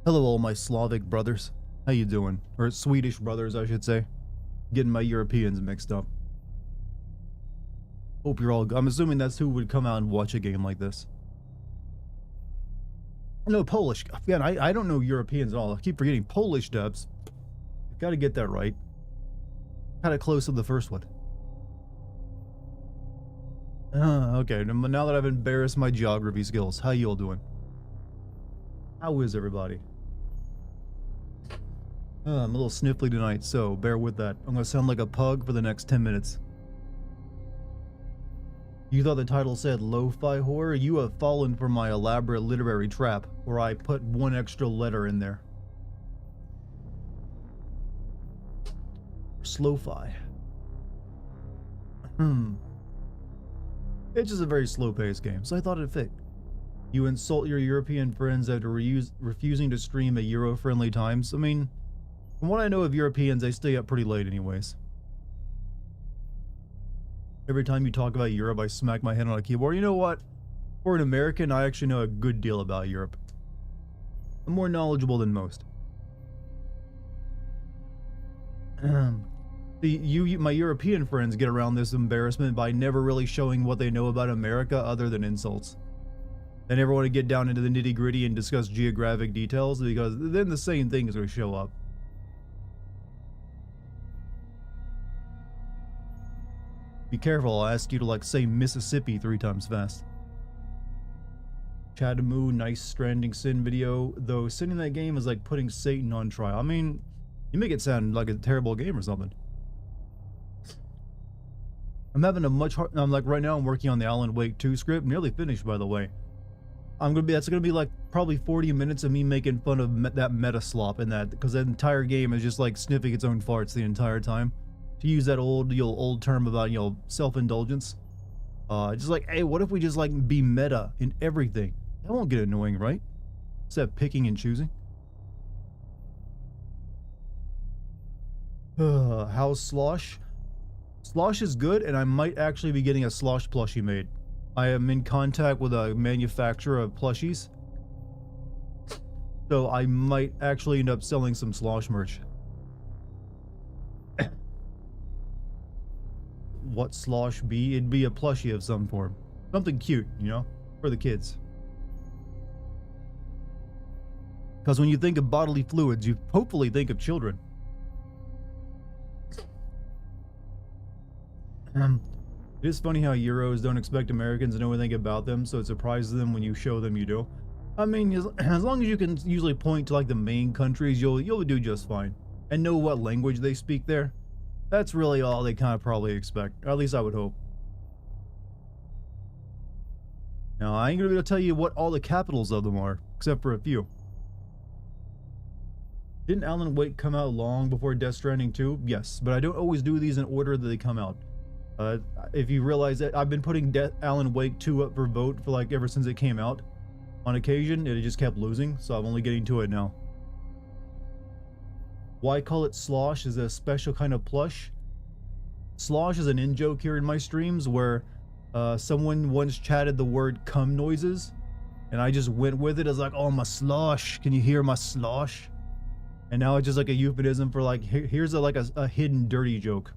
Hello all my Slavic brothers. How you doing? Or Swedish brothers, I should say. Getting my Europeans mixed up. Hope you're all good. I'm assuming that's who would come out and watch a game like this. No, Polish. Again, I don't know Europeans at all. I keep forgetting Polish dubs. Gotta get that right. Kinda close to the first one. Okay, now that I've embarrassed my geography skills, how you all doing? How is everybody? I'm a little sniffly tonight, so bear with that. I'm gonna sound like a pug for the next 10 minutes. You thought the title said lo-fi horror? You have fallen for my elaborate literary trap, where I put one extra letter in there. Slow-fi. It's just a very slow-paced game, so I thought it'd fit. You insult your European friends after refusing to stream at Euro-friendly times. I mean, from what I know of Europeans, they stay up pretty late anyways. Every time you talk about Europe, I smack my head on a keyboard. You know what? For an American, I actually know a good deal about Europe. I'm more knowledgeable than most. My European friends get around this embarrassment by never really showing what they know about America other than insults. They never want to get down into the nitty-gritty and discuss geographic details because then the same thing is going to show up. Be careful, I'll ask you to like say Mississippi 3 times fast. Chadamu, nice Stranding Sin video, though sending that game is like putting Satan on trial. I mean, you make it sound like a terrible game or something. I'm having a much hard, like right now I'm working on the Alan Wake 2 script, nearly finished by the way. That's gonna be like probably 40 minutes of me making fun of that meta slop in that, because that entire game is just like sniffing its own farts the entire time. To use that old term about, self-indulgence. Just like, hey, what if we just like be meta in everything? That won't get annoying, right? Instead of picking and choosing. How's Slosh? Slosh is good, and I might actually be getting a Slosh plushie made. I am in contact with a manufacturer of plushies, so I might actually end up selling some Slosh merch. What Slosh be? It'd be a plushie of some form. Something cute, for the kids. Because when you think of bodily fluids, you hopefully think of children. It is funny how Euros don't expect Americans to know anything about them, so it surprises them when you show them you do. I mean, as long as you can usually point to like the main countries, you'll do just fine. And know what language they speak there. That's really all they kind of probably expect, or at least I would hope. Now, I ain't gonna be able to tell you what all the capitals of them are, except for a few. Didn't Alan Wake come out long before Death Stranding 2? Yes, but I don't always do these in order that they come out. If you realize that I've been putting Alan Wake 2 up for vote for like ever since it came out. On occasion, it just kept losing, so I'm only getting to it now. Why call it slosh is a special kind of plush. Slosh is an in-joke here in my streams where someone once chatted the word cum noises, and I just went with it as like, oh, my slosh, can you hear my slosh? And now it's just like a euphemism for like, here's a hidden dirty joke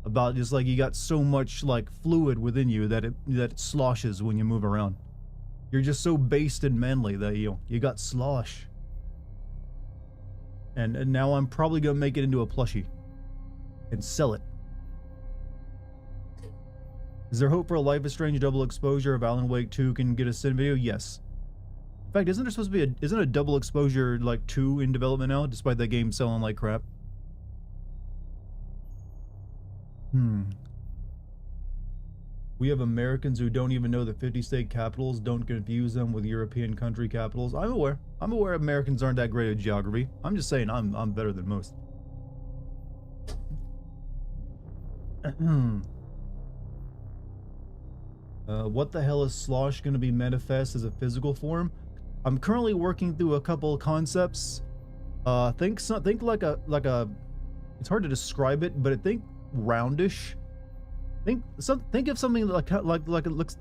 about just like you got so much like fluid within you that it sloshes when you move around. You're just so based and manly that you got slosh. And now I'm probably gonna make it into a plushie and sell it. Is there hope for a Life is Strange double exposure if Alan Wake 2 can get a sin video? Yes. In fact, isn't there supposed to be isn't a double exposure like 2 in development now, despite that game selling like crap? We have Americans who don't even know the 50 state capitals. Don't confuse them with European country capitals. I'm aware. I'm aware Americans aren't that great at geography. I'm just saying I'm better than most. What the hell is slosh going to be manifest as a physical form? I'm currently working through a couple of concepts. Think like a. It's hard to describe it, but think roundish. Think of something like it looks.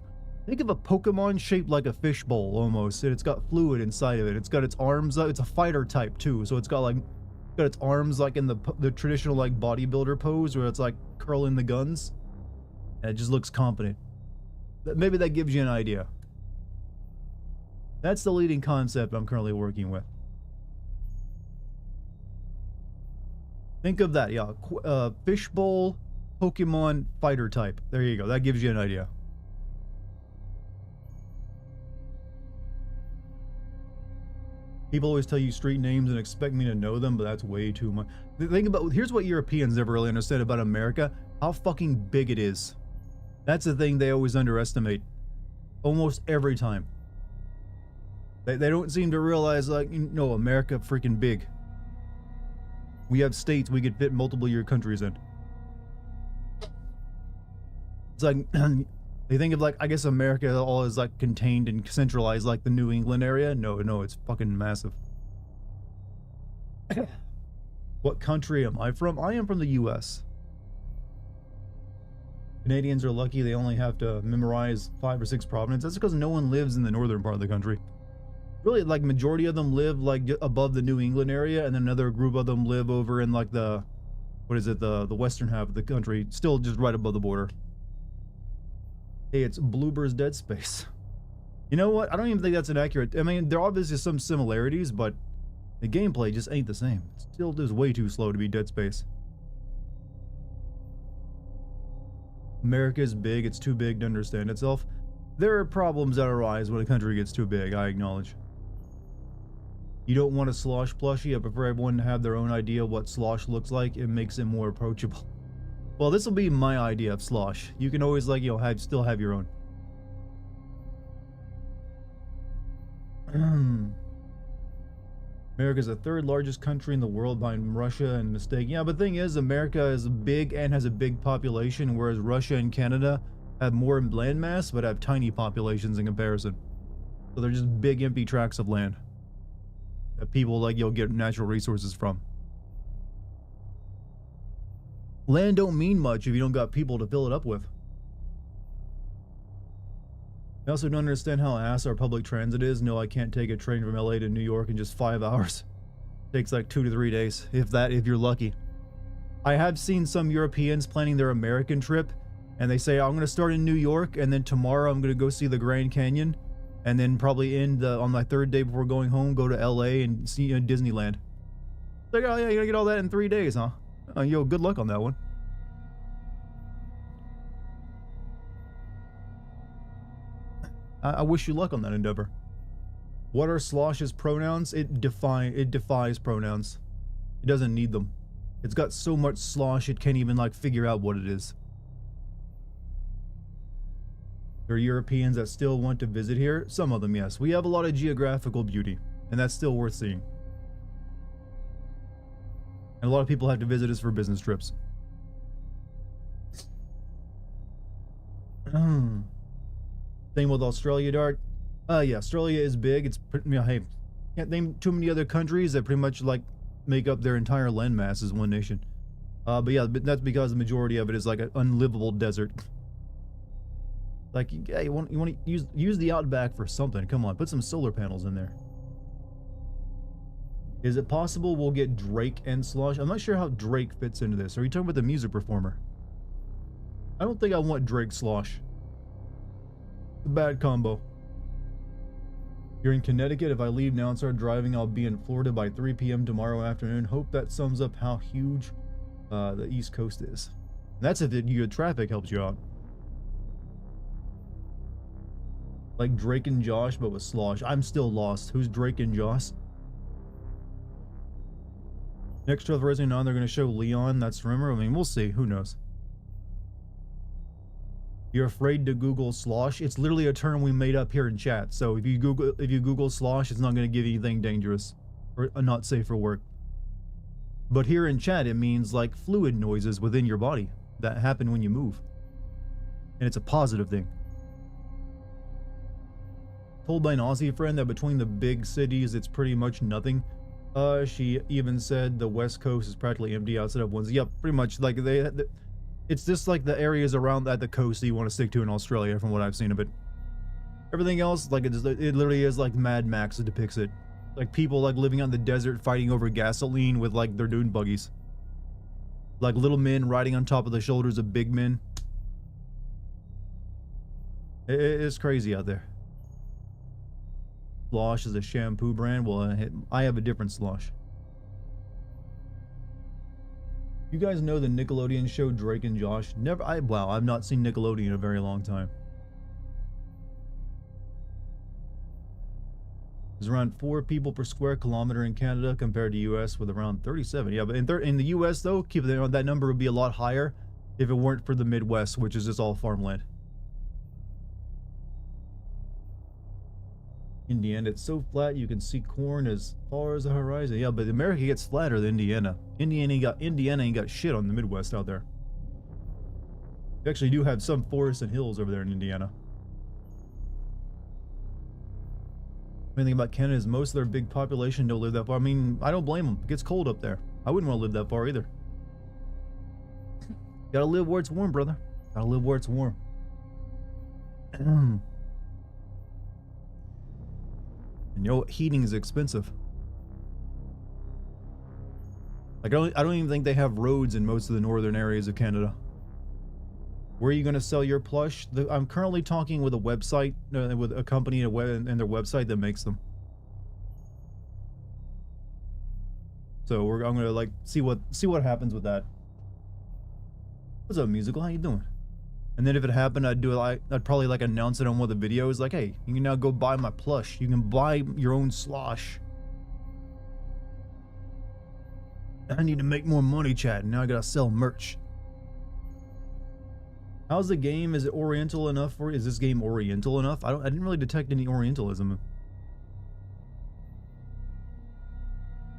Think of a Pokemon shaped like a fishbowl almost, and it's got fluid inside of it. It's got its arms. It's a fighter type too, so it's got like got its arms like in the traditional like bodybuilder pose where it's like curling the guns, and it just looks confident. Maybe that gives you an idea. That's the leading concept I'm currently working with. Think of that, yeah. Fishbowl Pokemon fighter type. There you go. That gives you an idea. People always tell you street names and expect me to know them, but that's way too much. Think about, here's what Europeans never really understand about America, how fucking big it is. That's the thing they always underestimate. Almost every time. They don't seem to realize, like, no, America freaking big. We have states we could fit multiple year countries in. It's like, they think of like, I guess America all is like contained and centralized like the New England area. No, it's fucking massive. What country am I from? I am from the US. Canadians are lucky they only have to memorize 5 or 6 provinces. That's because no one lives in the northern part of the country. Really, like majority of them live like above the New England area, and then another group of them live over in like the, what is it, the western half of the country, still just right above the border. Hey, it's Bloober's Dead Space. You know what? I don't even think that's inaccurate. I mean, there are obviously some similarities, but the gameplay just ain't the same. It still is way too slow to be Dead Space. America's big. It's too big to understand itself. There are problems that arise when a country gets too big, I acknowledge. You don't want a slosh plushie. I prefer everyone to have their own idea of what slosh looks like. It makes it more approachable. Well, this will be my idea of slosh. You can always, like, you know, still have your own. America's the 3rd largest country in the world behind Russia and mistake. Yeah, but the thing is, America is big and has a big population, whereas Russia and Canada have more landmass but have tiny populations in comparison. So they're just big empty tracts of land that people, like, you'll get natural resources from. Land don't mean much if you don't got people to fill it up with. I also don't understand how ass our public transit is. No, I can't take a train from LA to New York in just 5 hours. It takes like 2 to 3 days, if that, if you're lucky. I have seen some Europeans planning their American trip, and they say, I'm going to start in New York, and then tomorrow I'm going to go see the Grand Canyon, and then probably end on my 3rd day before going home, go to LA and see Disneyland. Like, oh yeah, you're going to get all that in 3 days, huh? Yo, good luck on that one. I wish you luck on that endeavor. What are Slosh's pronouns? It defies pronouns. It doesn't need them. It's got so much slosh it can't even like figure out what it is. There are Europeans that still want to visit here. Some of them, yes. We have a lot of geographical beauty, and that's still worth seeing. And a lot of people have to visit us for business trips. Same with Australia, Dart. Yeah, Australia is big. It's, you know, hey, can't name too many other countries that pretty much like make up their entire landmass as one nation. But yeah, that's because the majority of it is like an unlivable desert. Like, yeah, you want to use the outback for something. Come on, put some solar panels in there. Is it possible we'll get Drake and Slosh? I'm not sure how Drake fits into this. Are you talking about the music performer? I don't think I want Drake Slosh. It's a bad combo. You're in Connecticut. If I leave now and start driving, I'll be in Florida by 3 p.m. tomorrow afternoon. Hope that sums up how huge the East Coast is. And that's if the traffic helps you out. Like Drake and Josh, but with Slosh. I'm still lost. Who's Drake and Josh? Next 12 Resident on, they're going to show Leon. That's rumor. I mean, we'll see. Who knows? You're afraid to Google slosh? It's literally a term we made up here in chat. So if you Google slosh, it's not going to give you anything dangerous or not safe for work. But here in chat, it means like fluid noises within your body that happen when you move, and it's a positive thing. Told by an Aussie friend that between the big cities, it's pretty much nothing. She even said the West Coast is practically empty outside of ones. Yep, pretty much. Like it's just like the areas around at the coast that you want to stick to in Australia, from what I've seen of it. Everything else, like it literally is like Mad Max depicts it. Like people like living on the desert fighting over gasoline with like their dune buggies. Like little men riding on top of the shoulders of big men. It's crazy out there. Slosh is a shampoo brand. Well, I have a different Slosh. You guys know the Nickelodeon show Drake and Josh? Never. Wow, I've not seen Nickelodeon in a very long time. There's around 4 people per square kilometer in Canada compared to US with around 37. Yeah, but in the US though, keep it, that number would be a lot higher if it weren't for the Midwest, which is just all farmland. Indiana, it's so flat you can see corn as far as the horizon. Yeah, but America gets flatter than Indiana. Indiana ain't got shit on the Midwest out there. You actually do have some forests and hills over there in Indiana. Main thing about Canada is most of their big population don't live that far. I mean, I don't blame them. It gets cold up there. I wouldn't want to live that far either. Gotta live where it's warm, brother. Gotta live where it's warm. And you know what? Heating is expensive. Like, I don't even think they have roads in most of the northern areas of Canada. Where are you going to sell your plush? I'm currently talking with a website, with a company and their website that makes them. So I'm going to like see what happens with that. What's up, Musical? How you doing? And then if it happened, I'd probably like announce it on one of the videos, like, hey, you can now go buy my plush. You can buy your own slosh. I need to make more money, chat. Now I gotta sell merch. How's the game? Is it Oriental enough for? Is this game Oriental enough? I didn't really detect any Orientalism.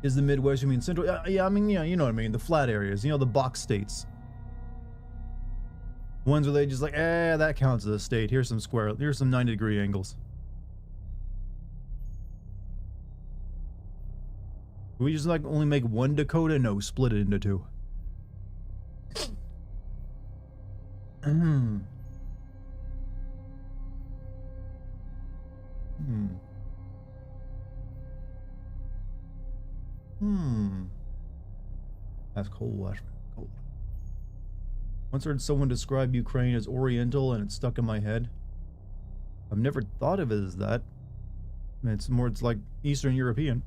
Is the Midwest? You mean Central? Yeah, I mean, yeah, you know what I mean. The flat areas, you know, the box states. Ones where they just like, that counts as a state. Here's some 90-degree angles. We just like only make one Dakota? No, split it into 2. That's cold. That's cold. Once heard someone describe Ukraine as Oriental and it stuck in my head. I've never thought of it as that. I mean, it's like Eastern European.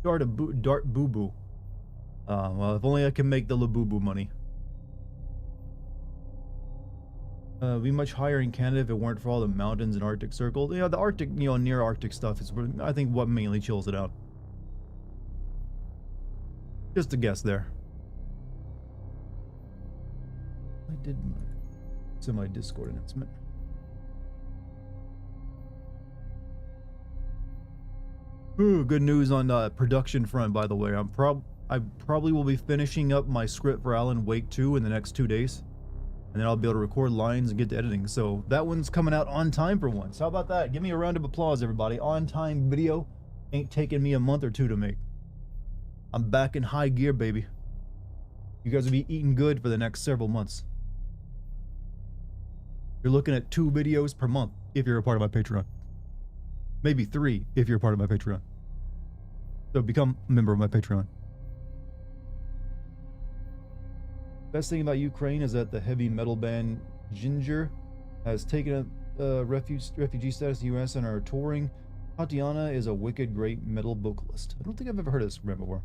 Dart boo boo. Well, if only I can make the Labubu money. Be much higher in Canada if it weren't for all the mountains and Arctic Circle. You know, the Arctic, near Arctic stuff is, I think, what mainly chills it out. Just a guess there. I did my Discord announcement. Ooh, good news on production front, by the way. I probably will be finishing up my script for Alan Wake 2 in the next 2 days. And then I'll be able to record lines and get to editing. So that one's coming out on time for once. How about that? Give me a round of applause, everybody. On time video ain't taking me a month or 2 to make. I'm back in high gear, baby. You guys will be eating good for the next several months. You're looking at 2 videos per month if you're a part of my Patreon. Maybe 3 if you're a part of my Patreon. So become a member of my Patreon. Best thing about Ukraine is that the heavy metal band Ginger has taken a refugee status in the US and are touring. Tatiana is a wicked great metal vocalist. I don't think I've ever heard of this band before.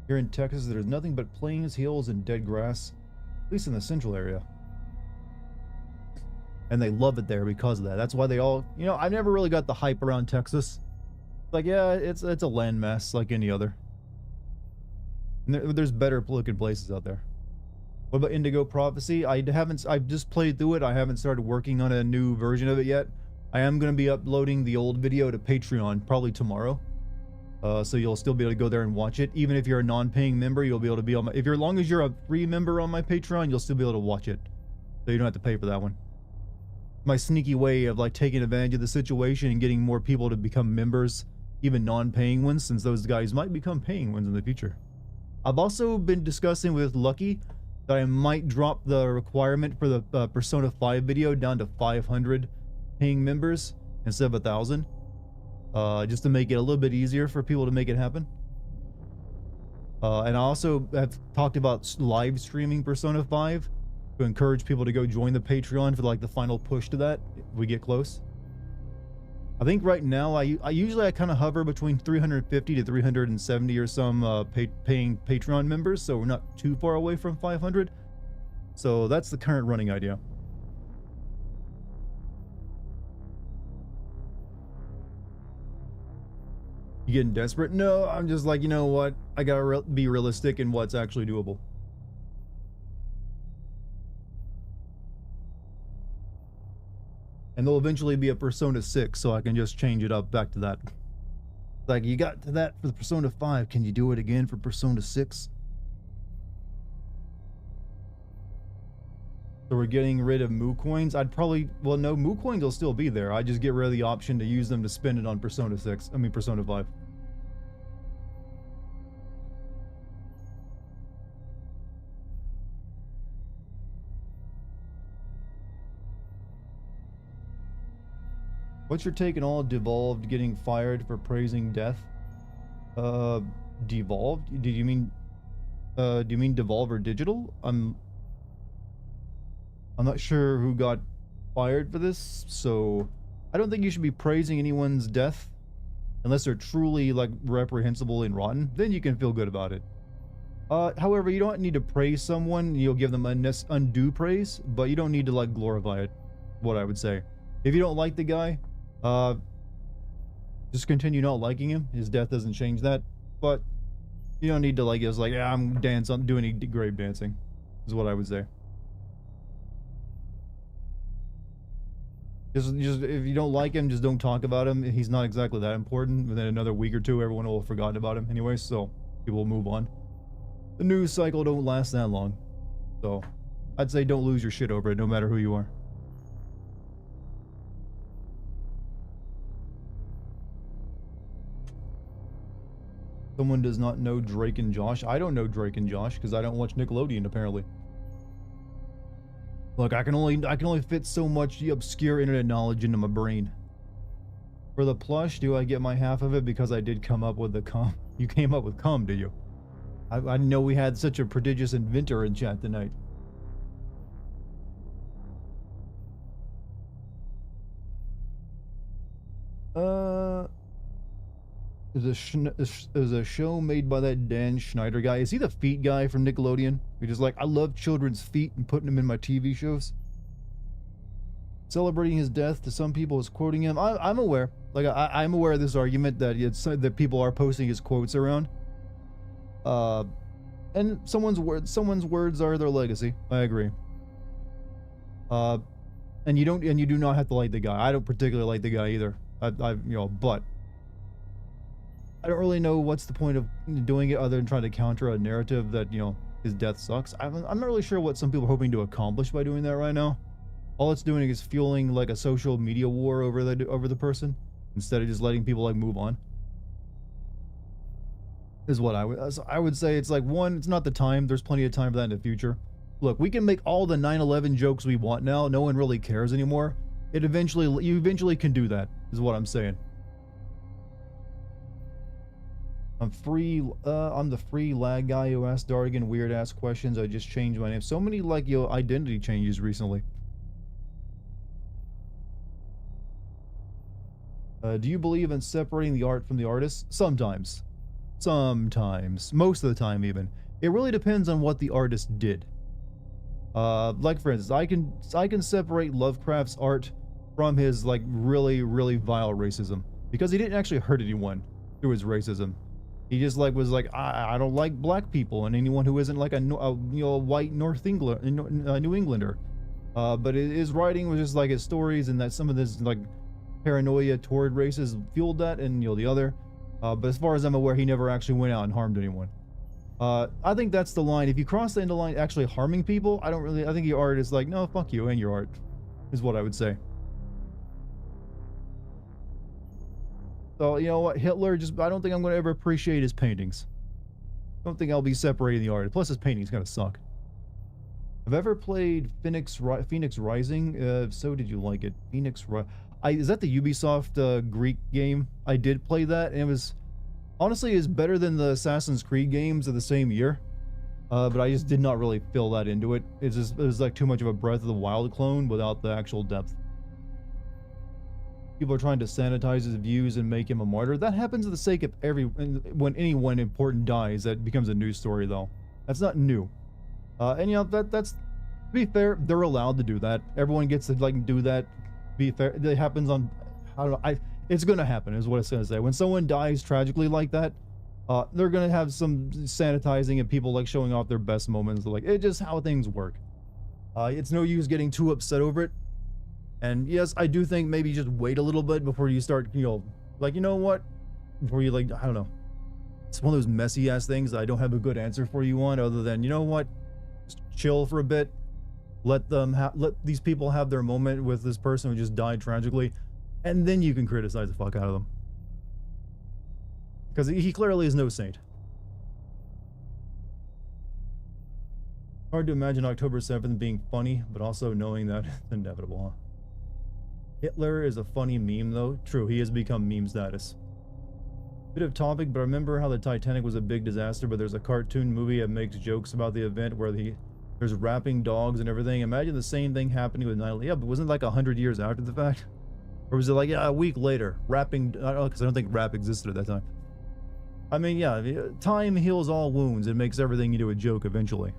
Here in Texas, there's nothing but plains, hills, and dead grass, at least in the central area. And they love it there because of that. That's why they all, I never really got the hype around Texas. Like, yeah, it's a landmass like any other. And there's better looking places out there. What about Indigo Prophecy? I've just played through it. I haven't started working on a new version of it yet. I am going to be uploading the old video to Patreon probably tomorrow. So you'll still be able to go there and watch it. Even if you're a non-paying member, you'll be able to be on my, as long as you're a free member on my Patreon, you'll still be able to watch it. So you don't have to pay for that one. My sneaky way of like taking advantage of the situation and getting more people to become members, even non-paying ones, since those guys might become paying ones in the future. I've also been discussing with Lucky that I might drop the requirement for the Persona 5 video down to 500 paying members, instead of 1,000, just to make it a little bit easier for people to make it happen. And I also have talked about live streaming Persona 5 to encourage people to go join the Patreon for like the final push to that if we get close. I think right now I usually kind of hover between 350 to 370 or some paying Patreon members, so we're not too far away from 500. So that's the current running idea. You getting desperate? No, I'm just like, you know what? I gotta be realistic in what's actually doable. And there'll eventually be a Persona 6, so I can just change it up back to that. Like, you got to that for the Persona 5, can you do it again for Persona 6? So we're getting rid of Moo Coins. I'd probably, well no, Moo Coins will still be there. I just get rid of the option to use them to spend it on Persona 5. What's your take on all devolved getting fired for praising death? Devolved? Do you mean Devolve or Digital? I'm not sure who got fired for this, so I don't think you should be praising anyone's death unless they're truly like reprehensible and rotten. Then you can feel good about it. However, you don't need to praise someone. You'll give them undue praise, but you don't need to like glorify it. What I would say, if you don't like the guy, just continue not liking him. His death doesn't change that, but you don't need to like just like, yeah, I'm doing any grave dancing, is what I would say. Just if you don't like him, just don't talk about him. He's not exactly that important. Within another week or two, everyone will have forgotten about him anyway, so people will move on. The news cycle don't last that long, so I'd say don't lose your shit over it, no matter who you are. Someone does not know Drake and Josh. I don't know Drake and Josh because I don't watch Nickelodeon apparently. Look, I can only fit so much obscure internet knowledge into my brain. For the plush, do I get my half of it because I did come up with the cum? You came up with cum, did you? I didn't know we had such a prodigious inventor in chat tonight. Is a show made by that Dan Schneider guy. Is he the feet guy from Nickelodeon? He just like, I love children's feet and putting them in my TV shows. Celebrating his death to some people is quoting him. I'm aware. Like I'm aware of this argument that that people are posting his quotes around. And someone's words are their legacy. I agree. And you do not have to like the guy. I don't particularly like the guy either. But I don't really know what's the point of doing it other than trying to counter a narrative that, his death sucks. I'm not really sure what some people are hoping to accomplish by doing that right now. All it's doing is fueling like a social media war over the person instead of just letting people like move on. Is what I would say. It's like, one, it's not the time. There's plenty of time for that in the future. Look, we can make all the 9/11 jokes we want now. No one really cares anymore. You eventually can do that, is what I'm saying. I'm the free lag guy who asks Dartigan weird ass questions. I just changed my name. So many like identity changes recently. Do you believe in separating the art from the artist? Sometimes. Most of the time even. It really depends on what the artist did. Like for instance, I can separate Lovecraft's art from his like really vile racism because he didn't actually hurt anyone through his racism. He just like was like, I don't like black people and anyone who isn't like a white New Englander. But his writing was just like his stories, and that some of this like paranoia toward races fueled that, and the other. But as far as I'm aware, he never actually went out and harmed anyone. I think that's the line. If you cross the end line actually harming people, I think your art is like, no, fuck you and your art, is what I would say. So, you know what, Hitler, I don't think I'm going to ever appreciate his paintings. I don't think I'll be separating the art. Plus, his paintings kind of suck. Have ever played Phoenix Rising? If so, did you like it? Is that the Ubisoft Greek game? I did play that, and it was honestly is better than the Assassin's Creed games of the same year. But I just did not really feel that into it. It was like too much of a Breath of the Wild clone without the actual depth. People are trying to sanitize his views and make him a martyr. That happens for the sake of when anyone important dies. That becomes a news story, though. That's not new. And you know that's to be fair, they're allowed to do that. Everyone gets to like do that. Be fair, it happens on. I don't know. It's gonna happen, is what it's gonna say. When someone dies tragically like that, they're gonna have some sanitizing and people like showing off their best moments. Like it's just how things work. It's no use getting too upset over it. And yes, I do think maybe just wait a little bit before you start, you know, like, you know what? Before you, like, I don't know. It's one of those messy ass things that I don't have a good answer for you on, other than, you know what? Just chill for a bit. Let these people have their moment with this person who just died tragically, and then you can criticize the fuck out of them. Because he clearly is no saint. Hard to imagine October 7th being funny, but also knowing that it's inevitable, huh? Hitler is a funny meme, though. True, he has become meme status. Bit of topic, but I remember how the Titanic was a big disaster, but there's a cartoon movie that makes jokes about the event where there's rapping dogs and everything. Imagine the same thing happening with 9/11. Yeah, but wasn't it like 100 years after the fact? Or was it like, yeah, a week later? Rapping, because I don't think rap existed at that time. I mean, yeah, time heals all wounds. It makes everything into a joke eventually.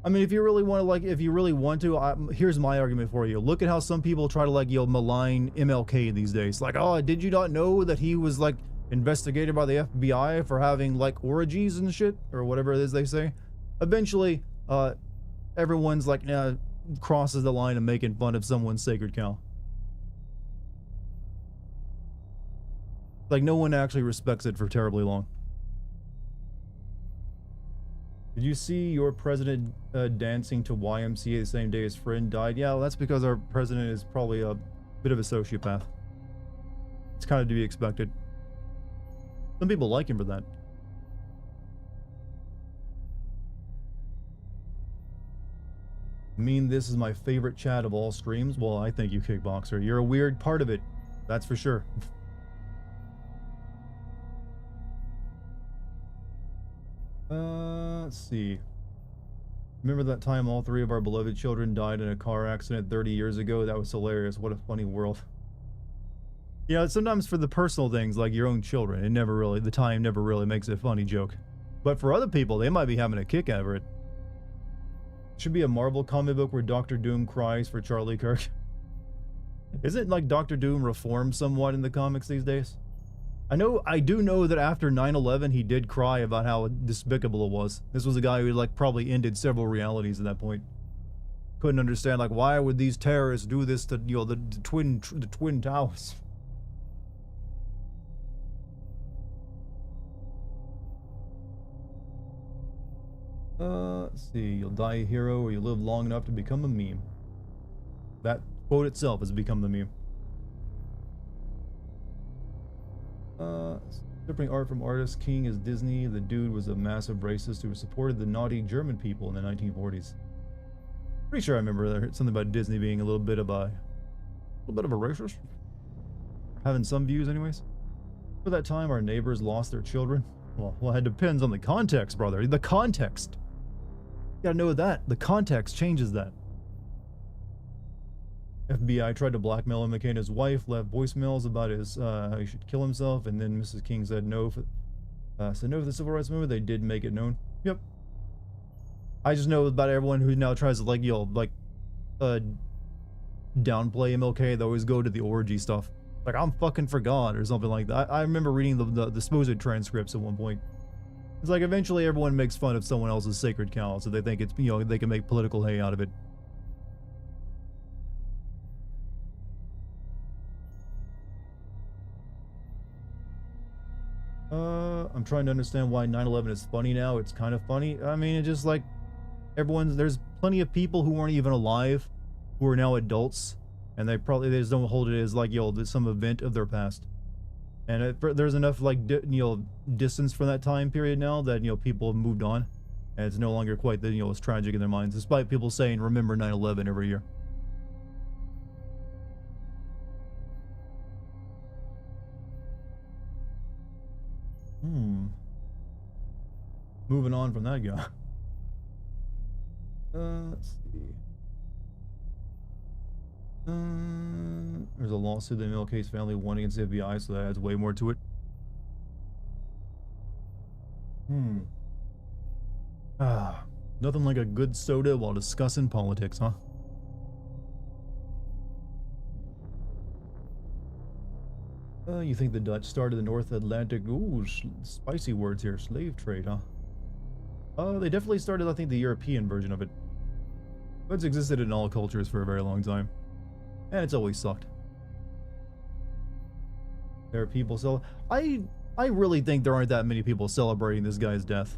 I mean, if you really want to, here's my argument for you. Look at how some people try to like, you know, malign MLK these days. Like, oh, did you not know that he was like investigated by the FBI for having like orgies and shit, or whatever it is they say? Eventually, everyone's like, nah, crosses the line of making fun of someone's sacred cow. Like, no one actually respects it for terribly long. Did you see your president dancing to YMCA the same day his friend died? Yeah, well, that's because our president is probably a bit of a sociopath. It's kind of to be expected. Some people like him for that. I mean, this is my favorite chat of all streams. Well, I thank you, Kickboxer. You're a weird part of it. That's for sure. Let's see. Remember that time all three of our beloved children died in a car accident 30 years ago? That was hilarious. What a funny world. You know, sometimes for the personal things like your own children, the time never really makes it a funny joke. But for other people, they might be having a kick out of it. Should be a Marvel comic book where Doctor Doom cries for Charlie Kirk. Isn't like Doctor Doom reformed somewhat in the comics these days? I do know that after 9/11 he did cry about how despicable it was. This was a guy who like probably ended several realities at that point. Couldn't understand like why would these terrorists do this to, you know, the twin towers. Let's see. You'll die a hero or you live long enough to become a meme. That quote itself has become the meme. Stripping art from artists, King is Disney. The dude was a massive racist who supported the naughty German people in the 1940s. Pretty sure I remember something about Disney being a little bit of a racist. Having some views, anyways. For that time, our neighbors lost their children. Well, it depends on the context, brother. The context. You gotta know that. The context changes that. FBI tried to blackmail him. McCain's wife left voicemails about how he should kill himself, and then Mrs. King said no for the civil rights movement. They did make it known. Yep. I just know about everyone who now tries to like, you know, like downplay MLK. They always go to the orgy stuff. Like, I'm fucking for God or something like that. I remember reading the supposed transcripts at one point. It's like eventually everyone makes fun of someone else's sacred cow, so they think it's, you know, they can make political hay out of it. I'm trying to understand why 9/11 is funny now. It's kind of funny. I mean, it's just like there's plenty of people who weren't even alive who are now adults, and they just don't hold it as like, yo, there's some event of their past. And there's enough like distance from that time period now that, you know, people have moved on, and it's no longer quite as tragic in their minds, despite people saying remember 9/11 every year. Moving on from that guy. Let's see. There's a lawsuit the Milcase family won against the FBI, so that adds way more to it. Nothing like a good soda while discussing politics, huh? You think the Dutch started the North Atlantic? Ooh, spicy words here. Slave trade, huh? They definitely started, I think, the European version of it. But it's existed in all cultures for a very long time. And it's always sucked. There are people I really think there aren't that many people celebrating this guy's death.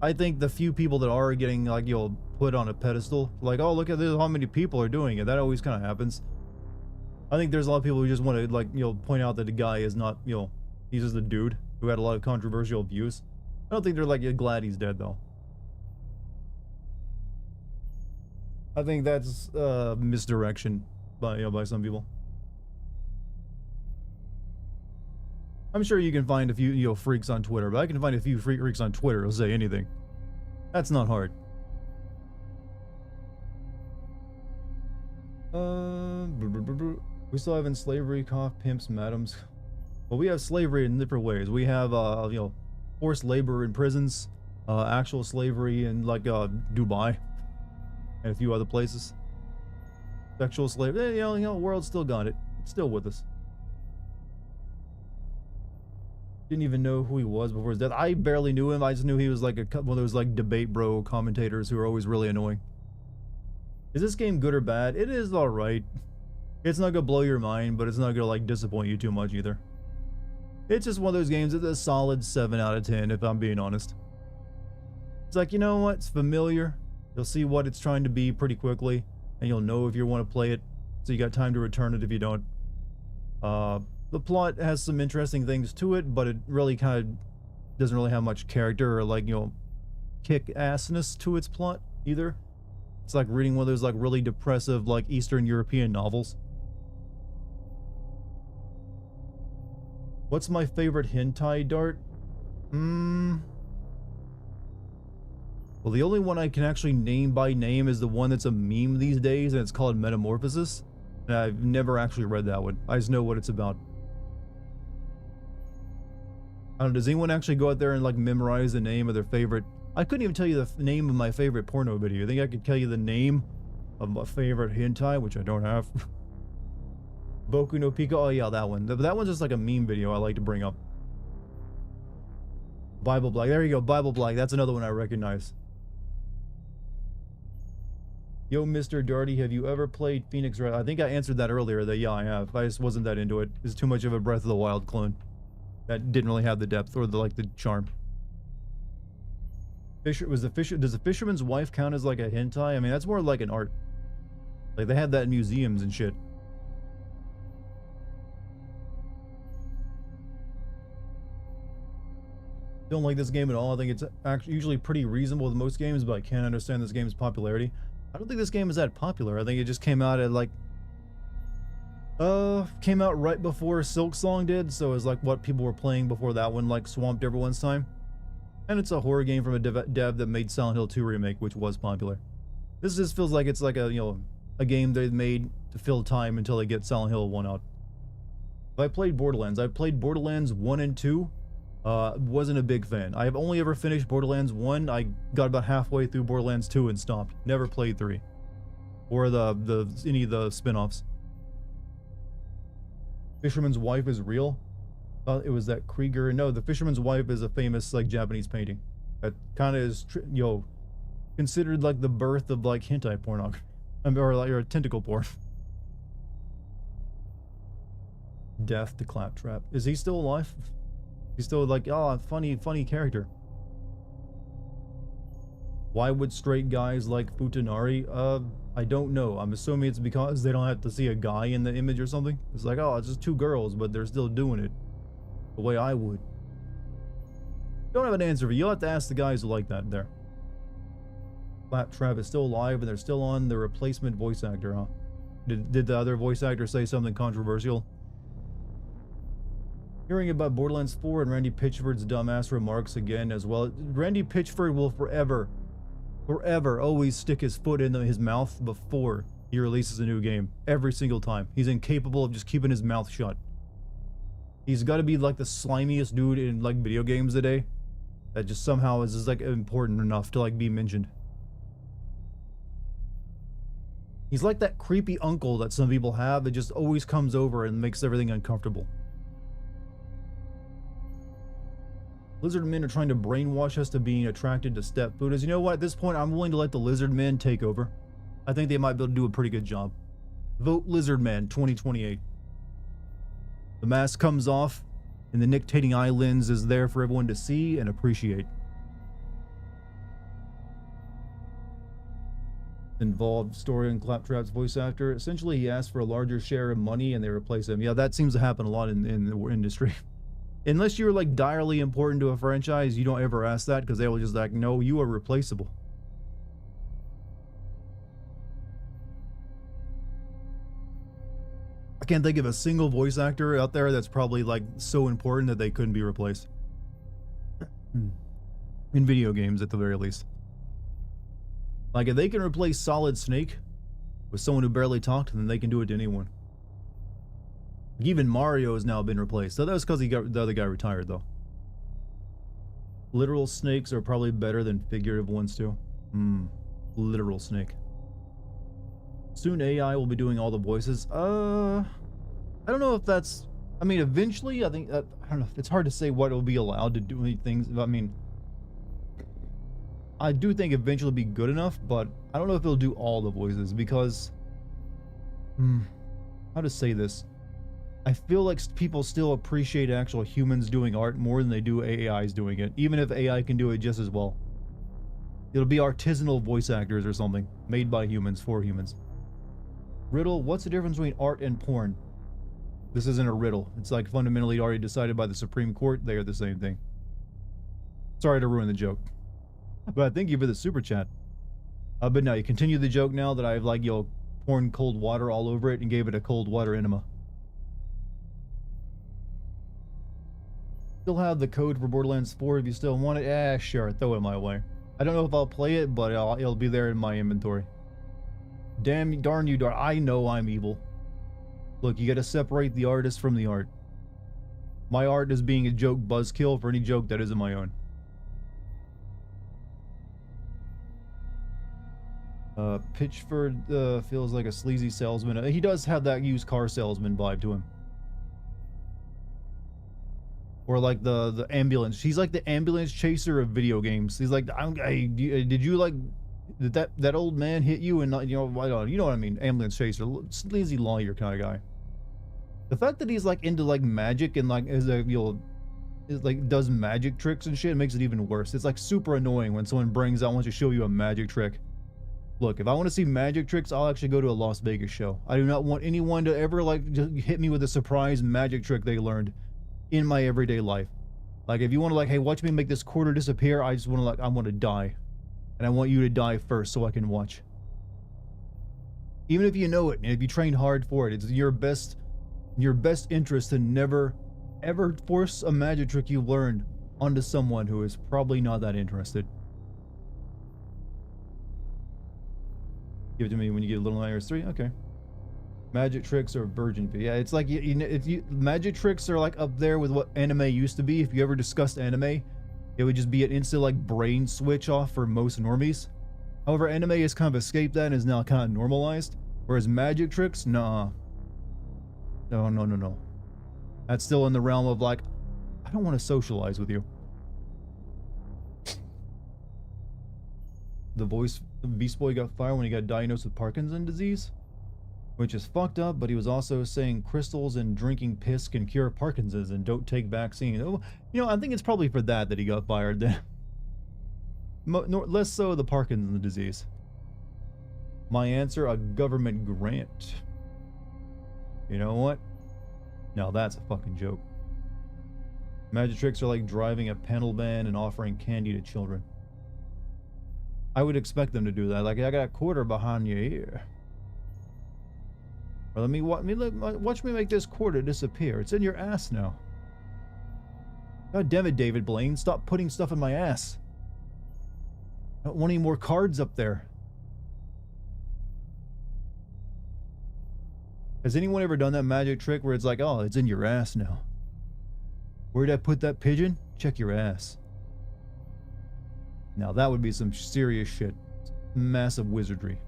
I think the few people that are getting, like, you know, put on a pedestal, like, oh, look at this, how many people are doing it. That always kind of happens. I think there's a lot of people who just want to, like, you know, point out that the guy is not, you know, he's just a dude who had a lot of controversial views. I don't think they're, like, glad he's dead, though. I think that's misdirection by, you know, by some people. I'm sure you can find a few, you know, freaks on Twitter, but I can find a few freaks on Twitter who'll say anything. That's not hard. We still have in slavery, cough, pimps, madams. Well, we have slavery in different ways. We have, you know, forced labor in prisons, actual slavery in, like, Dubai, and a few other places. Sexual slavery, you know, the world still got it. It's still with us. Didn't even know who he was before his death. I barely knew him. I just knew he was like one of those, like, debate bro commentators who are always really annoying. Is this game good or bad? It is alright. It's not gonna blow your mind, but it's not gonna, like, disappoint you too much either. It's just one of those games that's a solid 7 out of 10, if I'm being honest. It's like, you know what? It's familiar. You'll see what it's trying to be pretty quickly, and you'll know if you want to play it, so you got time to return it if you don't. The plot has some interesting things to it, but it really kind of doesn't really have much character or, like, you know, kick-assness to its plot either. It's like reading one of those, like, really depressive, like, Eastern European novels. What's my favorite hentai, Dart? Well, the only one I can actually name by name is the one that's a meme these days, and it's called Metamorphosis. And I've never actually read that one. I just know what it's about. I don't know, does anyone actually go out there and, like, memorize the name of their favorite? I couldn't even tell you the name of my favorite porno video. I think I could tell you the name of my favorite hentai, which I don't have. Boku no Pico. Oh yeah, that one. That one's just like a meme video I like to bring up. Bible Black. There you go, Bible Black. That's another one I recognize. Yo, Mr. Darty, have you ever played Phoenix Wright? I think I answered that earlier, that yeah, I have. I just wasn't that into it. It's too much of a Breath of the Wild clone. That didn't really have the depth or the, like, the charm. Does the Fisherman's Wife count as, like, a hentai? I mean, that's more like an art. Like, they have that in museums and shit. Don't like this game at all. I think it's actually usually pretty reasonable with most games, but I can't understand this game's popularity. I don't think this game is that popular. I think it just came out at, like, came out right before Silk Song did, so it was like what people were playing before that one, like, swamped everyone's time. And it's a horror game from a dev that made Silent Hill 2 remake, which was popular. This just feels like it's like a, you know, a game they made to fill time until they get Silent Hill 1 out. But I played Borderlands. I played Borderlands 1 and 2. Wasn't a big fan. I have only ever finished Borderlands 1. I got about halfway through Borderlands 2 and stopped. Never played 3. Or any of the spin-offs. Fisherman's Wife is real? It was that Krieger. No, the Fisherman's Wife is a famous, like, Japanese painting. That kind of is, you know, considered like the birth of, like, hentai pornography. Or, like, or tentacle porn. Death to Claptrap. Is he still alive? He's still like, oh, funny character. Why would straight guys like Futanari? I don't know. I'm assuming it's because they don't have to see a guy in the image or something. It's like, oh, it's just 2 girls, but they're still doing it the way I would. Don't have an answer for you. You'll have to ask the guys who like that there. Claptrap is still alive, and they're still on the replacement voice actor, huh? Did the other voice actor say something controversial? Hearing about Borderlands 4 and Randy Pitchford's dumbass remarks again as well. Randy Pitchford will forever always stick his foot in his mouth before he releases a new game. Every single time. He's incapable of just keeping his mouth shut. He's got to be like the slimiest dude in like video games today. That just somehow is just like important enough to like be mentioned. He's like that creepy uncle that some people have that just always comes over and makes everything uncomfortable. Lizard men are trying to brainwash us to being attracted to step food. As you know what, at this point, I'm willing to let the lizard men take over. I think they might be able to do a pretty good job. Vote Lizard Man 2028. The mask comes off, and the nictating eye lens is there for everyone to see and appreciate. Involved story and Claptrap's voice actor. Essentially, he asked for a larger share of money and they replace him. Yeah, that seems to happen a lot in the industry. Unless you're like direly important to a franchise, you don't ever ask that because they will just like, no, you are replaceable. I can't think of a single voice actor out there that's probably like so important that they couldn't be replaced. In video games, at the very least. Like, if they can replace Solid Snake with someone who barely talked, then they can do it to anyone. Even Mario has now been replaced. So that was because the other guy retired, though. Literal snakes are probably better than figurative ones, too. Literal snake. Soon AI will be doing all the voices. I don't know if that's... I mean, eventually, I think... I don't know. It's hard to say what will be allowed to do things. I mean... I do think eventually it'll be good enough, but I don't know if it'll do all the voices because... how to say this? I feel like people still appreciate actual humans doing art more than they do AIs doing it, even if AI can do it just as well. It'll be artisanal voice actors or something, made by humans for humans. Riddle, what's the difference between art and porn? This isn't a riddle. It's like fundamentally already decided by the Supreme Court. They are the same thing. Sorry to ruin the joke. But thank you for the super chat. But no, you continue the joke now that I've like, poured cold water all over it and gave it a cold water enema. Still have the code for Borderlands 4 if you still want it. Sure, throw it my way. I don't know if I'll play it, but it'll be there in my inventory. Darn you, I know I'm evil. Look, you gotta separate the artist from the art. My art is being a joke buzzkill for any joke that isn't my own. Pitchford feels like a sleazy salesman. He does have that used car salesman vibe to him. Or like the ambulance. He's like the ambulance chaser of video games. He's like, did you like, did that old man hit you and not, you know what I mean? Ambulance chaser, sleazy lawyer kind of guy. The fact that he's like into like magic and like is like does magic tricks and shit makes it even worse. It's like super annoying when someone brings out wants to show you a magic trick. Look, if I want to see magic tricks, I'll actually go to a Las Vegas show. I do not want anyone to ever like just hit me with a surprise magic trick they learned in my everyday life. Like if you want to like, hey, watch me make this quarter disappear, I just want to like, I want to die. And I want you to die first so I can watch. Even if you know it, and if you trained hard for it, it's your best interest to never, ever force a magic trick you learned onto someone who is probably not that interested. Give it to me when you get a Little Nightmares 3. Okay. Magic tricks are virgin fee. Yeah, it's like magic tricks are like up there with what anime used to be. If you ever discussed anime, it would just be an instant like brain switch off for most normies. However, anime has kind of escaped that and is now kind of normalized. Whereas magic tricks, nah. No. That's still in the realm of like, I don't want to socialize with you. The Beast Boy got fired when he got diagnosed with Parkinson's disease, which is fucked up, but he was also saying crystals and drinking piss can cure Parkinson's and don't take vaccine. Oh, you know, I think it's probably for that he got fired then. Less so the Parkinson's disease. My answer, a government grant. You know what? Now that's a fucking joke. Magic tricks are like driving a panel van and offering candy to children. I would expect them to do that. Like, I got a quarter behind your ear. Or watch me make this quarter disappear. It's in your ass now. God damn it, David Blaine. Stop putting stuff in my ass. I don't want any more cards up there. Has anyone ever done that magic trick where it's like, oh, it's in your ass now? Where did I put that pigeon? Check your ass. Now that would be some serious shit. Massive wizardry.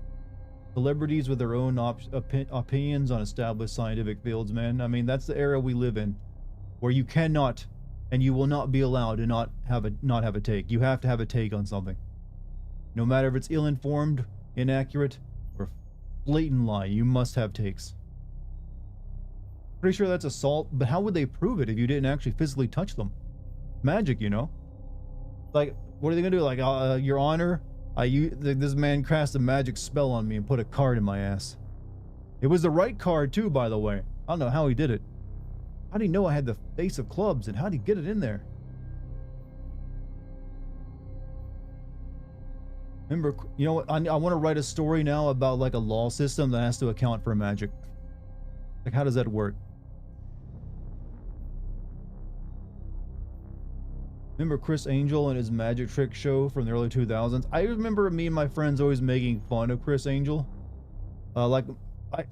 Celebrities with their own opinions on established scientific fields, man. I mean, that's the era we live in, where you cannot and you will not be allowed to not have a take. You have to have a take on something. No matter if it's ill-informed, inaccurate, or blatant lie, you must have takes. Pretty sure that's assault, but how would they prove it if you didn't actually physically touch them? Magic, you know? Like, what are they gonna do? Like, Your Honor, this man cast a magic spell on me and put a card in my ass. It was the right card too, by the way. I don't know how he did it. How do you know I had the Ace of Clubs, and how did he get it in there? Remember, you know what? I want to write a story now about like a law system that has to account for magic. Like, how does that work? Remember Chris Angel and his magic trick show from the early 2000s? I remember me and my friends always making fun of Chris Angel.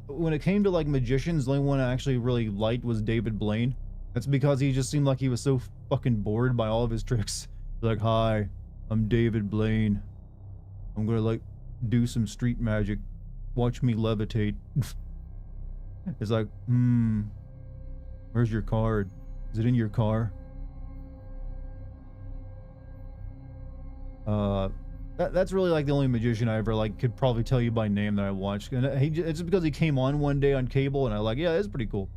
When it came to like magicians, the only one I actually really liked was David Blaine. That's because he just seemed like he was so fucking bored by all of his tricks. Like, hi, I'm David Blaine. I'm gonna like do some street magic. Watch me levitate. It's like, where's your card? Is it in your car? That's really like the only magician I ever like could probably tell you by name that I watched. And it's just because he came on one day on cable and I like, yeah, it's pretty cool.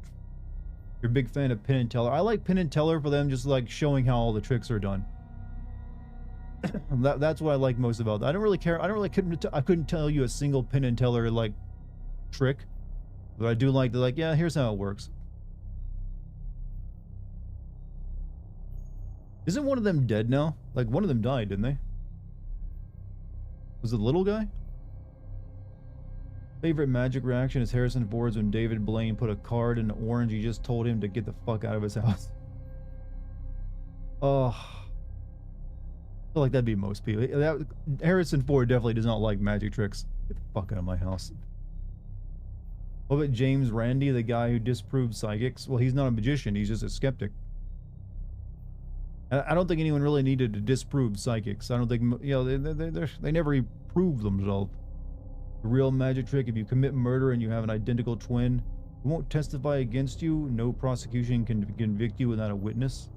You're a big fan of Penn and Teller. I like Penn and Teller for them just like showing how all the tricks are done. That's what I like most about that. I don't really care. I couldn't tell you a single Penn and Teller like trick, but I do like the like, yeah, here's how it works. Isn't one of them dead now? Like, one of them died, didn't they? Was it the little guy? Favorite magic reaction is Harrison Ford's when David Blaine put a card in orange. He just told him to get the fuck out of his house. Oh, I feel like that'd be most people. Harrison Ford definitely does not like magic tricks. Get the fuck out of my house. What about James Randi, the guy who disproved psychics? Well, he's not a magician. He's just a skeptic. I don't think anyone really needed to disprove psychics. I don't think, you know, they never proved themselves. The real magic trick, if you commit murder and you have an identical twin, who won't testify against you, no prosecution can convict you without a witness.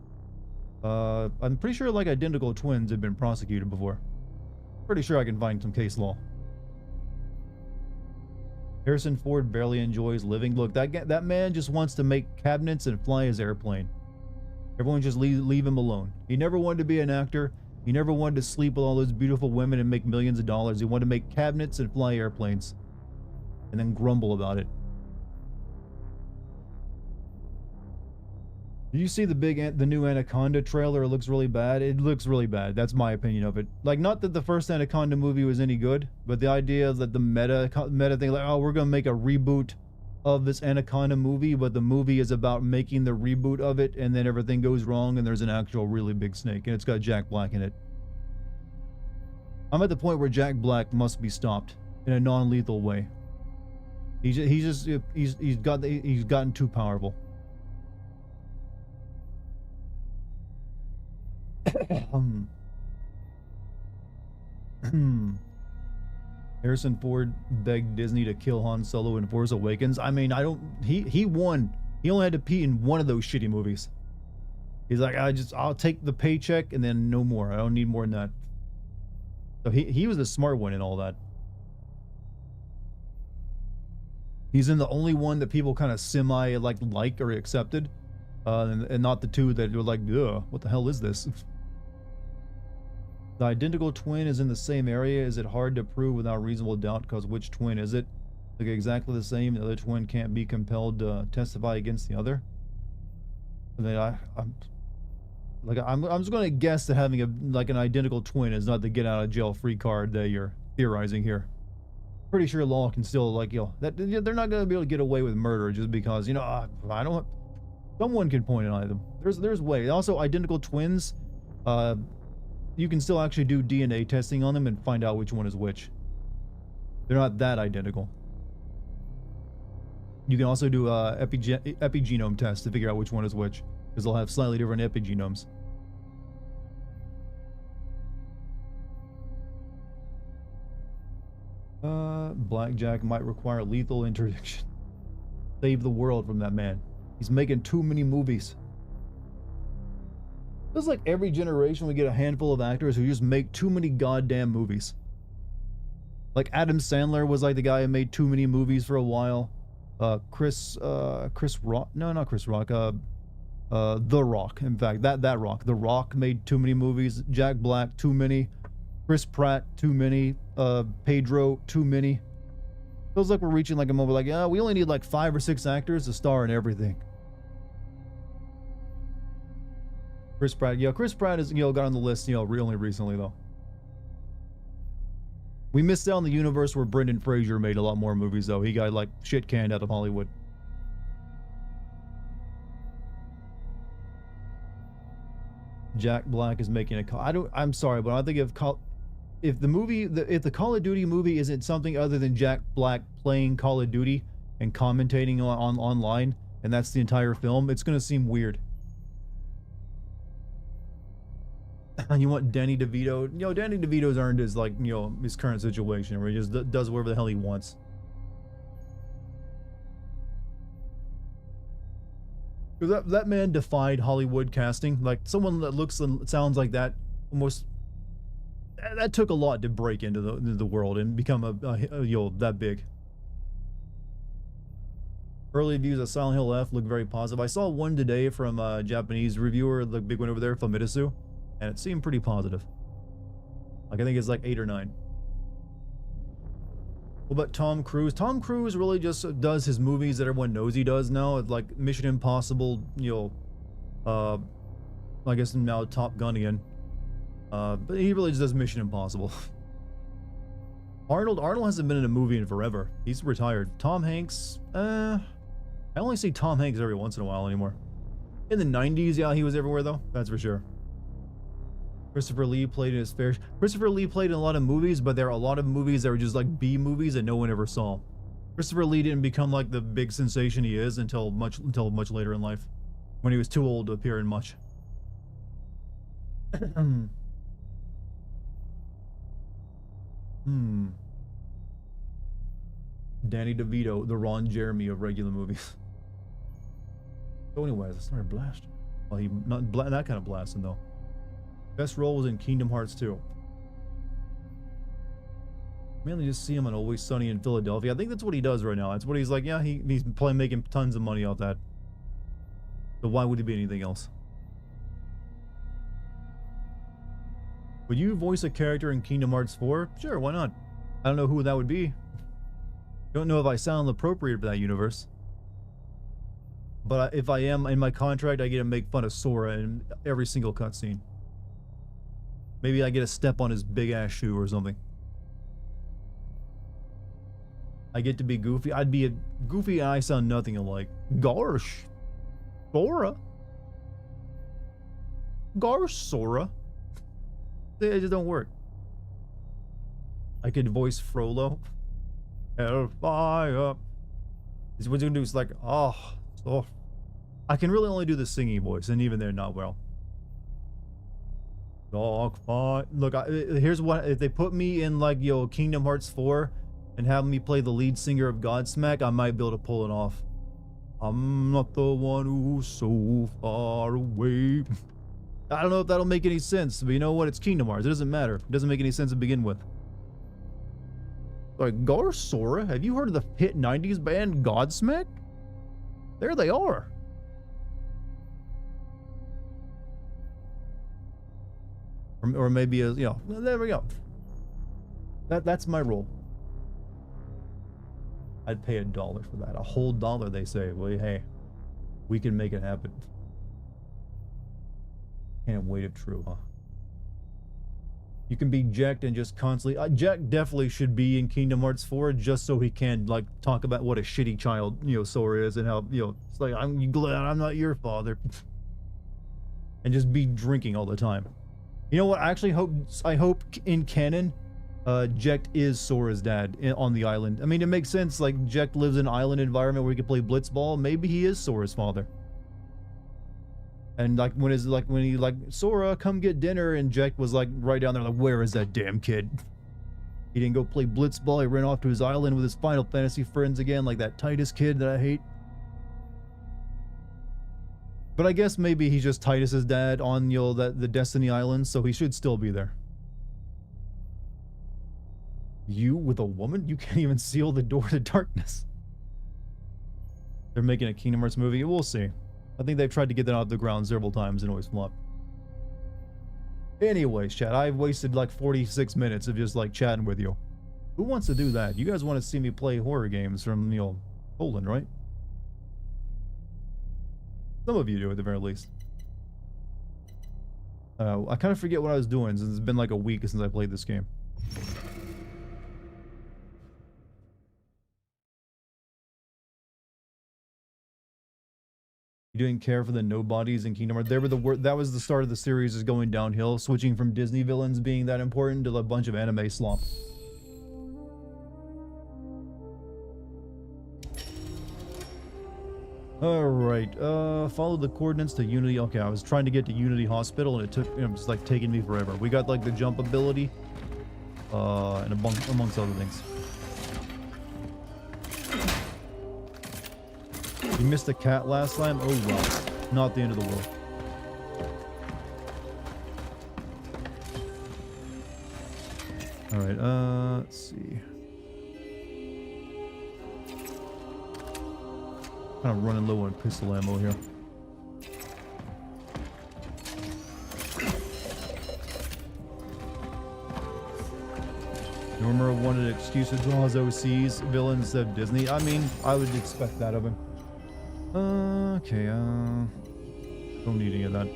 I'm pretty sure like identical twins have been prosecuted before. Pretty sure I can find some case law. Harrison Ford barely enjoys living. Look, that man just wants to make cabinets and fly his airplane. Everyone just leave him alone. He never wanted to be an actor. He never wanted to sleep with all those beautiful women and make millions of dollars. He wanted to make cabinets and fly airplanes. And then grumble about it. Did you see the new Anaconda trailer? It looks really bad. It looks really bad. That's my opinion of it. Like, not that the first Anaconda movie was any good, but the idea that the meta thing, like, oh, we're gonna make a reboot of this Anaconda movie, but the movie is about making the reboot of it, and then everything goes wrong, and there's an actual really big snake, and it's got Jack Black in it. I'm at the point where Jack Black must be stopped in a non-lethal way. He's gotten too powerful. Harrison Ford begged Disney to kill Han Solo in Force Awakens. I mean, he won. He only had to pee in one of those shitty movies. He's like, I'll take the paycheck and then no more. I don't need more than that. So he was the smart one in all that. He's in the only one that people kind of semi like or accepted, and not the two that were like, ugh, what the hell is this? The identical twin is in the same area. Is it hard to prove without reasonable doubt? Because which twin is it? Like exactly the same. The other twin can't be compelled to testify against the other. And then I'm just going to guess that having an identical twin is not the get out of jail free card that you're theorizing here. Pretty sure law can still that they're not going to be able to get away with murder just because, you know, I don't. Someone can point at them. There's way. Also, identical twins, you can still actually do DNA testing on them and find out which one is which. They're not that identical. You can also do epigenome tests to figure out which one is which, because they'll have slightly different epigenomes. Blackjack might require lethal interdiction. Save the world from that man. He's making too many movies. It's like every generation we get a handful of actors who just make too many goddamn movies. Like Adam Sandler was like the guy who made too many movies for a while. Chris Rock. No, not Chris Rock. The Rock. In fact, that Rock. The Rock made too many movies. Jack Black, too many. Chris Pratt, too many. Pedro, too many. Feels like we're reaching like a moment like, yeah, we only need like 5 or 6 actors to star in everything. Chris Pratt, yeah, Chris Pratt is, got on the list, only recently though. We missed out on the universe where Brendan Fraser made a lot more movies though. He got like shit canned out of Hollywood. Jack Black is making I'm sorry, but I think if the Call of Duty movie isn't something other than Jack Black playing Call of Duty and commentating online, and that's the entire film, it's gonna seem weird. And you want Danny DeVito? Danny DeVito's earned his his current situation where he just does whatever the hell he wants. Because that man defied Hollywood casting. Like someone that looks and sounds like that almost. That took a lot to break into the world and become that big. Early reviews of Silent Hill F look very positive. I saw one today from a Japanese reviewer, the big one over there, Famitsu, and it seemed pretty positive. Like I think it's like 8 or 9. What about Tom Cruise? Tom Cruise really just does his movies that everyone knows he does now. It's like Mission Impossible, I guess now Top Gun again. But he really just does Mission Impossible. Arnold hasn't been in a movie in forever. He's retired. Tom Hanks, I only see Tom Hanks every once in a while anymore. In the 90s, yeah, he was everywhere though. That's for sure. Christopher Lee played in his fair. Christopher Lee played in a lot of movies, but there are a lot of movies that were just like B movies that no one ever saw. Christopher Lee didn't become like the big sensation he is until much later in life, when he was too old to appear in much. Danny DeVito, the Ron Jeremy of regular movies. So anyways, I started blasting. Well, he not that kind of blasting though. Best role was in Kingdom Hearts 2. Mainly just see him on Always Sunny in Philadelphia. I think that's what he does right now. That's what he's like. Yeah, he's probably making tons of money off that. So why would he be anything else? Would you voice a character in Kingdom Hearts 4? Sure, why not? I don't know who that would be. Don't know if I sound appropriate for that universe. But if I am, in my contract, I get to make fun of Sora in every single cutscene. Maybe I get a step on his big ass shoe or something. I get to be Goofy. I'd be a Goofy and I sound nothing alike. Gosh. Sora. Gosh, Sora. They just don't work. I could voice Frollo. Hellfire. What you gonna do is like, oh. I can really only do the singing voice, and even they're not well. Dogfight. Look, here's what, if they put me in like Kingdom Hearts 4 and have me play the lead singer of Godsmack, I might be able to pull it off. I'm not the one who's so far away. I don't know if that'll make any sense, but you know what? It's Kingdom Hearts. It doesn't matter. It doesn't make any sense to begin with. Like, Gar Sora, have you heard of the hit 90s band Godsmack? There they are. Or maybe there we go. That's my role. I'd pay $1 for that. A whole $1, they say. Well, hey, we can make it happen. Can't wait if true, huh? You can be Jack and just constantly... Jack definitely should be in Kingdom Hearts 4 just so he can, like, talk about what a shitty child, you know, Sora is and how, you know, it's like, I'm glad I'm not your father. And just be drinking all the time. You know what? I hope in canon, Jack is Sora's dad on the island. I mean, it makes sense. Like, Jack lives in an island environment where he can play blitzball. Maybe he is Sora's father. And like when he like, Sora, come get dinner, and Jack was like right down there, like, where is that damn kid? He didn't go play blitzball. He ran off to his island with his Final Fantasy friends again, like that Titus kid that I hate. But I guess maybe he's just Titus's dad on, you know, the Destiny Island, so he should still be there. You with a woman? You can't even seal the door to darkness. They're making a Kingdom Hearts movie. We'll see. I think they've tried to get that off the ground several times and always flopped. Anyways, chat, I've wasted like 46 minutes of just like chatting with you. Who wants to do that? You guys want to see me play horror games from, you know, Poland, right? Some of you do at the very least. I kind of forget what I was doing since it's been like a week since I played this game. You didn't care for the nobodies in Kingdom Hearts. They were that was the start of the series, is going downhill, switching from Disney villains being that important to a bunch of anime slop. Alright, follow the coordinates to Unity. Okay, I was trying to get to Unity Hospital and it took, it was like taking me forever. We got like the jump ability, and amongst other things. You missed a cat last time? Oh well. Not the end of the world. Alright, let's see. Kind of running low on pistol ammo here. Norma wanted an excuse to draw his OCs, villains instead of Disney. I mean, I would expect that of him. Okay, don't need any of that.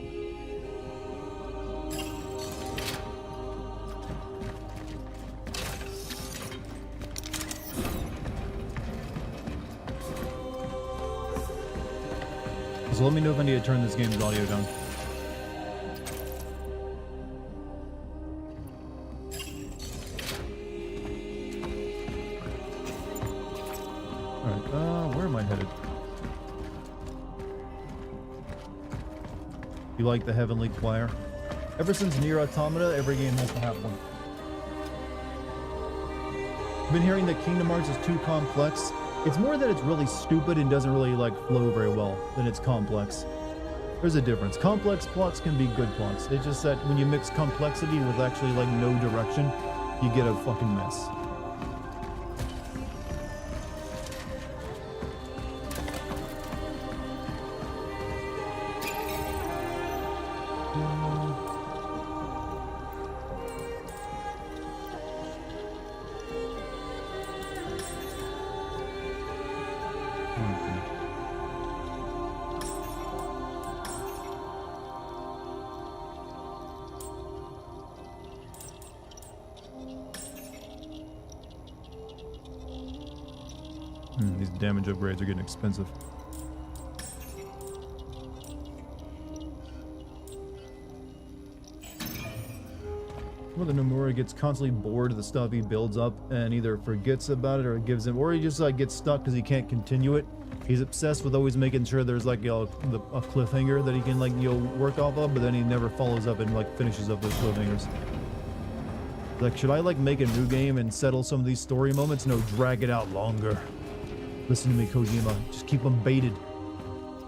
So let me know if I need to turn this game's audio down. Alright, where am I headed? You like the Heavenly Choir? Ever since Nier Automata, every game has to have one. I've been hearing that Kingdom Hearts is too complex. It's more that it's really stupid and doesn't really like flow very well than it's complex. There's a difference. Complex plots can be good plots. It's just that when you mix complexity with actually like no direction, you get a fucking mess. These damage upgrades are getting expensive. Well, the Nomura gets constantly bored of the stuff he builds up and either forgets about it or it gives him, or he just like gets stuck because he can't continue it. He's obsessed with always making sure there's like, you know, a cliffhanger that he can like, you know, work off of, but then he never follows up and like finishes up those cliffhangers. Like, should I like make a new game and settle some of these story moments? No, drag it out longer. Listen to me, Kojima. Just keep them baited.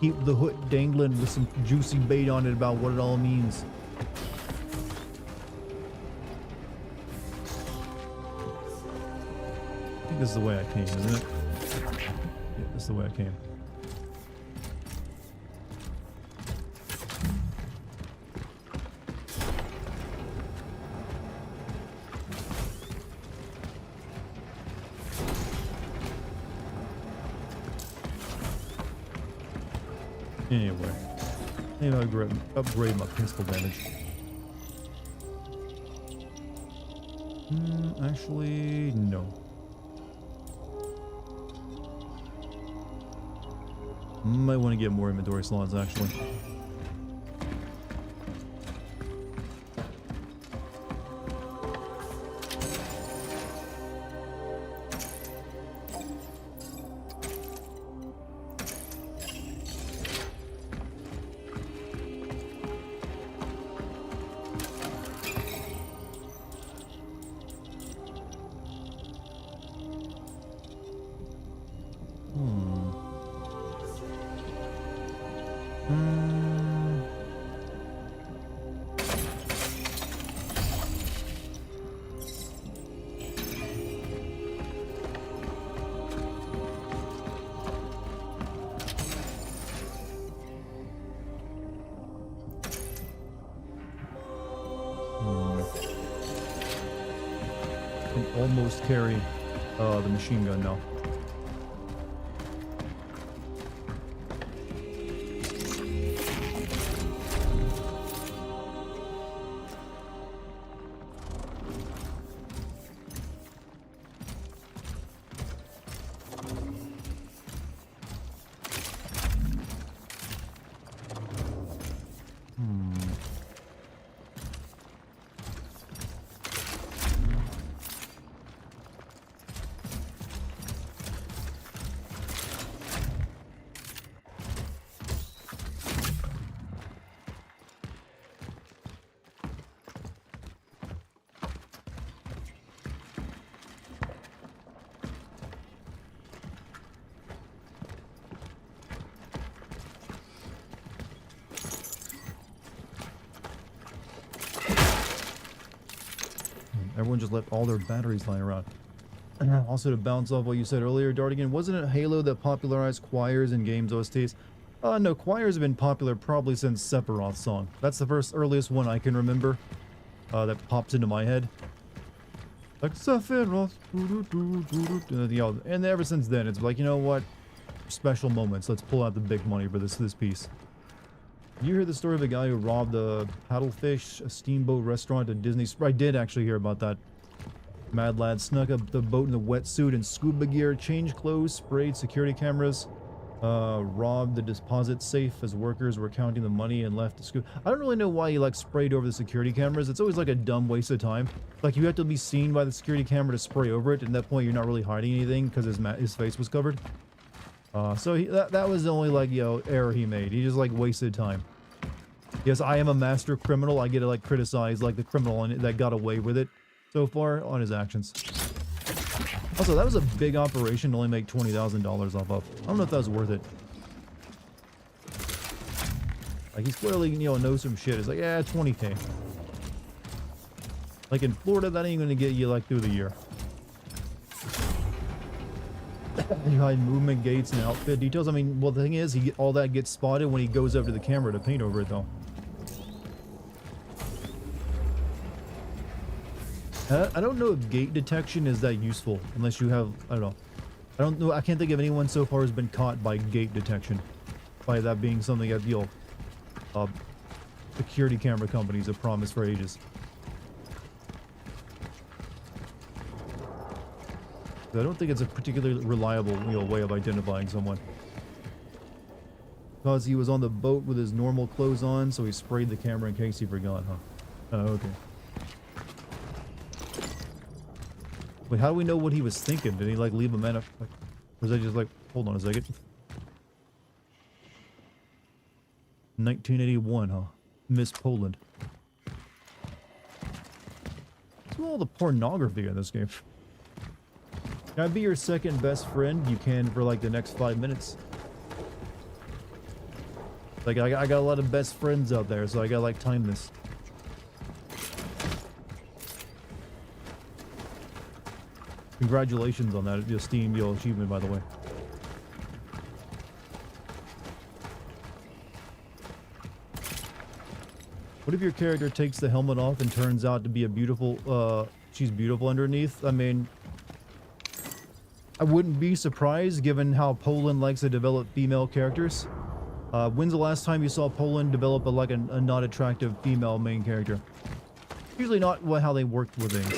Keep the hook dangling with some juicy bait on it about what it all means. I think this is the way I came, isn't it? Yeah, this is the way I came. Anyway, maybe I'll upgrade my pistol damage. Actually, no. Might want to get more inventory slots, actually. Can almost carry the machine gun now. Everyone just left all their batteries lying around. Also, to bounce off what you said earlier, Dartigan, wasn't it Halo that popularized choirs in games OSTs? No, choirs have been popular probably since Sephiroth's song. That's the first earliest one I can remember that pops into my head. Like Sephiroth, and ever since then, it's like, you know what? Special moments. Let's pull out the big money for this piece. You heard the story of a guy who robbed a paddlefish, a steamboat restaurant at Disney? I did actually hear about that. Mad lad snuck up the boat in a wetsuit and scuba gear, changed clothes, sprayed security cameras, robbed the deposit safe as workers were counting the money and left the scuba. I don't really know why he like sprayed over the security cameras. It's always like a dumb waste of time. Like you have to be seen by the security camera to spray over it, and at that point you're not really hiding anything because his face was covered. So that was the only like error he made. He just like wasted time. Yes, I am a master criminal. I get to like criticize like the criminal that got away with it so far on his actions. Also, that was a big operation to only make $20,000 off of. I don't know if that was worth it. Like he's clearly knows some shit. It's like, yeah, 20K. Like in Florida, that ain't gonna get you like through the year. You hide movement gates and outfit details. I mean, well, the thing is, all that gets spotted when he goes over to the camera to paint over it, though. I don't know if gate detection is that useful, unless you have, I don't know. I can't think of anyone so far who's been caught by gate detection. By that being something that, security camera companies have promised for ages. I don't think it's a particularly reliable, way of identifying someone. Because he was on the boat with his normal clothes on, so he sprayed the camera in case he forgot, huh? Oh, okay. Wait, how do we know what he was thinking? Did he, like, leave a man up? Like, was I just like, hold on a second. 1981, huh? Miss Poland. What's with all the pornography in this game? Can I be your second best friend? You can for like the next 5 minutes. Like I got a lot of best friends out there, so I gotta like time this. Congratulations on that esteemed achievement, by the way. What if your character takes the helmet off and turns out to be a beautiful, she's beautiful underneath? I mean, I wouldn't be surprised given how Poland likes to develop female characters. When's the last time you saw Poland develop a not attractive female main character? Usually not how they worked with things.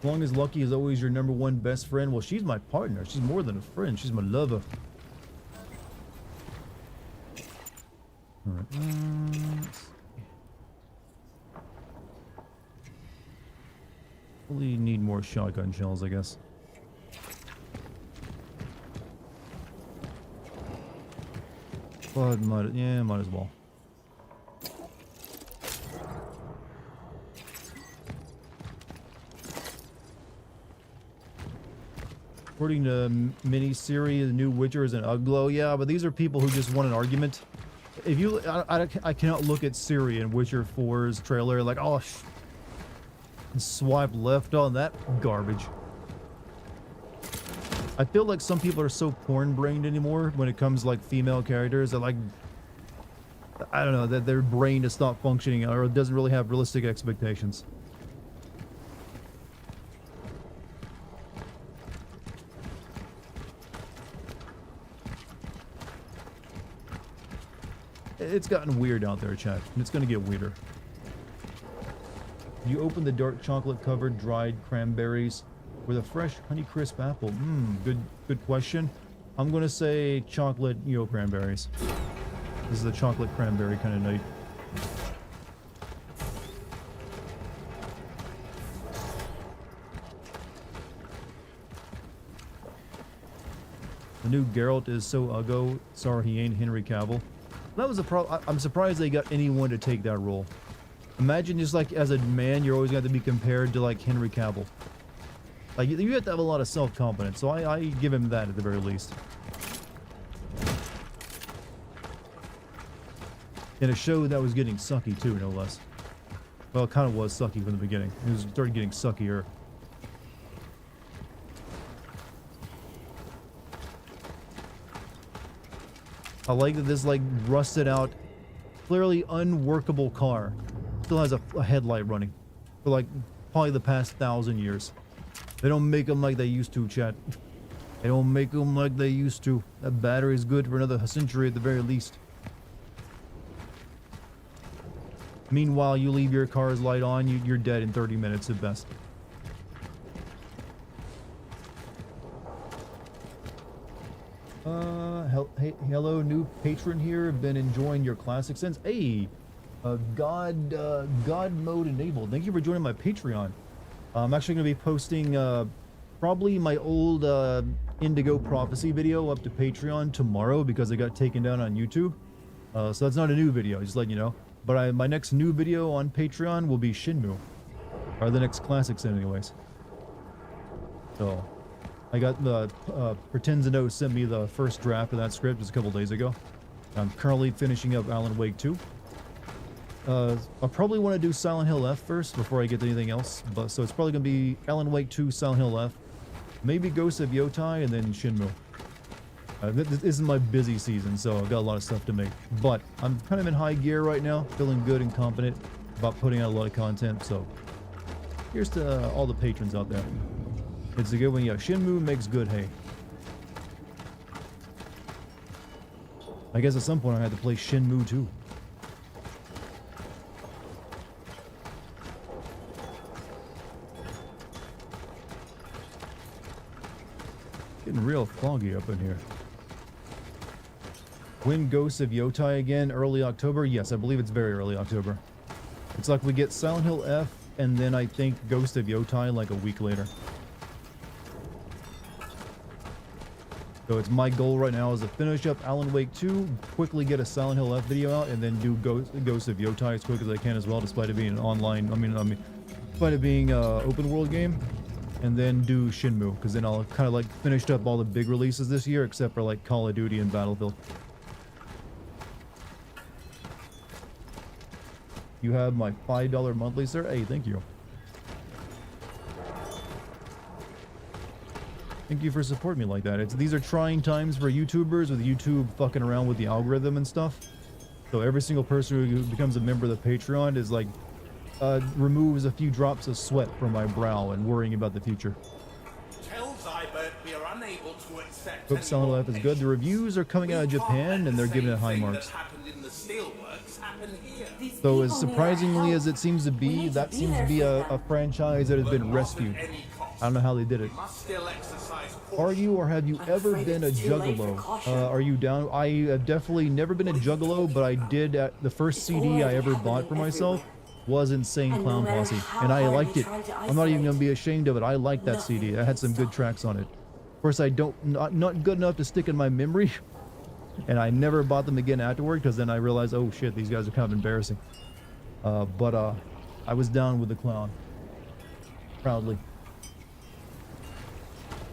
As long as Lucky is always your #1 best friend. Well, she's my partner. She's more than a friend. She's my lover. All right. Probably need more shotgun shells, I guess. But might as well. According to Mini Siri, the new Witcher is an Uglo. Yeah, but these are people who just want an argument. If you, I cannot look at Siri in Witcher 4's trailer like, oh, swipe left on that garbage. I feel like some people are so porn-brained anymore when it comes to, like, female characters that, like, I don't know, that their brain is not functioning or doesn't really have realistic expectations. It's gotten weird out there, chat, and it's gonna get weirder. You open the dark chocolate covered dried cranberries with a fresh Honeycrisp apple. Good question. I'm gonna say chocolate cranberries. This is a chocolate cranberry kind of night. The new Geralt is so uggo. Sorry, he ain't Henry Cavill. That was a problem. I'm surprised they got anyone to take that role. Imagine just like as a man, you're always going to be compared to like Henry Cavill. Like you have to have a lot of self-confidence. So I give him that at the very least. In a show that was getting sucky too, no less. Well, it kind of was sucky from the beginning. It started getting suckier. I like that this like rusted out, clearly unworkable car still has a headlight running for like probably the past 1,000 years. They don't make them like they used to, chat. They don't make them like they used to. That battery is good for another century at the very least. Meanwhile, you leave your car's light on, you're dead in 30 minutes at best. Hey, hello, new patron here. Been enjoying your classic since. Hey, God mode enabled. Thank you for joining my Patreon. I'm actually going to be posting probably my old Indigo Prophecy video up to Patreon tomorrow because it got taken down on YouTube. So that's not a new video, just letting you know. But my next new video on Patreon will be Shenmue, or the next classics anyways. So I got the Pretends to Know sent me the first draft of that script just a couple days ago. I'm currently finishing up Alan Wake 2. I'll probably want to do Silent Hill F first before I get to anything else. But so it's probably gonna be Alan Wake 2, Silent Hill F, maybe Ghosts of Yotai, and then Shenmue. This isn't my busy season, so I've got a lot of stuff to make. But I'm kind of in high gear right now, feeling good and confident about putting out a lot of content. So here's to all the patrons out there. It's a good one. Yeah, Shenmue makes good hay. I guess at some point I had to play Shenmue 2. Getting real foggy up in here. When Ghosts of Yotai again? Early October? Yes, I believe it's very early October. It's like we get Silent Hill F and then I think Ghost of Yotai like a week later. So it's my goal right now is to finish up Alan Wake 2, quickly get a Silent Hill F video out, and then do Ghost of Yotai as quick as I can as well, despite it being an online, despite it being an open world game. And then do Shenmue, because then I'll kind of like finished up all the big releases this year, except for like Call of Duty and Battlefield. You have my $5 monthly, sir. Hey, thank you. Thank you for supporting me like that. These are trying times for YouTubers with YouTube fucking around with the algorithm and stuff. So every single person who becomes a member of the Patreon is like, removes a few drops of sweat from my brow and worrying about the future. Hope Silent Life is good. The reviews are coming out of Japan and they're giving it high marks. So as surprisingly as it seems to be, that seems to be a franchise that has been rescued. I don't know how they did it. Are you or have you ever been a juggalo? Are you down? I have definitely never been a juggalo, but I did the first CD I ever bought for myself was Insane Clown Posse, and I liked it. I'm not even gonna be ashamed of it. I liked that CD. I had some good tracks on it. Of course, not good enough to stick in my memory, and I never bought them again afterward because then I realized, oh shit, these guys are kind of embarrassing. But I was down with the clown, proudly.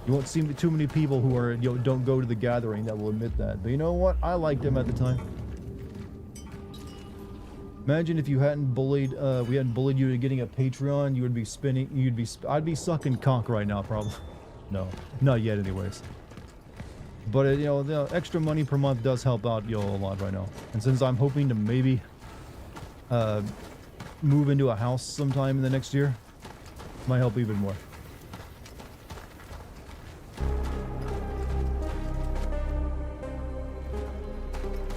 You won't see too many people who are don't go to the gathering that will admit that. But you know what? I liked him at the time. Imagine if you hadn't bullied, we hadn't bullied you into getting a Patreon. You would be spinning. I'd be sucking cock right now, probably. No, not yet, anyways. But the extra money per month does help out a lot right now. And since I'm hoping to maybe move into a house sometime in the next year, might help even more.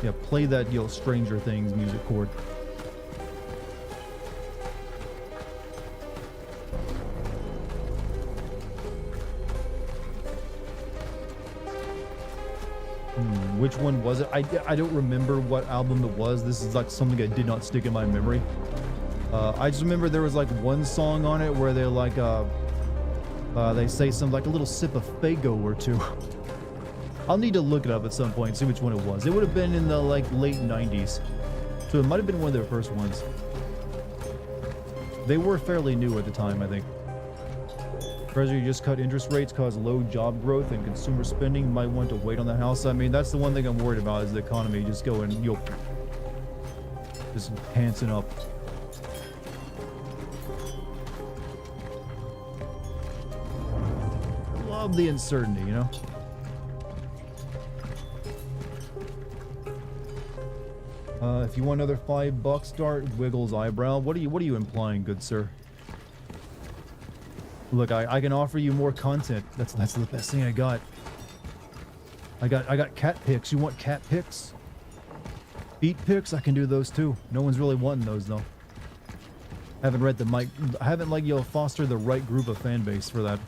Yeah, play that Stranger Things music chord. Which one was it? I don't remember what album it was. This is like something that did not stick in my memory. I just remember there was like one song on it where they're like they say something like a little sip of Faygo or two. I'll need to look it up at some point, see which one it was. It would have been in the like late 90s. So it might have been one of their first ones. They were fairly new at the time, I think. Treasury just cut interest rates, cause low job growth and consumer spending. Might want to wait on the house. I mean, that's the one thing I'm worried about is the economy just going, just pantsing up. Love the uncertainty, you know? If you want another $5, start Wiggles eyebrow. What are you implying, good sir? Look, I can offer you more content. That's the best thing I got. I got cat pics. You want cat pics? Feet pics? I can do those too. No one's really wanting those though. Haven't read the mic. I haven't fostered the right group of fan base for that.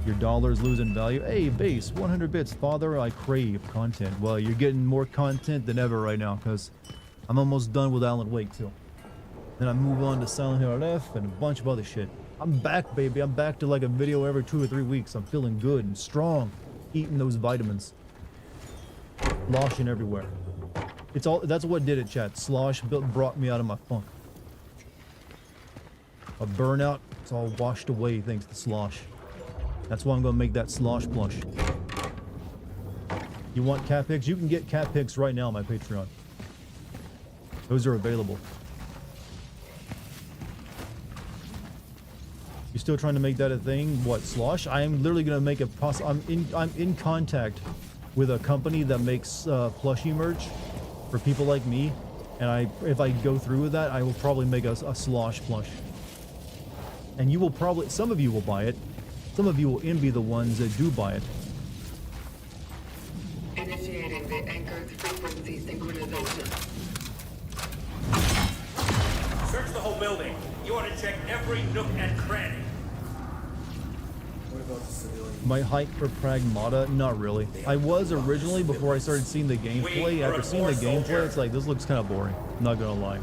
Your dollar's losing value. Hey, base, 100 bits. Father, I crave content. Well, you're getting more content than ever right now because I'm almost done with Alan Wake too. Then I move on to Silent Hill F and a bunch of other shit. I'm back, baby. I'm back to like a video every 2 or 3 weeks. I'm feeling good and strong. Eating those vitamins. Sloshing everywhere. That's what did it, chat. Slosh brought me out of my funk. A burnout, it's all washed away thanks to slosh. That's why I'm gonna make that slosh plush. You want cat pics? You can get cat pics right now on my Patreon. Those are available. You still trying to make that a thing? What, slosh? I am literally gonna make I'm in contact with a company that makes plushie merch for people like me, and if I go through with that, I will probably make a slosh plush. And you will probably, some of you will buy it. Some of you will envy the ones that do buy it. Initiating the anchored frequency synchronization. Search the whole building. You want to check every nook and cranny. What about the civilian? My hype for Pragmata? Not really. I was originally before I started seeing the gameplay. After seeing the gameplay, it's like, this looks kind of boring. I'm not gonna lie.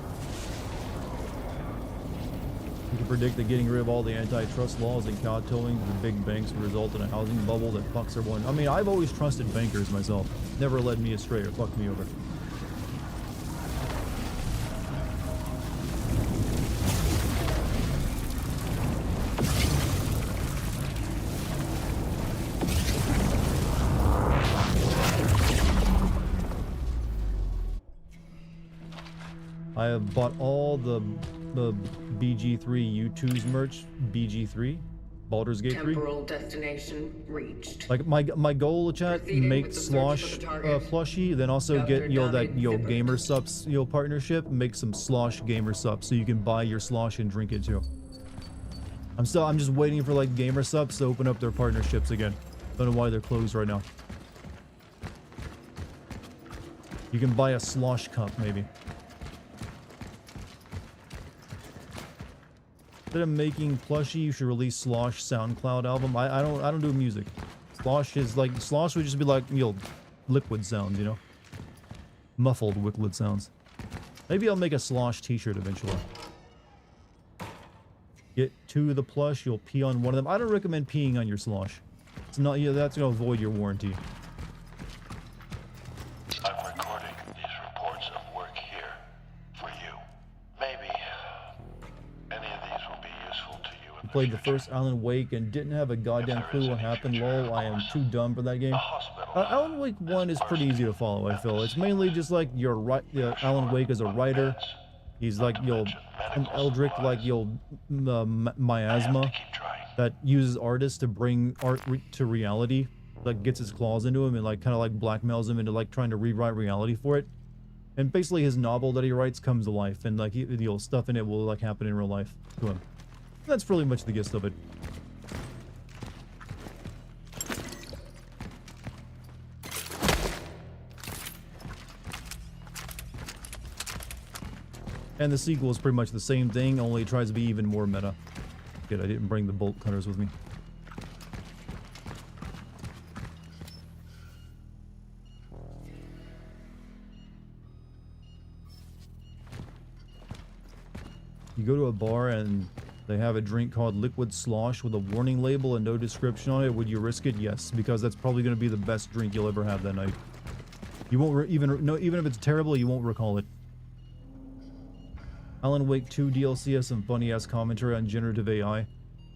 You can predict that getting rid of all the antitrust laws and kowtowing to the big banks will result in a housing bubble that fucks everyone. I mean, I've always trusted bankers myself. Never led me astray or fucked me over. I have bought all the BG3 U2's merch. BG3, Baldur's Gate 3. Temporal destination reached. Like my goal, chat, make Slosh plushie, then also get that Gamer Subs partnership, make some Slosh Gamer Subs so you can buy your Slosh and drink it too. I'm just waiting for like Gamer Subs to open up their partnerships again. Don't know why they're closed right now. You can buy a slosh cup, maybe. Instead of making plushie, you should release Slosh SoundCloud album. I don't do music. Slosh is like, slosh would just be like, you know, liquid sounds, you know? Muffled liquid sounds. Maybe I'll make a slosh t-shirt eventually. Get to the plush, you'll pee on one of them. I don't recommend peeing on your slosh. It's not, yeah, that's gonna avoid your warranty. I'm recording these reports of work here for you. Maybe any of these will be useful to you in Played the first Alan Wake and didn't have a goddamn clue what happened. Lol, I am too dumb for that game. Alan Wake 1 is pretty easy to follow, I feel. It's mainly just like you're right. Alan Wake is a writer. He's like, you'll Eldritch, like you'll miasma that uses artists to bring art to reality. Like gets his claws into him and like kind of like blackmails him into like trying to rewrite reality for it. And basically his novel that he writes comes to life, and like stuff in it will like happen in real life to him. That's pretty much the gist of it. And the sequel is pretty much the same thing, only it tries to be even more meta. Good, I didn't bring the bolt cutters with me. You go to a bar and they have a drink called Liquid Slosh with a warning label and no description on it. Would you risk it? Yes, because that's probably going to be the best drink you'll ever have that night. You won't even if it's terrible, you won't recall it. Alan Wake 2 DLC has some funny-ass commentary on generative AI.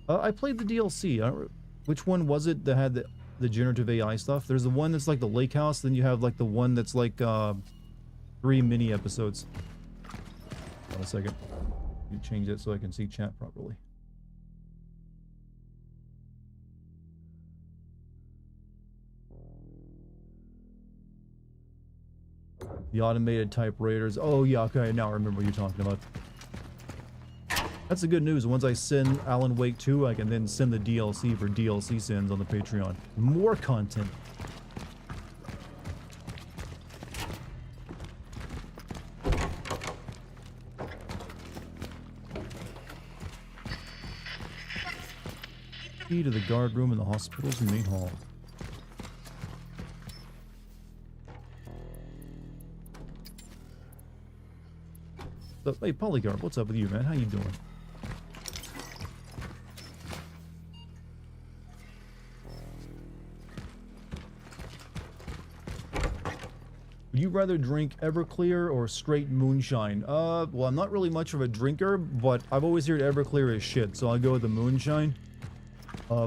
I played the DLC. Which one was it that had the generative AI stuff? There's the one that's like the lake house, then you have like the one that's like 3 mini episodes. Hold on a second. You change it so I can see chat properly. The automated typewriters. Oh yeah, okay, now I remember what you're talking about. That's the good news. Once I send Alan Wake 2, I can then send the DLC for DLC sends on the Patreon. More content. Key to the guard room in the hospital's main hall. So, hey, Polycarp, what's up with you, man? How you doing? Would you rather drink Everclear or straight moonshine? Well, I'm not really much of a drinker, but I've always heard Everclear is shit, so I'll go with the moonshine.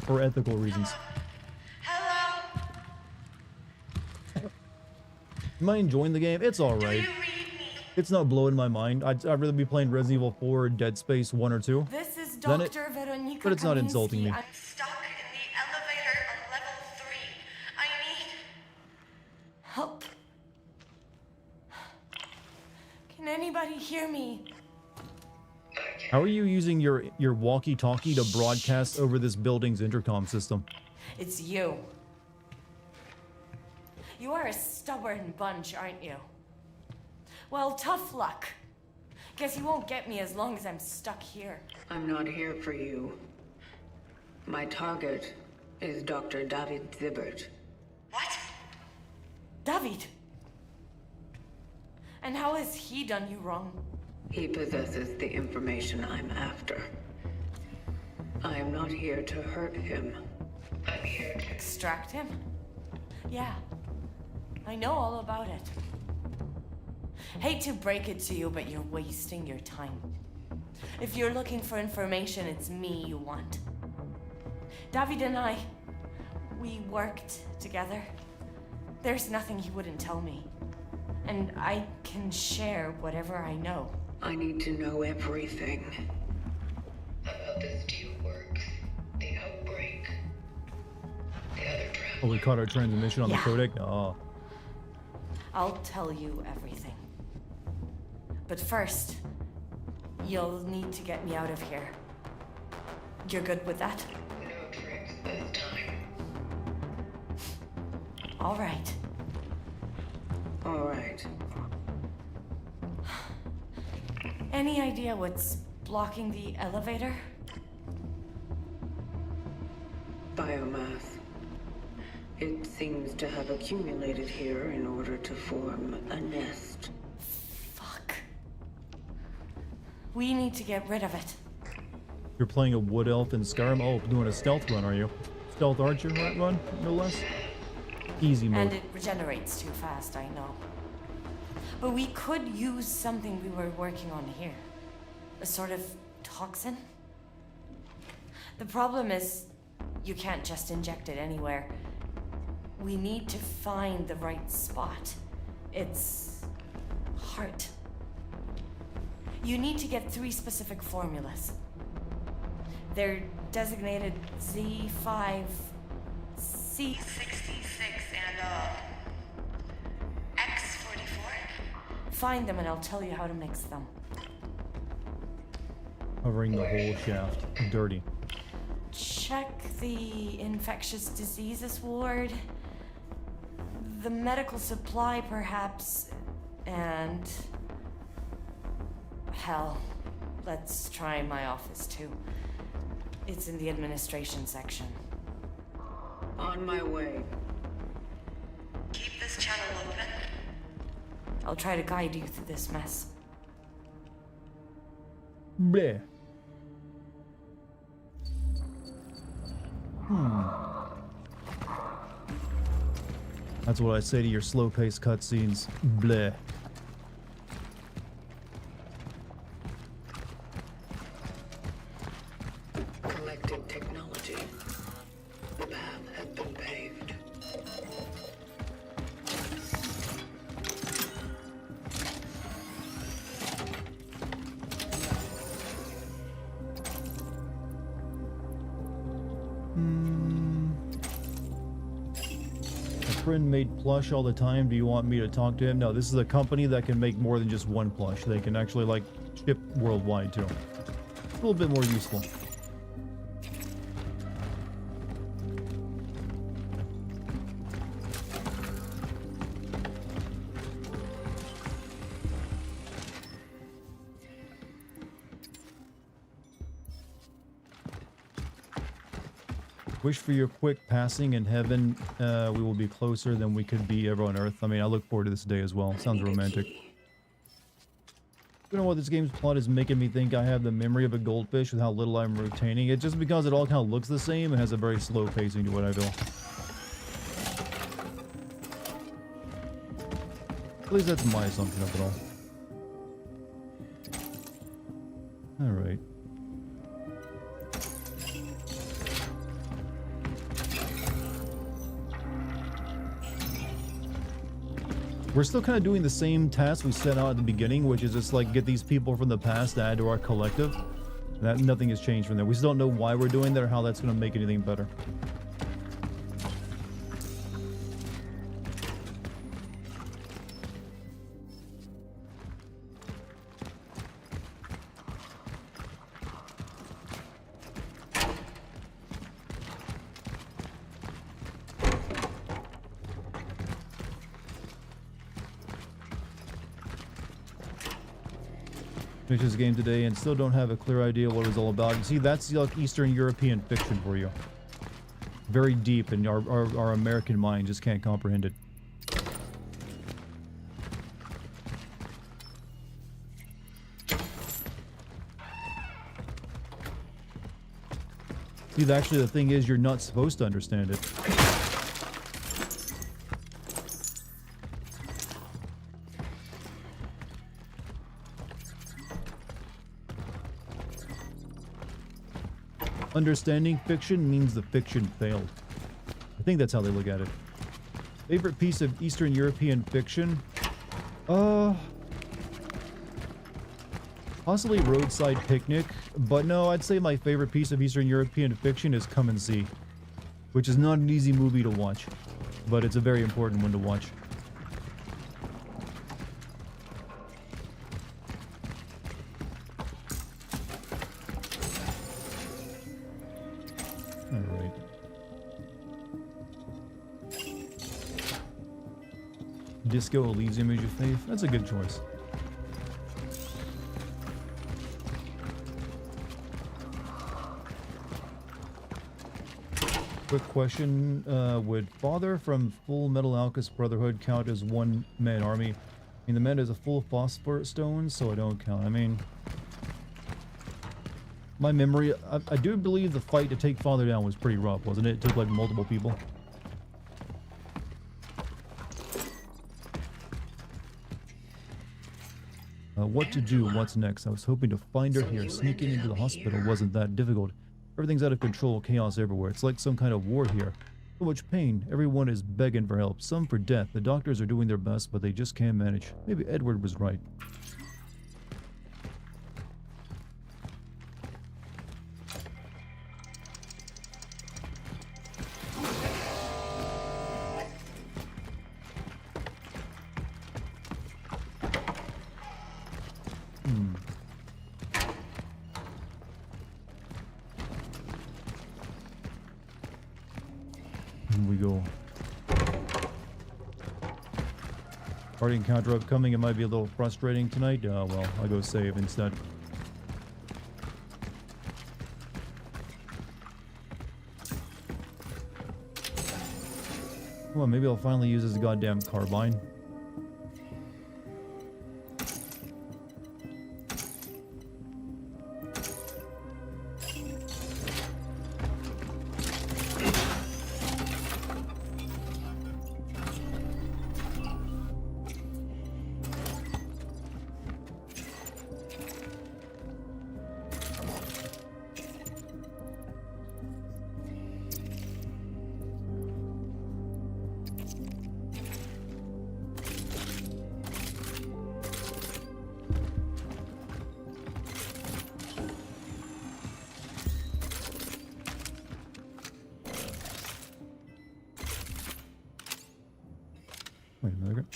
For ethical reasons. Hello? Am I enjoying the game? It's alright. It's not blowing my mind. I'd rather be playing Resident Evil 4 or Dead Space 1 or 2. This is Dr. Veronica. But it's not insulting me. I'm stuck in the elevator on level 3. I need help. Can anybody hear me? How are you using your walkie-talkie to broadcast over this building's intercom system? It's you. You are a stubborn bunch, aren't you? Well, tough luck. Guess you won't get me as long as I'm stuck here. I'm not here for you. My target is Dr. David Zibbert. What? David? And how has he done you wrong? He possesses the information I'm after. I am not here to hurt him. I'm here to Extract him? Yeah. I know all about it. Hate to break it to you, but you're wasting your time. If you're looking for information, it's me you want. David and I, we worked together. There's nothing he wouldn't tell me. And I can share whatever I know. I need to know everything. About this deal works. The outbreak. The other travel. Oh, we caught our transmission on the Yeah. codec? Oh. I'll tell you everything. But first, you'll need to get me out of here. You're good with that? No tricks this time. All right. All right. Any idea what's blocking the elevator? Biomass. It seems to have accumulated here in order to form a nest. Fuck. We need to get rid of it. You're playing a wood elf in Skyrim? Oh, doing a stealth run, are you? Stealth archer run, no less? Easy mode. And it regenerates too fast, I know. But we could use something we were working on here. A sort of toxin? The problem is, you can't just inject it anywhere. We need to find the right spot. It's hard. You need to get 3 specific formulas. They're designated Z5, C66, and X44. Find them and I'll tell you how to mix them. Covering the whole shaft. Dirty. Check the infectious diseases ward, the medical supply perhaps, and hell, let's try my office too. It's in the administration section. On my way. Keep this channel open. I'll try to guide you through this mess. Bleh. That's what I say to your slow-paced cutscenes. Bleh. Collected technology. The path has been paved. Friend made plush all the time. Do you want me to talk to him? No, this is a company that can make more than just one plush. They can actually like ship worldwide too. A little bit more useful. Wish for your quick passing in heaven. We will be closer than we could be ever on Earth. I mean, I look forward to this day as well. Sounds romantic. You know what? This game's plot is making me think I have the memory of a goldfish with how little I'm retaining. It's just because it all kind of looks the same and has a very slow pacing to what I feel. At least that's my assumption of it all. Alright. We're still kind of doing the same task we set out at the beginning, which is just like get these people from the past to add to our collective. That nothing has changed from there. We still don't know why we're doing that or how that's going to make anything better. Finished this game today and still don't have a clear idea what it was all about. You see, that's like Eastern European fiction for you. Very deep, and our American mind just can't comprehend it. See, actually the thing is, you're not supposed to understand it. Understanding fiction means the fiction failed. I think that's how they look at it. Favorite piece of Eastern European fiction? Possibly Roadside Picnic, but no, I'd say my favorite piece of Eastern European fiction is Come and See, which is not an easy movie to watch, but it's a very important one to watch. Alright. Disco Elysium is your fave? That's a good choice. Quick question, would Father from Full Metal Alchemist Brotherhood count as one-man army? I mean, the man is a full phosphorus stone, so I don't count. I mean, my memory, I do believe the fight to take Father down was pretty rough, wasn't it? It took like multiple people. What to do? What's next? I was hoping to find her here. Sneaking into the hospital wasn't that difficult. Everything's out of control, chaos everywhere. It's like some kind of war here. So much pain. Everyone is begging for help. Some for death. The doctors are doing their best, but they just can't manage. Maybe Edward was right. We go. Party encounter upcoming. It might be a little frustrating tonight. Well, I'll go save instead. Come on, maybe I'll finally use this goddamn carbine. Wait a minute.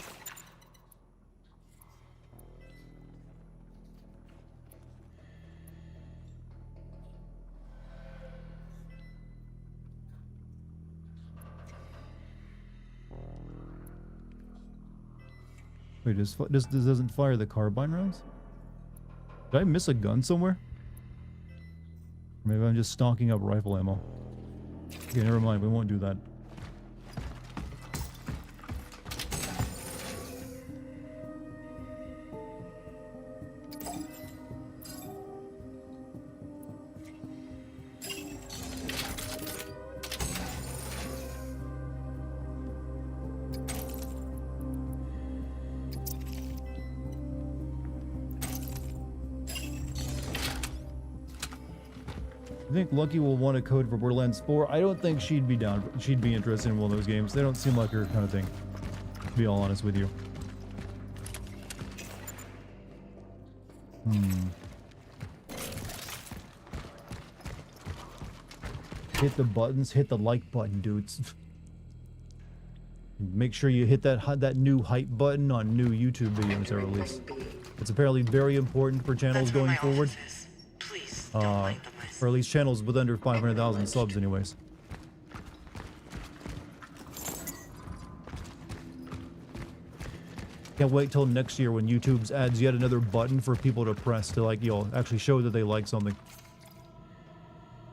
Wait, this doesn't fire the carbine rounds? Did I miss a gun somewhere? Or maybe I'm just stocking up rifle ammo. Okay, never mind. We won't do that. I think Lucky will want a code for Borderlands 4. I don't think she'd be down. She'd be interested in one of those games. They don't seem like her kind of thing, to be all honest with you. Hit the buttons. Hit the like button, dudes. Make sure you hit that new hype button on new YouTube videos I release. It's apparently very important for channels going forward. Please, Or at least channels with under 500,000 subs anyways. Can't wait till next year when YouTube adds yet another button for people to press to, like, actually show that they like something.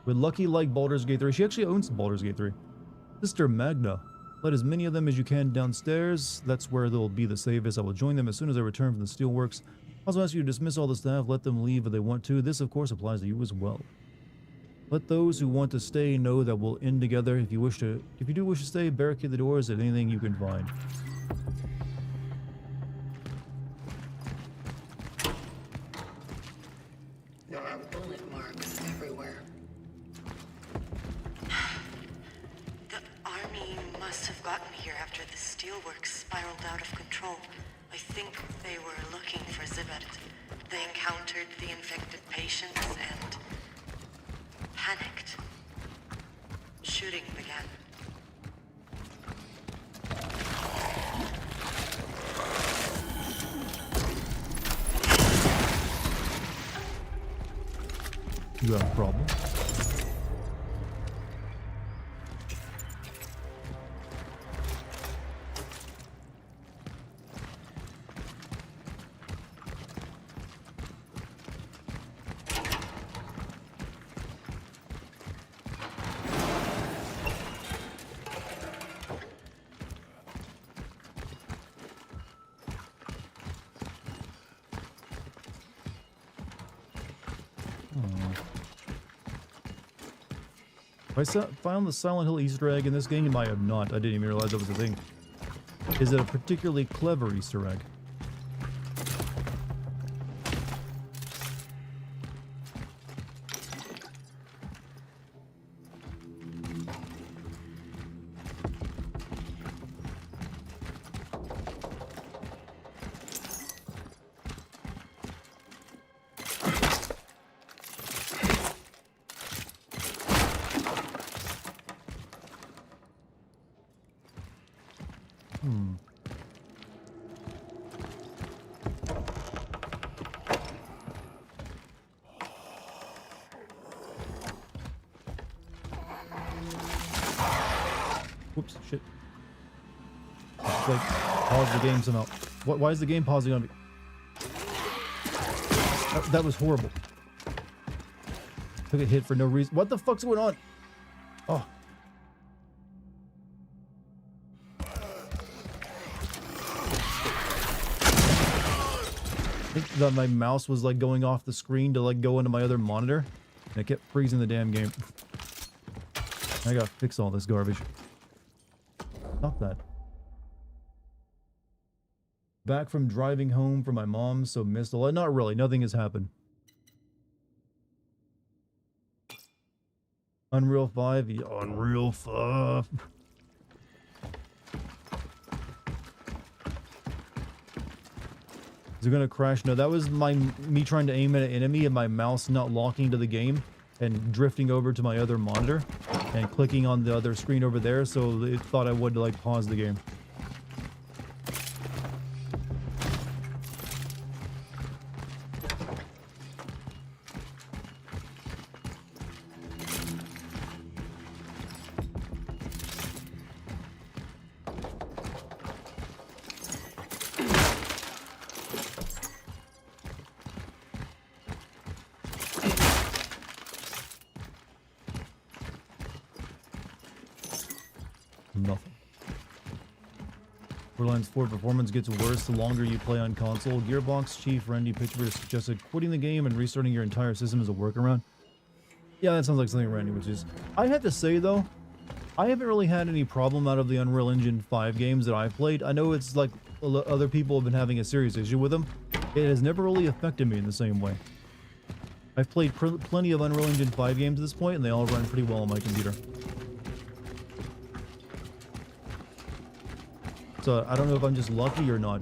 Would Lucky like Baldur's Gate 3? She actually owns Baldur's Gate 3. Sister Magna. Let as many of them as you can downstairs. That's where they'll be the safest. I will join them as soon as I return from the steelworks. I also ask you to dismiss all the staff. Let them leave if they want to. This, of course, applies to you as well. Let those who want to stay know that we'll end together. If you do wish to stay, barricade the doors at anything you can find. There are bullet marks everywhere. The army must have gotten here after the steelworks spiraled out of control. I think they were looking for Zibet. They encountered the infected patients and panicked. Shooting began. You have a problem? I found the Silent Hill Easter egg in this game? I have not. I didn't even realize that was a thing. Is it a particularly clever Easter egg? Whoops, shit. Just like pause the game somehow. Why is the game pausing on me? That was horrible. Took a hit for no reason. What the fuck's going on? Oh. I think that my mouse was like going off the screen to like go into my other monitor, and it kept freezing the damn game. I gotta fix all this garbage. Stop that. Back from driving home from my mom, so missed a lot. Not really, nothing has happened. Unreal 5? Yeah, Unreal 5. Is it gonna crash? No, that was me trying to aim at an enemy and my mouse not locking to the game and drifting over to my other monitor and clicking on the other screen over there, so it thought I would like pause the game. Nothing. Borderlands 4 performance gets worse the longer you play on console. Gearbox chief Randy Pitchford suggested quitting the game and restarting your entire system as a workaround. Yeah, that sounds like something Randy would choose. I have to say though, I haven't really had any problem out of the Unreal Engine 5 games that I've played. I know it's like other people have been having a serious issue with them. It has never really affected me in the same way. I've played plenty of Unreal Engine 5 games at this point, and they all run pretty well on my computer. So I don't know if I'm just lucky or not.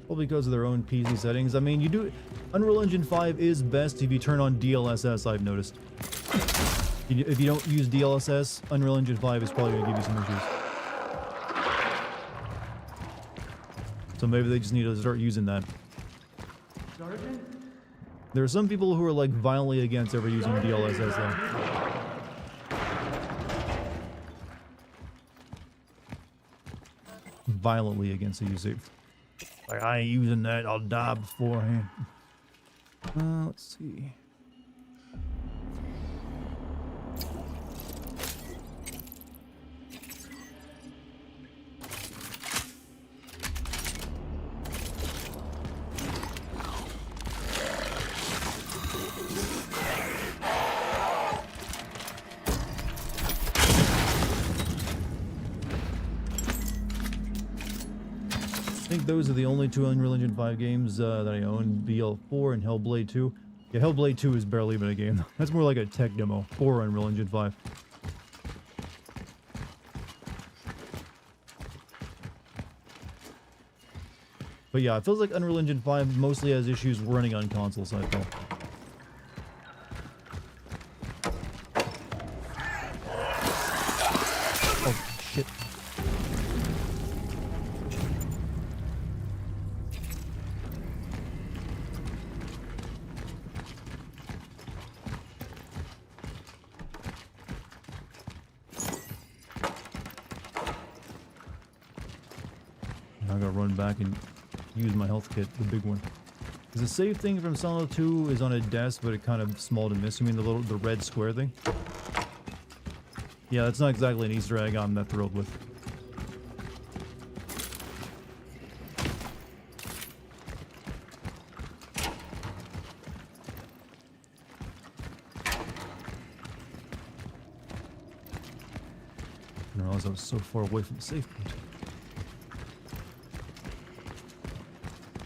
Well, because of their own PC settings. I mean, Unreal Engine 5 is best if you turn on DLSS, I've noticed. If you don't use DLSS, Unreal Engine 5 is probably going to give you some issues. So maybe they just need to start using that. There are some people who are like violently against ever using DLSS though. Violently against the usage. Like, I ain't using that, I'll die beforehand. Let's see. I think those are the only two Unreal Engine 5 games that I own, BL4 and Hellblade 2. Yeah, Hellblade 2 is barely even a game. That's more like a tech demo for Unreal Engine 5. But yeah, it feels like Unreal Engine 5 mostly has issues running on console side though. Oh, shit. I gotta run back and use my health kit, the big one. Because the save thing from Silent Hill 2 is on a desk, but it kind of small to miss. You mean the red square thing? Yeah, that's not exactly an Easter egg I'm that thrilled with. realize I was so far away from the safe point.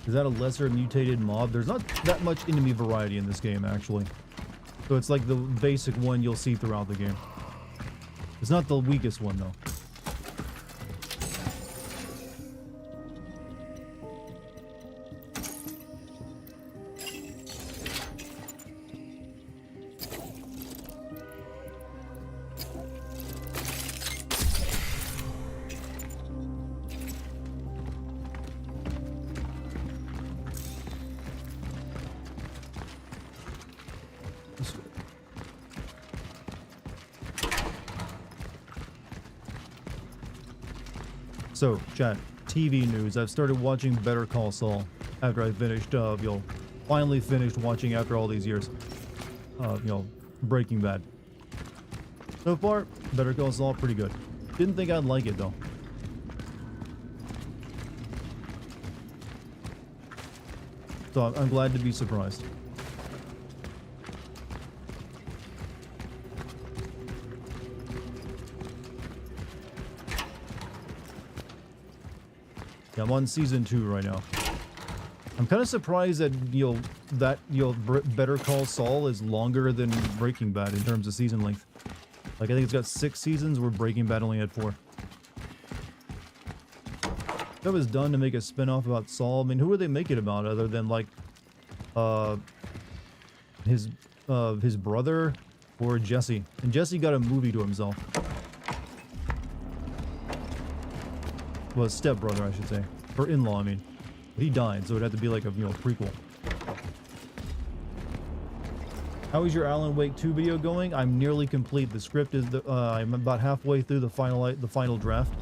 Is that a lesser mutated mob? There's not that much enemy variety in this game, actually. So it's like the basic one you'll see throughout the game. It's not the weakest one, though. So, chat, TV news. I've started watching Better Call Saul after I finished, finally finished watching after all these years. Breaking Bad. So far, Better Call Saul, pretty good. Didn't think I'd like it, though. So I'm glad to be surprised. Yeah, I'm on season 2 right now. I'm kind of surprised that Better Call Saul is longer than Breaking Bad in terms of season length. Like, I think it's got 6 seasons where Breaking Bad only had 4. That was done to make a spin-off about Saul. I mean, who would they make it about other than like his brother or Jesse? And Jesse got a movie to himself. Well, stepbrother, I should say. Or in-law, I mean. But he died, so it'd have to be like a, prequel. How is your Alan Wake 2 video going? I'm nearly complete. The script is, I'm about halfway through the final draft.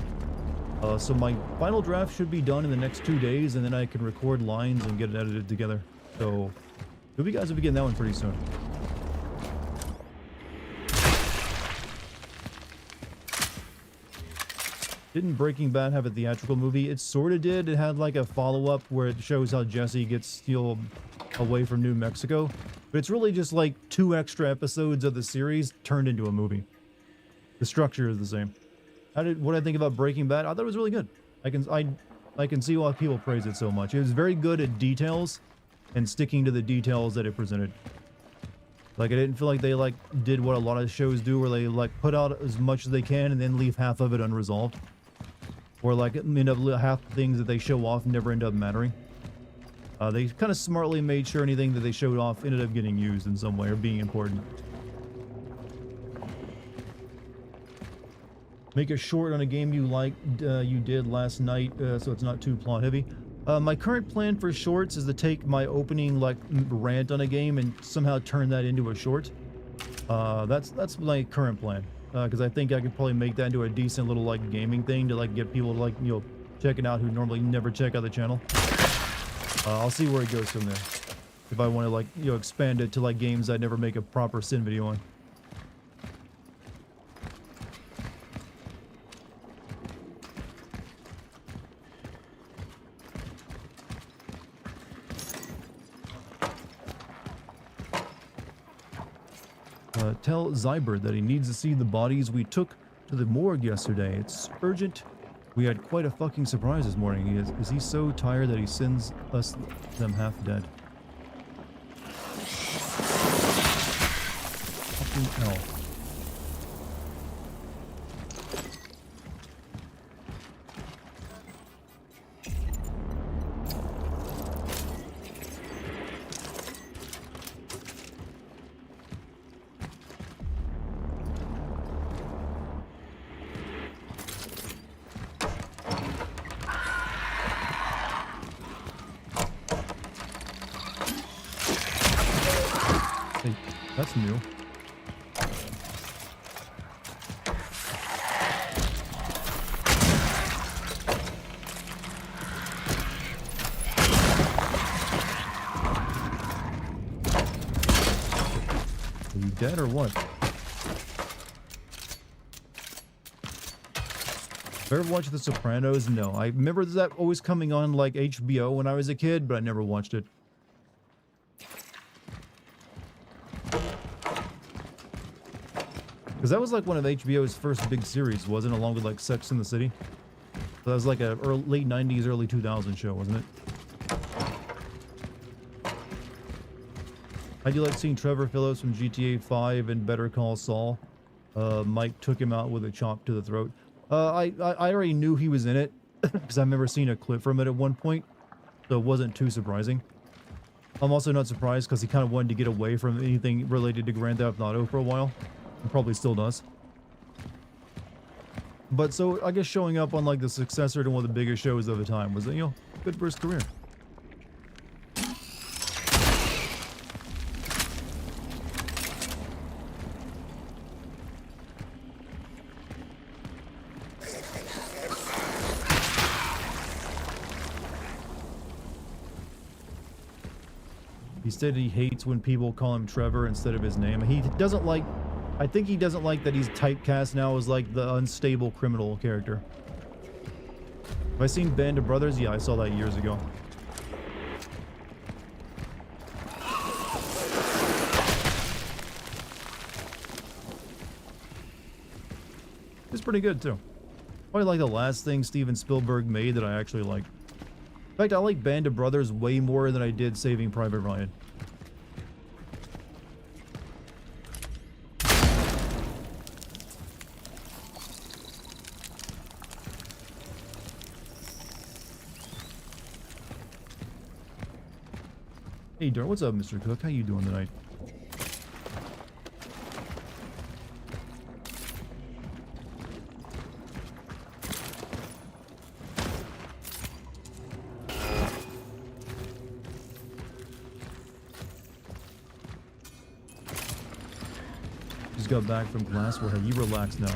So my final draft should be done in the next 2 days, and then I can record lines and get it edited together. So, hope you guys will be getting that one pretty soon. Didn't Breaking Bad have a theatrical movie? It sort of did. It had like a follow-up where it shows how Jesse gets away from New Mexico. But it's really just like 2 extra episodes of the series turned into a movie. The structure is the same. What I think about Breaking Bad? I thought it was really good. I can see why people praise it so much. It was very good at details and sticking to the details that it presented. Like, I didn't feel like they did what a lot of shows do, where they put out as much as they can and then leave half of it unresolved. Or end up half the things that they show off never end up mattering. They kind of smartly made sure anything that they showed off ended up getting used in some way or being important. Make a short on a game you did last night, so it's not too plot heavy. My current plan for shorts is to take my opening rant on a game and somehow turn that into a short. That's my current plan, because I think I could probably make that into a decent little gaming thing to get people check it out who normally never check out the channel. I'll see where it goes from there. If I want to expand it to games I'd never make a proper Sin video on. Tell Zyber that he needs to see the bodies we took to the morgue yesterday. It's urgent. We had quite a fucking surprise this morning. Is he so tired that he sends us them half dead? Fucking hell. That's new. Are you dead or what? Ever watched The Sopranos? No. I remember that always coming on HBO when I was a kid, but I never watched it. Because that was like one of HBO's first big series, wasn't it? Along with like Sex in the City. So that was like a late 90s, early 2000s show, wasn't it? I do like seeing Trevor Phillips from GTA 5 and Better Call Saul. Mike took him out with a chop to the throat. I already knew he was in it because I remember seeing a clip from it at one point, so it wasn't too surprising. I'm also not surprised because he kind of wanted to get away from anything related to Grand Theft Auto for a while, and probably still does. But so I guess showing up on like the successor to one of the biggest shows of the time was, you know, good for his career. He said he hates when people call him Trevor instead of his name. He doesn't like, I think he doesn't like that he's typecast now as like the unstable criminal character. Have I seen Band of Brothers? Yeah, I saw that years ago. It's pretty good too. Probably like the last thing Steven Spielberg made that I actually liked. In fact, I like Band of Brothers way more than I did Saving Private Ryan. Hey Dart, what's up, Mr. Cook? How you doing tonight? Just got back from class. Well, hey, you relax now.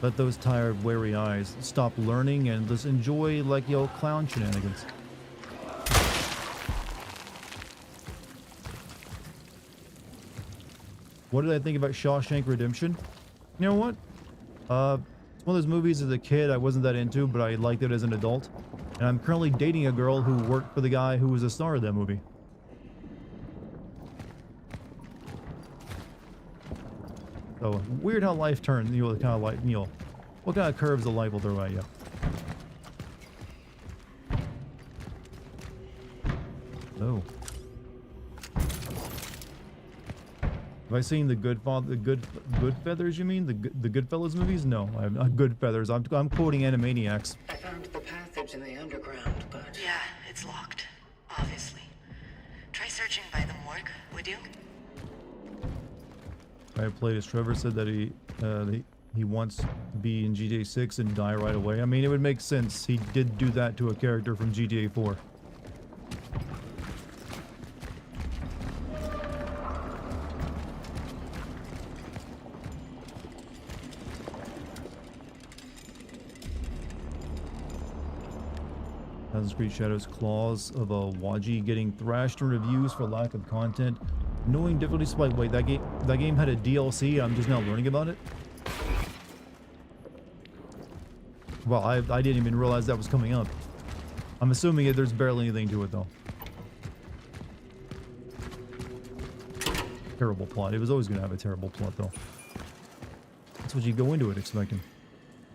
Let those tired, weary eyes stop learning and just enjoy like yo clown shenanigans. What did I think about Shawshank Redemption? You know what? It's one of those movies as a kid I wasn't that into, but I liked it as an adult. And I'm currently dating a girl who worked for the guy who was a star of that movie. So weird how life turns, you know, the kind of like, you know, what kind of curves the life will throw at you. Oh. Have I seen the Good Feathers? You mean the Goodfellas movies? No, I have not. Good Feathers. I'm quoting Animaniacs. I found the passage in the underground, but Yeah, it's locked. Obviously. Try searching by the morgue, would you? I played as Trevor said that he wants to be in GTA 6 and die right away. I mean, it would make sense. He did do that to a character from GTA 4. Assassin's Creed Shadows claws of a Waji getting thrashed in reviews for lack of content. Knowing difficulty spike. Wait, that game had a DLC. I'm just now learning about it. Well, I didn't even realize that was coming up. I'm assuming there's barely anything to it though. Terrible plot. It was always going to have a terrible plot though. That's what you go into it expecting.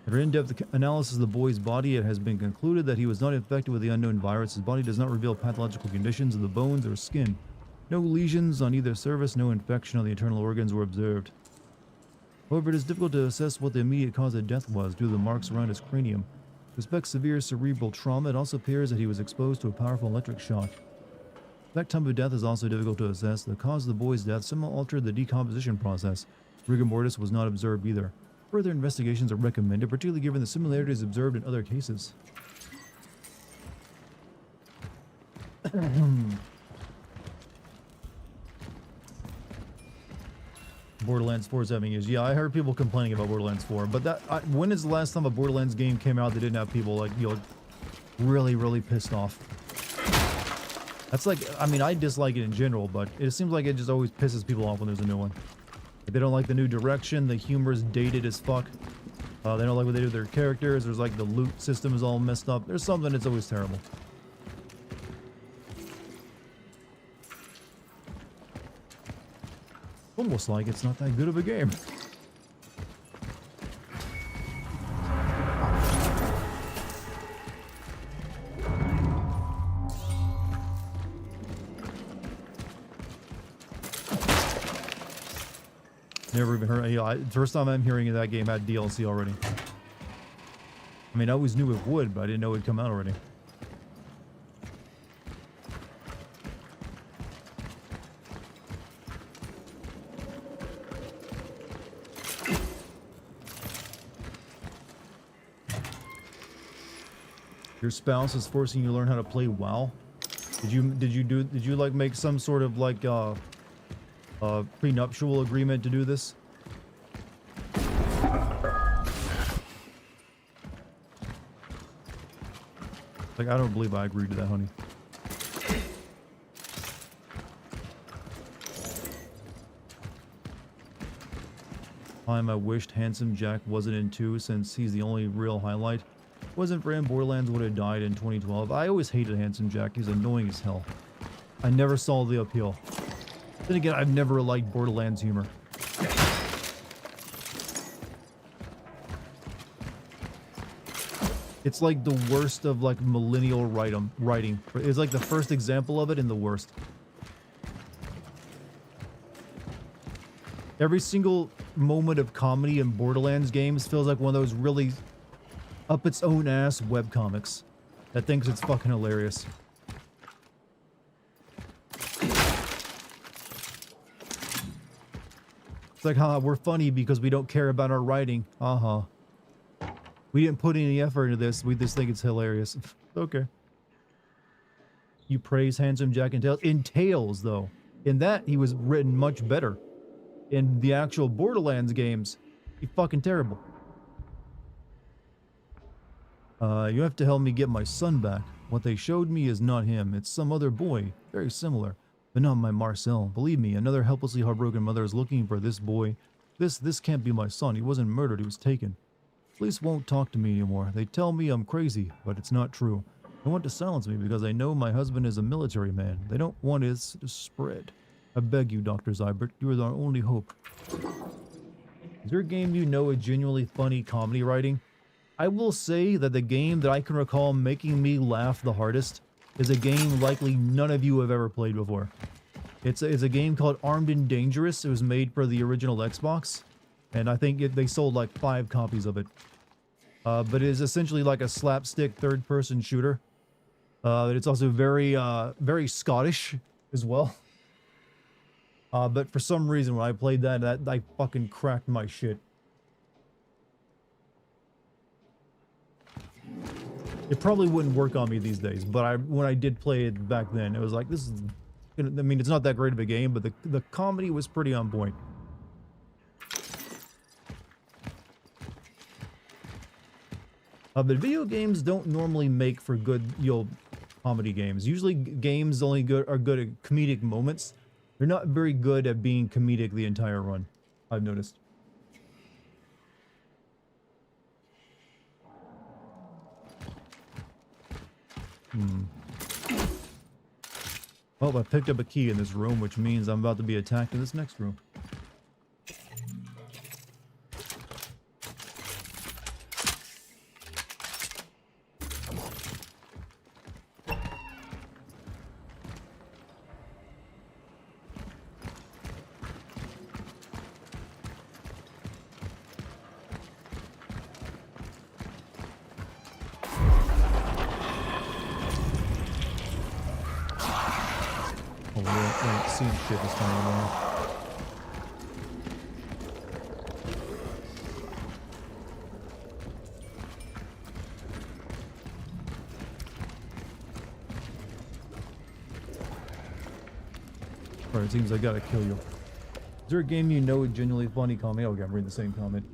After in-depth analysis of the boy's body, it has been concluded that he was not infected with the unknown virus. His body does not reveal pathological conditions of the bones or skin. No lesions on either surface, no infection on the internal organs were observed. However, it is difficult to assess what the immediate cause of death was due to the marks around his cranium. To suspect severe cerebral trauma, it also appears that he was exposed to a powerful electric shock. The exact time of death is also difficult to assess. The cause of the boy's death somehow altered the decomposition process. Rigor mortis was not observed either. Further investigations are recommended, particularly given the similarities observed in other cases. Borderlands 4 is having issues. Yeah, I heard people complaining about Borderlands 4, but when is the last time a Borderlands game came out that didn't have people like, you know, really pissed off? That's like, I mean, I dislike it in general, but it seems like it just always pisses people off when there's a new one. Like, they don't like the new direction, the humor is dated as fuck. They don't like what they do with their characters, there's like the loot system is all messed up. There's something that's always terrible. Almost like it's not that good of a game. Never even heard. You know, first time I'm hearing of that game had DLC already. I mean, I always knew it would, but I didn't know it'd come out already. Your spouse is forcing you to learn how to play WoW. Did you like make some sort of like prenuptial agreement to do this? Like, I don't believe I agreed to that, honey. I wished Handsome Jack wasn't in 2 since he's the only real highlight. Wasn't for him, Borderlands would have died in 2012. I always hated Handsome Jack. He's annoying as hell. I never saw the appeal. Then again, I've never liked Borderlands humor. It's like the worst of like millennial writing. It's like the first example of it and the worst. Every single moment of comedy in Borderlands games feels like one of those really up its own ass webcomics that thinks it's fucking hilarious. It's like, haha, we're funny because we don't care about our writing. Uh-huh. We didn't put any effort into this. We just think it's hilarious. Okay. You praise Handsome Jack in Tails. In Tails, though. In that, he was written much better. In the actual Borderlands games, he's fucking terrible. You have to help me get my son back. What they showed me is not him. It's some other boy. Very similar. But not my Marcel. Believe me, another helplessly heartbroken mother is looking for this boy. This can't be my son. He wasn't murdered. He was taken. Police won't talk to me anymore. They tell me I'm crazy, but it's not true. They want to silence me because they know my husband is a military man. They don't want it to spread. I beg you, Dr. Zybert. You are our only hope. Is there a game you know a genuinely funny comedy writing? I will say that the game that I can recall making me laugh the hardest is a game likely none of you have ever played before. It's a game called Armed and Dangerous. It was made for the original Xbox, and I think they sold like 5 copies of it. But it is essentially like a slapstick third-person shooter. It's also very Scottish as well. But for some reason, when I played that I fucking cracked my shit. It probably wouldn't work on me these days, but when I did play it back then, it was like, this is... I mean, it's not that great of a game, but the comedy was pretty on point. But video games don't normally make for good, comedy games. Usually games are good at comedic moments. They're not very good at being comedic the entire run, I've noticed. Well, I picked up a key in this room, which means I'm about to be attacked in this next room. Shit this time around. Alright, it seems I gotta kill you. Is there a game you know is genuinely funny? Comment. Okay, I'm reading the same comment.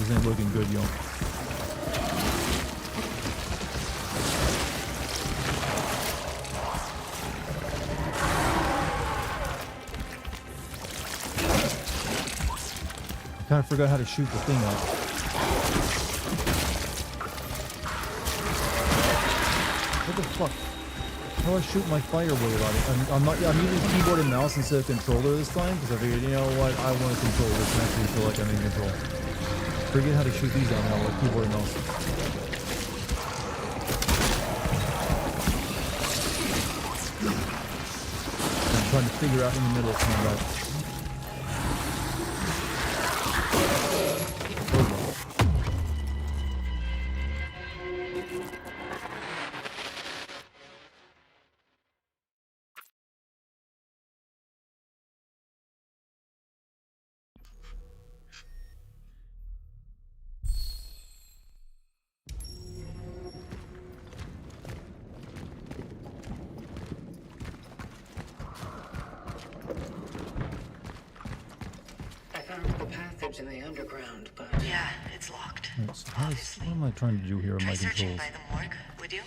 this ain't looking good, yo. I kind of forgot how to shoot the thing up. What the fuck? How do I shoot my fire blade on it? I'm using keyboard and mouse instead of controller this time because I figured, you know what, I want to control this and actually feel like I'm in control. Forget how to shoot these out now with keyboard and mouse. I'm trying to figure out in the middle of combat. In the underground, but Yeah, it's locked. Right, so what am I trying to do here with my Try searching controls? by the morgue, would you?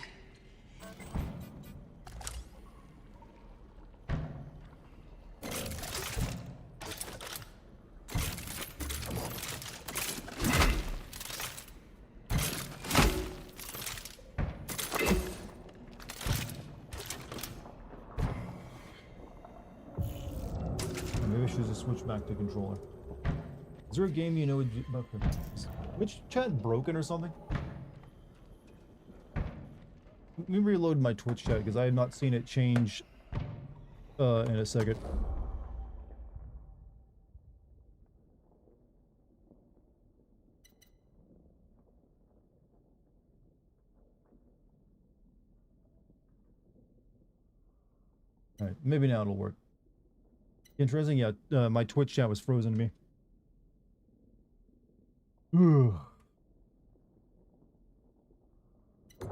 Maybe I should just switch back to controller. Is there a game you know about which chat broken or something? Let me reload my Twitch chat because I have not seen it change in a second. Alright, maybe now it'll work. Interesting, yeah, my Twitch chat was frozen to me.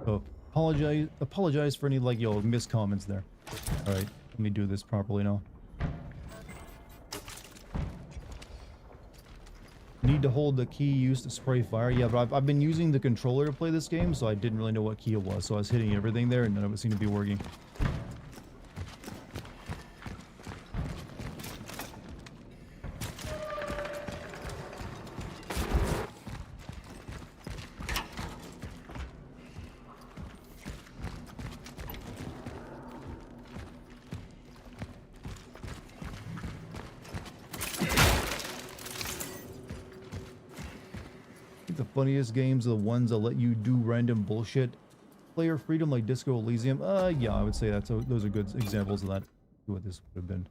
So apologize for any like missed comments there. All right, let me do this properly now. Need to hold the key used to spray fire. Yeah, but I've been using the controller to play this game, so I didn't really know what key it was. So I was hitting everything there, and none of it seemed to be working. The funniest games are the ones that let you do random bullshit. Player freedom like Disco Elysium. Yeah, I would say that. So those are good examples of that. What this would have been.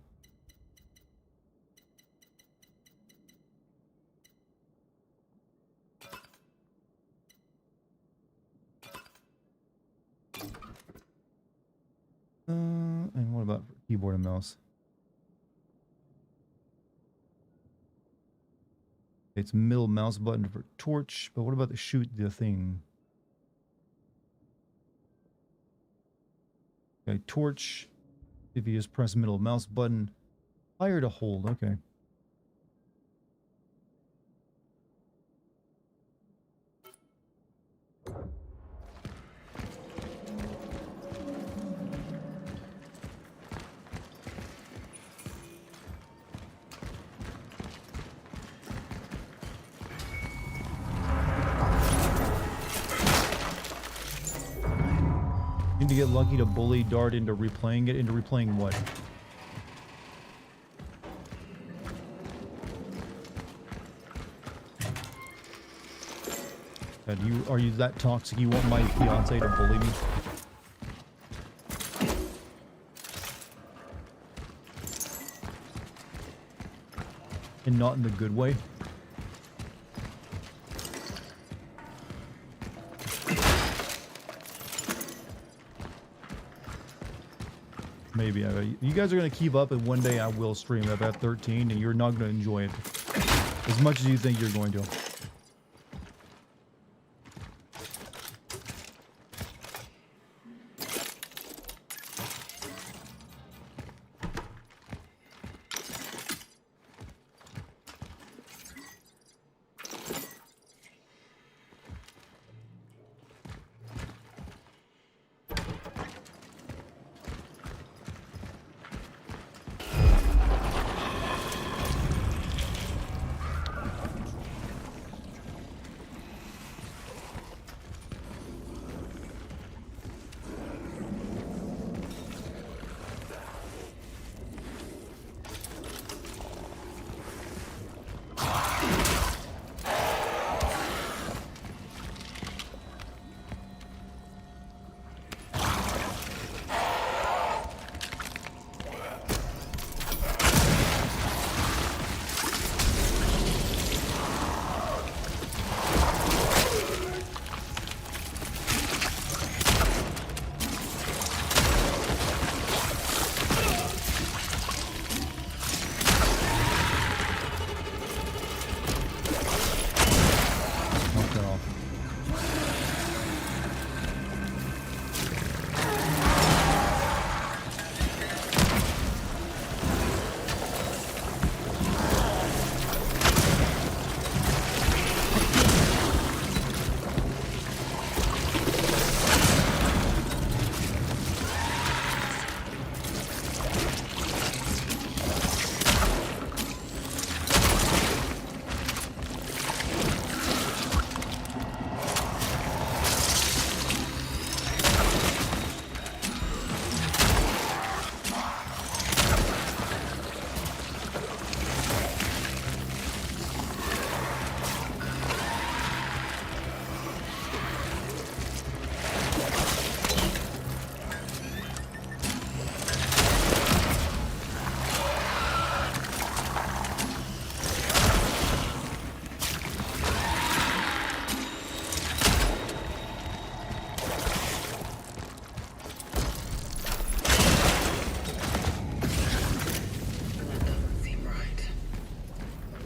And what about keyboard and mouse? It's middle mouse button for torch, but what about the shoot the thing? Okay, torch. If you just press middle mouse button, fire to hold. Okay. Need to get lucky to bully Dart into replaying it. Into replaying what? Are you that toxic? You want my fiance to bully me? And not in the good way? Maybe. You guys are going to keep up, and one day I will stream up at 13, and you're not going to enjoy it as much as you think you're going to.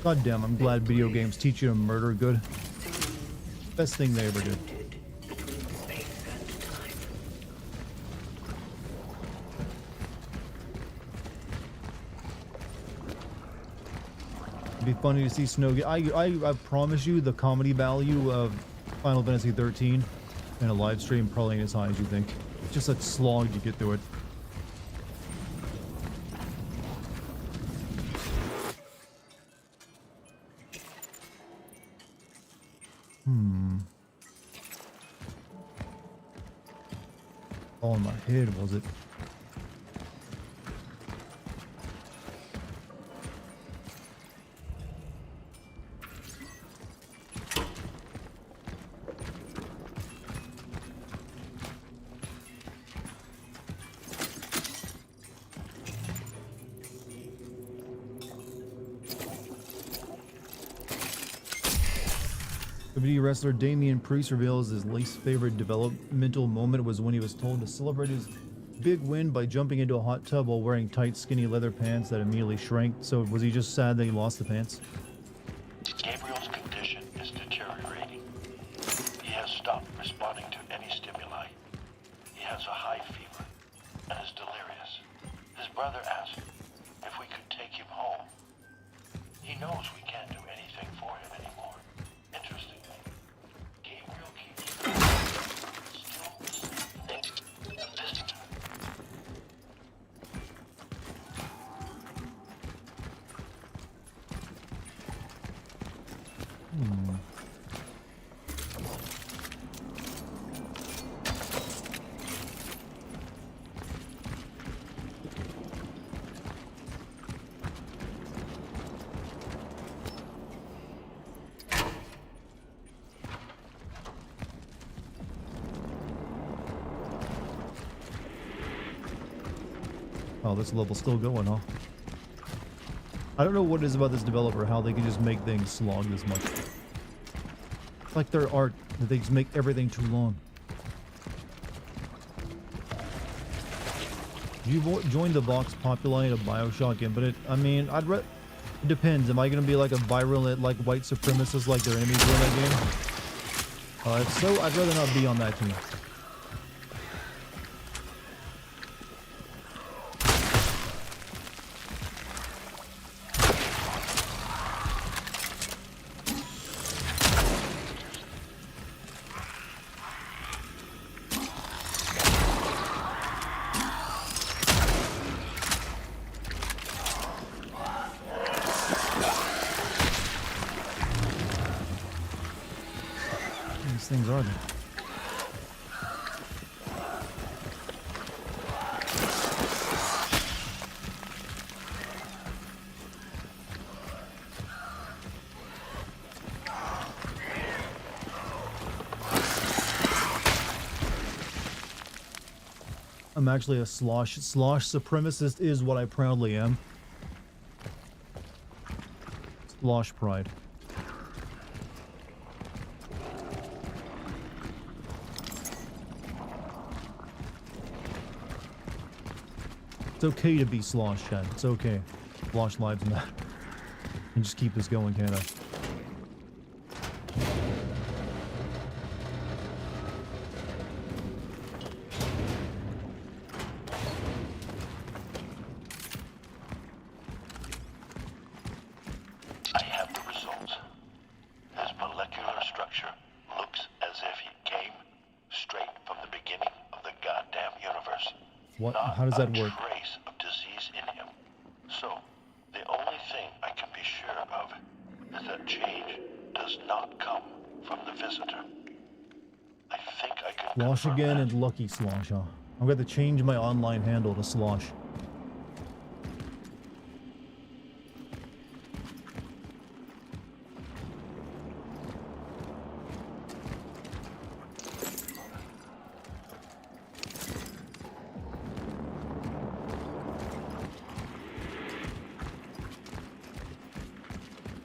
God damn, I'm glad video games teach you to murder good. Best thing they ever did. Between space and time. It'd be funny to see Snow get. I promise you, the comedy value of Final Fantasy 13 in a live stream probably ain't as high as you think. It's just a slog to get through it. All in my head, was it? WWE wrestler Damian Priest reveals his least favorite developmental moment was when he was told to celebrate his big win by jumping into a hot tub while wearing tight, skinny leather pants that immediately shrank. So was he just sad that he lost the pants? Gabriel's condition is deteriorating. He has stopped responding to any stimuli. He has a high fever and is delirious. His brother asked if we could take him home. He knows we can't do anything for him anymore. Interestingly, Gabriel keeps still the visitor. Oh, this level's still going, huh? I don't know what it is about this developer, how they can just make things slog this much. It's like their art, that they just make everything too long. You joined the Vox Populi to Bioshock Infinite. I mean, it depends. Am I gonna be like a virulent, like white supremacist, like their enemies were in that game? If so, I'd rather not be on that team. Things are there? I'm actually a slosh supremacist is what I proudly am. Slosh pride. It's okay to be slosh, Chad. It's okay. Slosh lives matter. And just keep this going, can't I? I have the results. His molecular structure looks as if he came straight from the beginning of the goddamn universe. What? Not How does that a work? trace of disease in him. So, the only thing I can be sure of is that change does not come from the visitor. I think I can Slosh confirm again that. and Lucky Slosh, huh? I'm going to change my online handle to Slosh.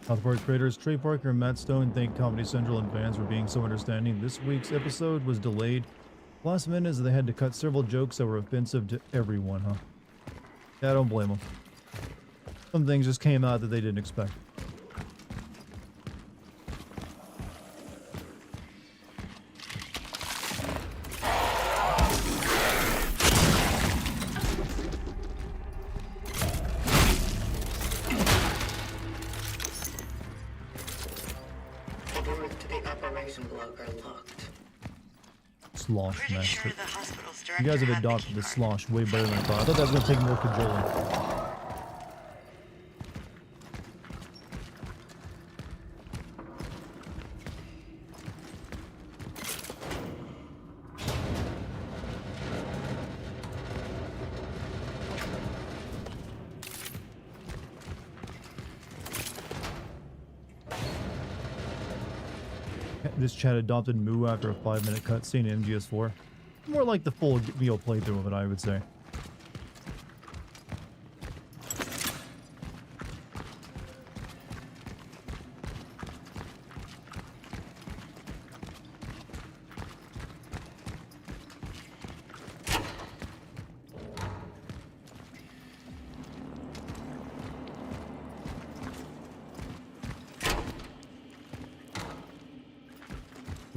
South Park creators Trey Parker and Matt Stone thank Comedy Central and fans for being so understanding. This week's episode was delayed last minute as they had to cut several jokes that were offensive to everyone, huh? Yeah, I don't blame them. Some things just came out that they didn't expect. longer locked. Slosh Pretty master. sure the hospital's You director guys have had the adopted key the card. slosh way better than I thought. I thought that was gonna take more cajoling. This chat adopted Moo after a 5-minute cutscene in MGS4. More like the full meal playthrough of it, I would say.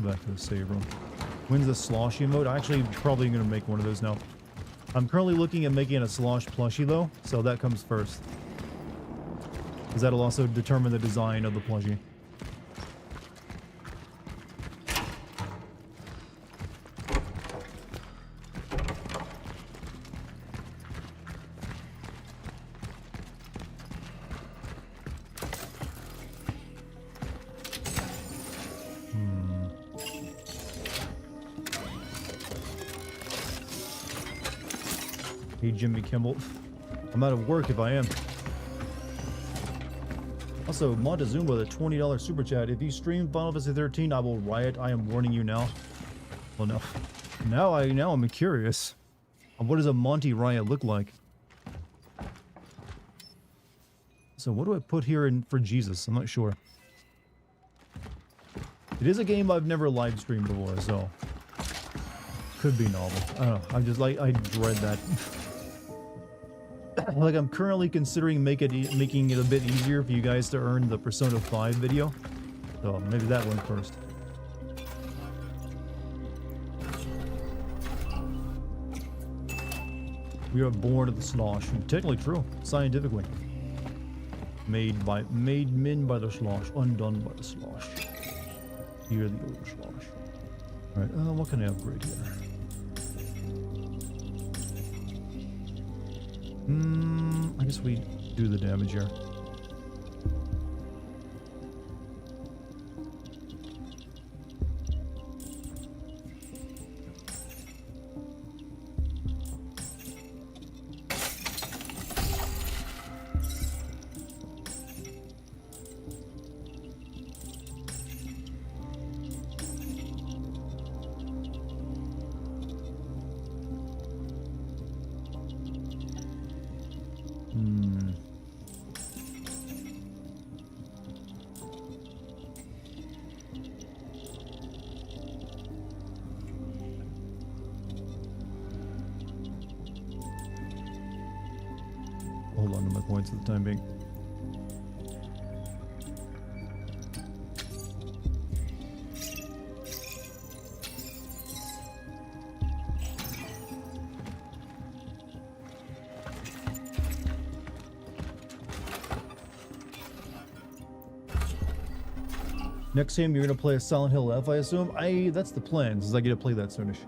Go back to the save room. When's the slosh emote? I'm actually probably going to make one of those now. I'm currently looking at making a slosh plushie though, so that comes first. Because that'll also determine the design of the plushie. Hey, Jimmy Kimmel. I'm out of work if I am. Also, Montezuma with a $20 super chat. If you stream Final Fantasy 13, I will riot. I am warning you now. Well, no. Now I'm curious. What does a Monty riot look like? So what do I put here in for Jesus? I'm not sure. It is a game I've never live streamed before, so could be novel. I don't know. I'm just like, I dread that. Like, I'm currently considering making it a bit easier for you guys to earn the Persona 5 video. So maybe that one first. We are born of the slosh. Technically true, scientifically. Made men by the slosh, undone by the slosh. Here the old slosh. Alright, what can I upgrade here? I guess we do the damage here. Hold on to my points at the time being. Next time you're gonna play a Silent Hill F, I assume? That's the plan, since I get to play that soonish.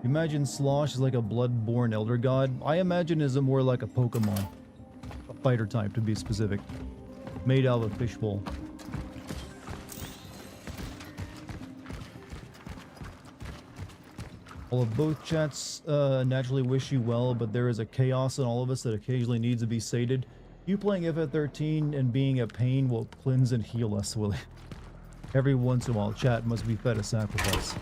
Imagine Slosh is like a blood-born elder god. I imagine is more like a Pokemon. A fighter type, to be specific. Made out of a fishbowl. All of both chats naturally wish you well, but there is a chaos in all of us that occasionally needs to be sated. You playing FF13 and being a pain will cleanse and heal us, Willie. Every once in a while, chat must be fed a sacrifice.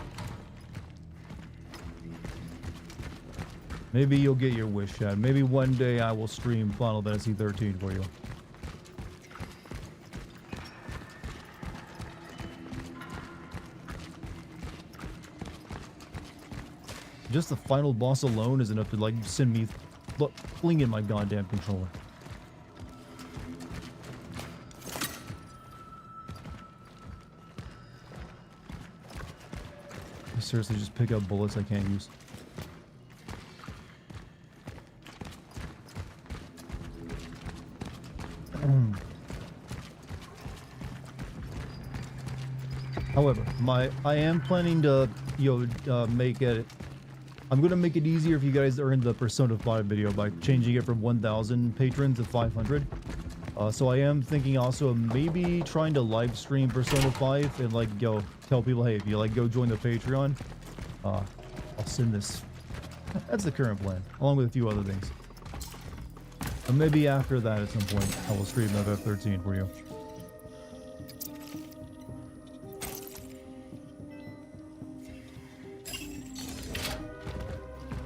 Maybe you'll get your wish, chat. Maybe one day I will stream Final Fantasy 13 for you. Just the final boss alone is enough to, like, send me flinging my goddamn controller. I seriously just pick up bullets I can't use. However, I am planning to, make it. I'm gonna make it easier if you guys earn the Persona 5 video by changing it from 1,000 patrons to 500. So I am thinking also maybe trying to live stream Persona 5 and like tell people, hey, if you like go join the Patreon, I'll send this. That's the current plan, along with a few other things. And maybe after that at some point I will stream FF13 for you.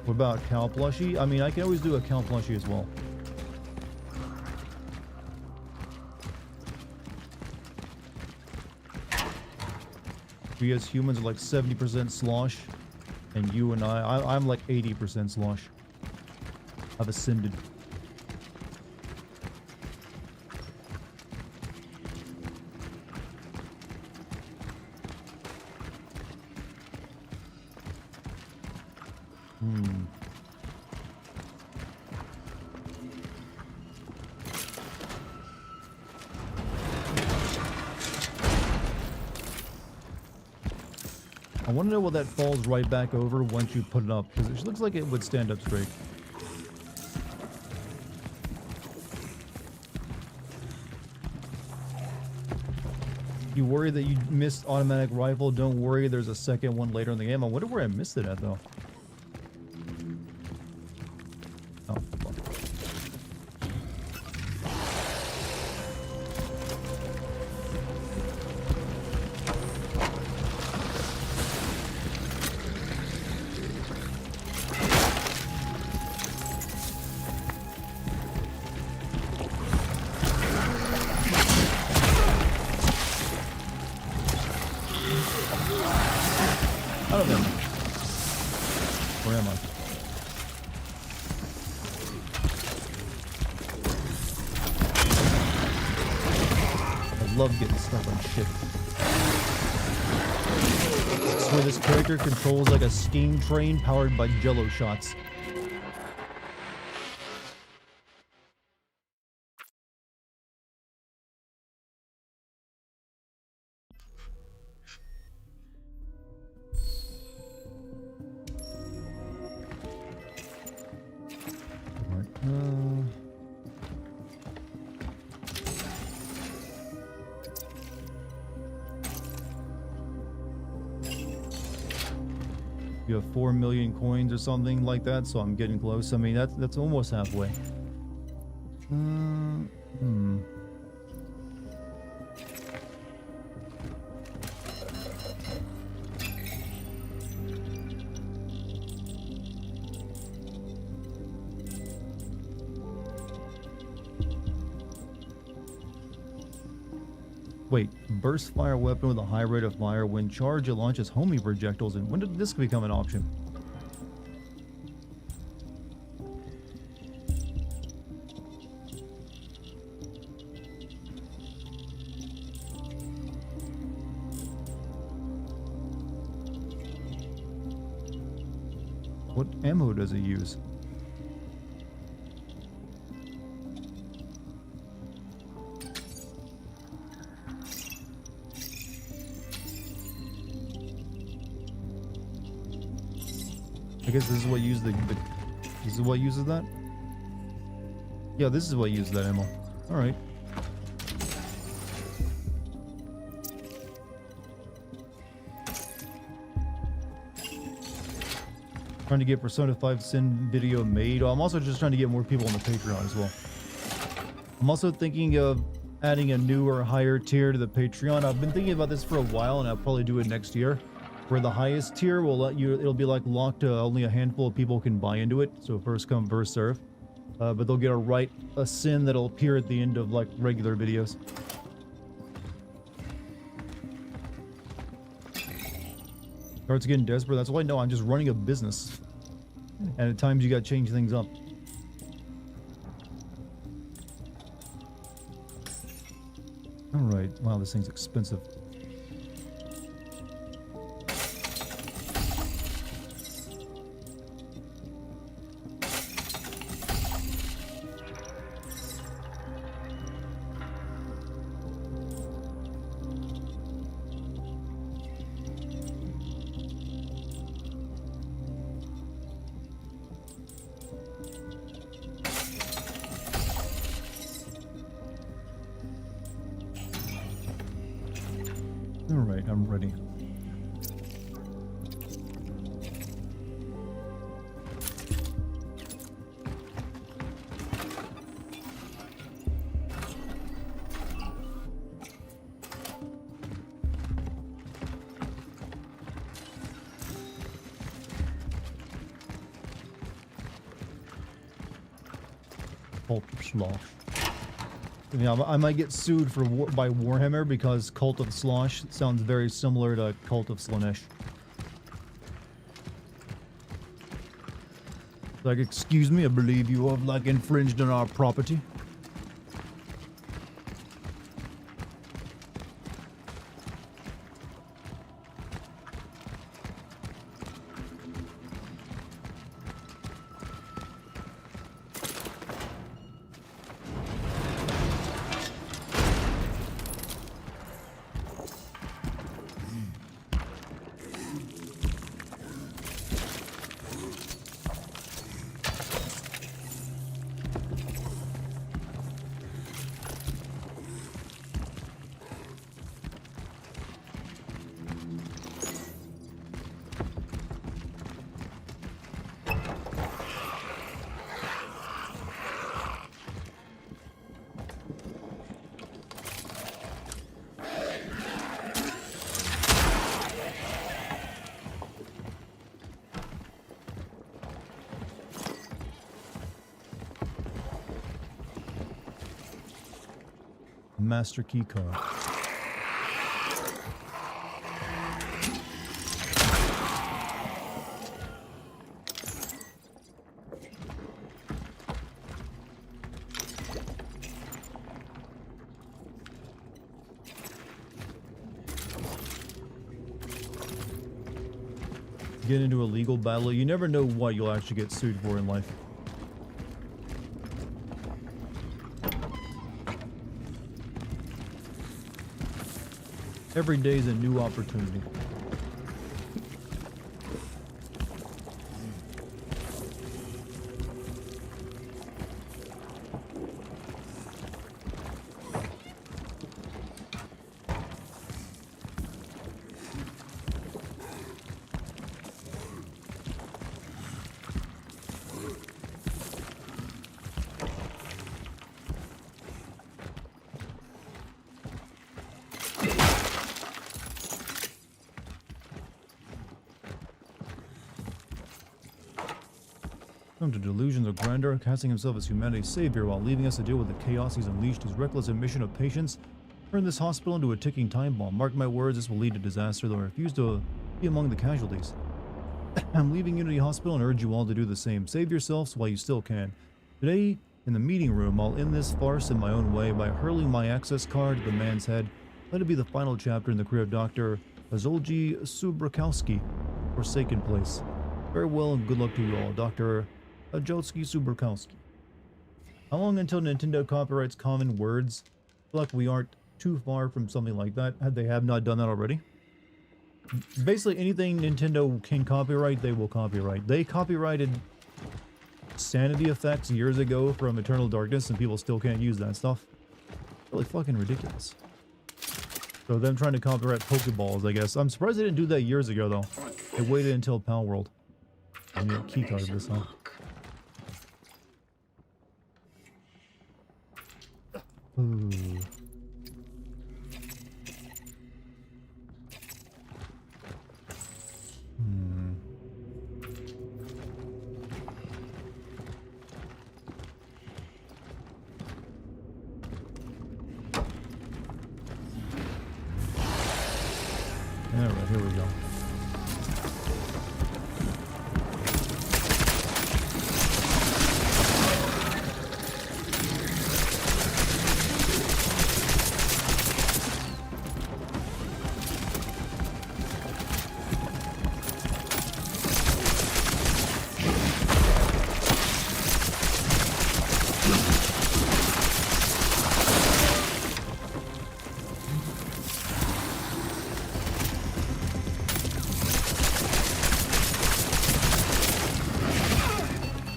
What about cow plushie? I mean, I can always do a cow plushie as well. We as humans are like 70% slosh, and you and I'm like 80% slosh. I've ascended. I want to know what that falls right back over once you put it up, because it looks like it would stand up straight. You worry that you missed automatic rifle, don't worry, there's a second one later in the game. I wonder where I missed it at though. Oh, fuck. I don't know. Where am I? I love getting stuck on shit. I swear this character controls like a steam train powered by jello shots. You have 4 million coins or something like that, so I'm getting close. I mean, that's almost halfway. Wait, burst fire weapon with a high rate of fire. When charged, it launches homing projectiles. And when did this become an option? What ammo does it use? I guess this is what uses this is what uses that? Yeah, this is what uses that ammo. Alright. Trying to get Persona 5 Sin video made. I'm also just trying to get more people on the Patreon as well. I'm also thinking of adding a new or higher tier to the Patreon. I've been thinking about this for a while, and I'll probably do it next year. Where the highest tier will let you, it'll be like locked to only a handful of people can buy into it. So first come, first serve. But they'll get a sin that'll appear at the end of like regular videos. Starts getting desperate. That's why I know I'm just running a business. And at times you gotta change things up. Alright, wow, this thing's expensive. Alright, I'm ready. Cult of Slosh. Yeah, I might get sued for by Warhammer because Cult of Slosh sounds very similar to Cult of Slaanesh. Like, excuse me, I believe you have like infringed on our property. Master key card. Get into a legal battle. You never know what you'll actually get sued for in life. Every day is a new opportunity. Come to delusions of grandeur, casting himself as humanity's savior while leaving us to deal with the chaos he's unleashed. His reckless admission of patience turned this hospital into a ticking time bomb. Mark my words, this will lead to disaster, though I refuse to be among the casualties. I'm leaving Unity Hospital and urge you all to do the same. Save yourselves while you still can. Today, in the meeting room, I'll end this farce in my own way by hurling my access card at the man's head. Let it be the final chapter in the career of Dr. Azolji Subrakowski, Forsaken Place. Farewell and good luck to you all, Dr. Ajotski Subrakowski. How long until Nintendo copyrights common words? I feel like we aren't too far from something like that. They have not done that already. Basically, anything Nintendo can copyright, they will copyright. They copyrighted Sanity Effects years ago from Eternal Darkness, and people still can't use that stuff. Really fucking ridiculous. So them trying to copyright Pokeballs, I guess. I'm surprised they didn't do that years ago, though. They waited until Pal World. I need a key card for this, huh? Ooh. Alright, here we go.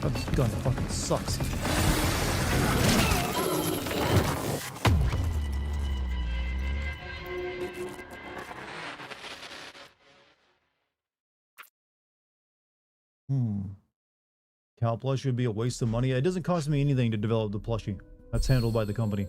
This gun fucking sucks. Cow plush would be a waste of money. It doesn't cost me anything to develop the plushie. That's handled by the company.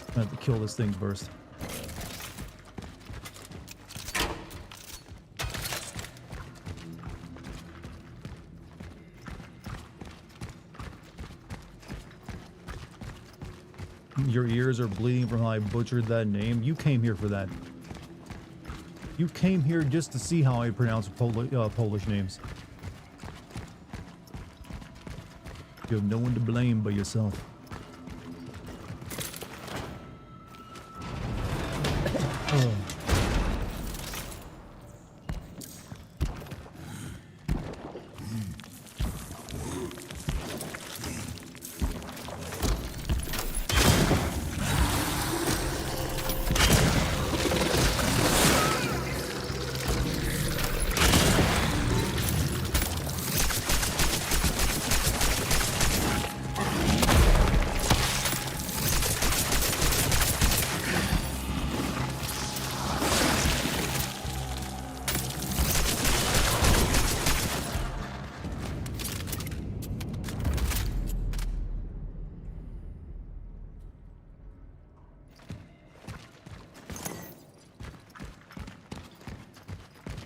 I have to kill this thing first. Your ears are bleeding from how I butchered that name. You came here for that. You came here just to see how I pronounce Polish names. You have no one to blame but yourself.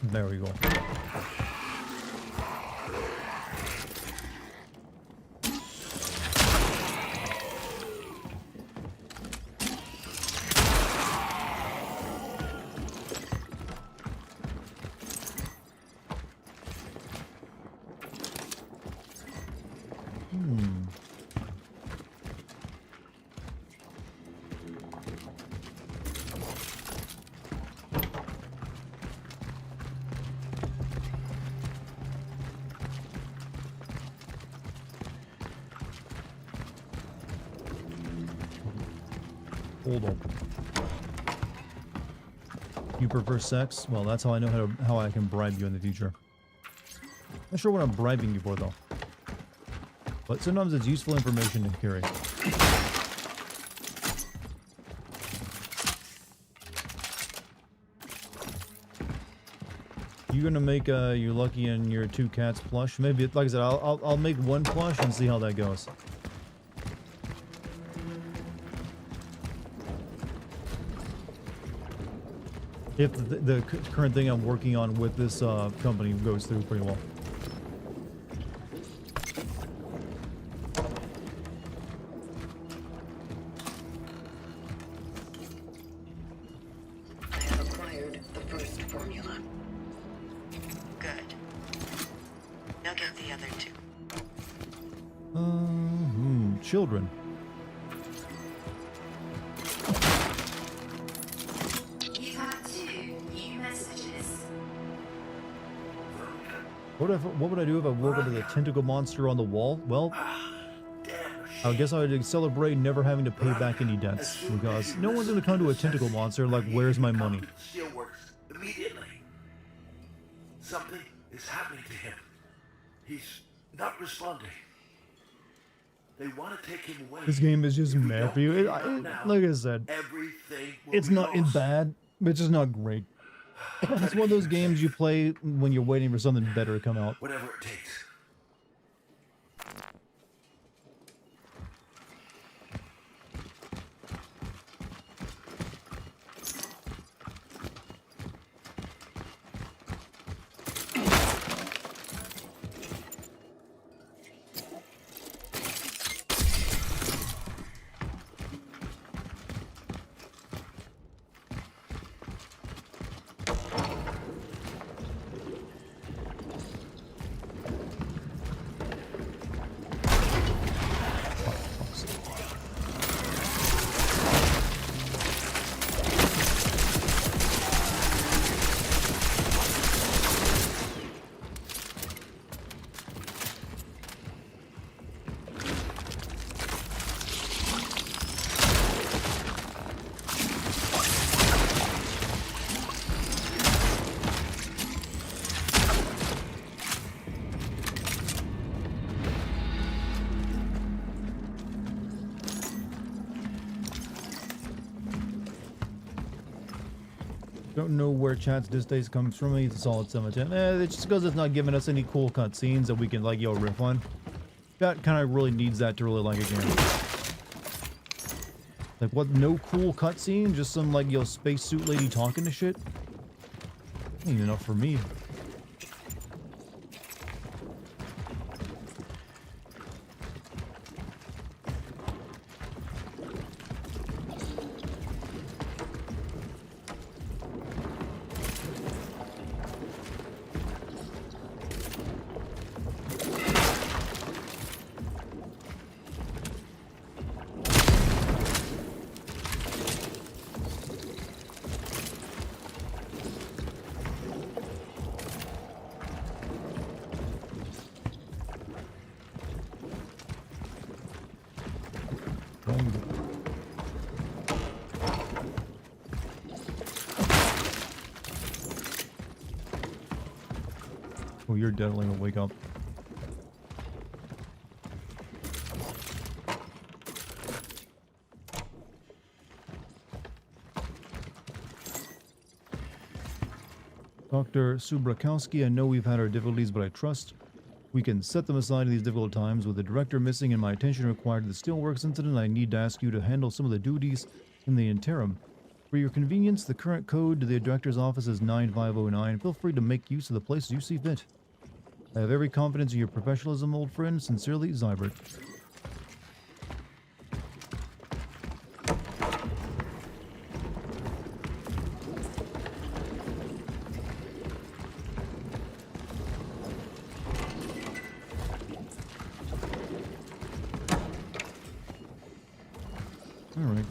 There we go. Hold on. You prefer sex? Well, that's how I know how I can bribe you in the future. Not sure what I'm bribing you for though. But sometimes it's useful information to carry. You gonna make your Lucky and your 2 cats plush? Maybe, like I said, I'll make 1 plush and see how that goes. If the current thing I'm working on with this company goes through pretty well. I have acquired the first formula. Good. Now get the other 2. Children. You got 2 new messages. What would I do if I woke up with a tentacle monster on the wall? Well, I guess I would celebrate never having to pay back any debts, because no one's gonna come to a tentacle monster like, where's my money? Steelworks immediately. Something is happening to him. He's not responding. They want to take him away. This game is just If we mad don't for you. pick up now, Like I said, everything will it's be not lost. bad, but it's just not great. It's one of those games you play when you're waiting for something better to come out. Whatever it takes. Don't know where chat's distaste comes from. It's a solid 7 10. It's just because it's not giving us any cool cutscenes that we can like riff on. Chat kind of really needs that to really like a game. Like what? No cool cutscene? Just some like spacesuit lady talking to shit? Ain't enough for me. Oh, you're definitely gonna wake up. Dr. Subrakowski, I know we've had our difficulties, but I trust we can set them aside in these difficult times. With the director missing and my attention required to the Steelworks incident, I need to ask you to handle some of the duties in the interim. For your convenience, the current code to the director's office is 9509. Feel free to make use of the places you see fit. I have every confidence in your professionalism, old friend. Sincerely, Zybert. All right.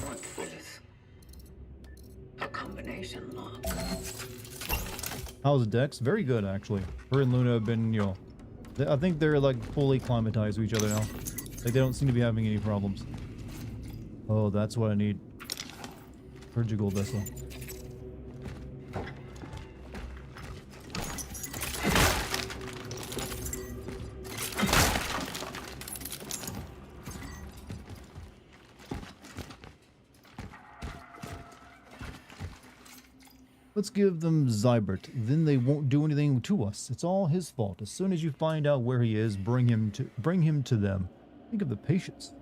What's this? A combination lock. How's Dex? Very good, actually. Her and Luna have been, I think they're like fully climatized to each other now. Like they don't seem to be having any problems. Oh, that's what I need. Surgical vessel. Let's give them Zybert, then they won't do anything to us. It's all his fault. As soon as you find out where he is, bring him to them. Think of the patience.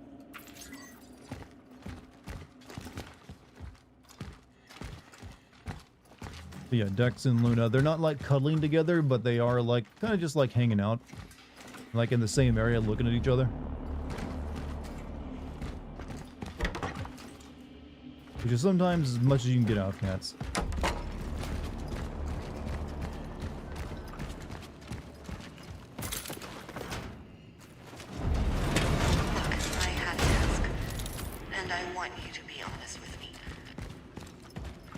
But yeah, Dex and Luna, they're not like cuddling together, but they are like kind of just like hanging out. Like in the same area looking at each other. Which is sometimes as much as you can get out of cats.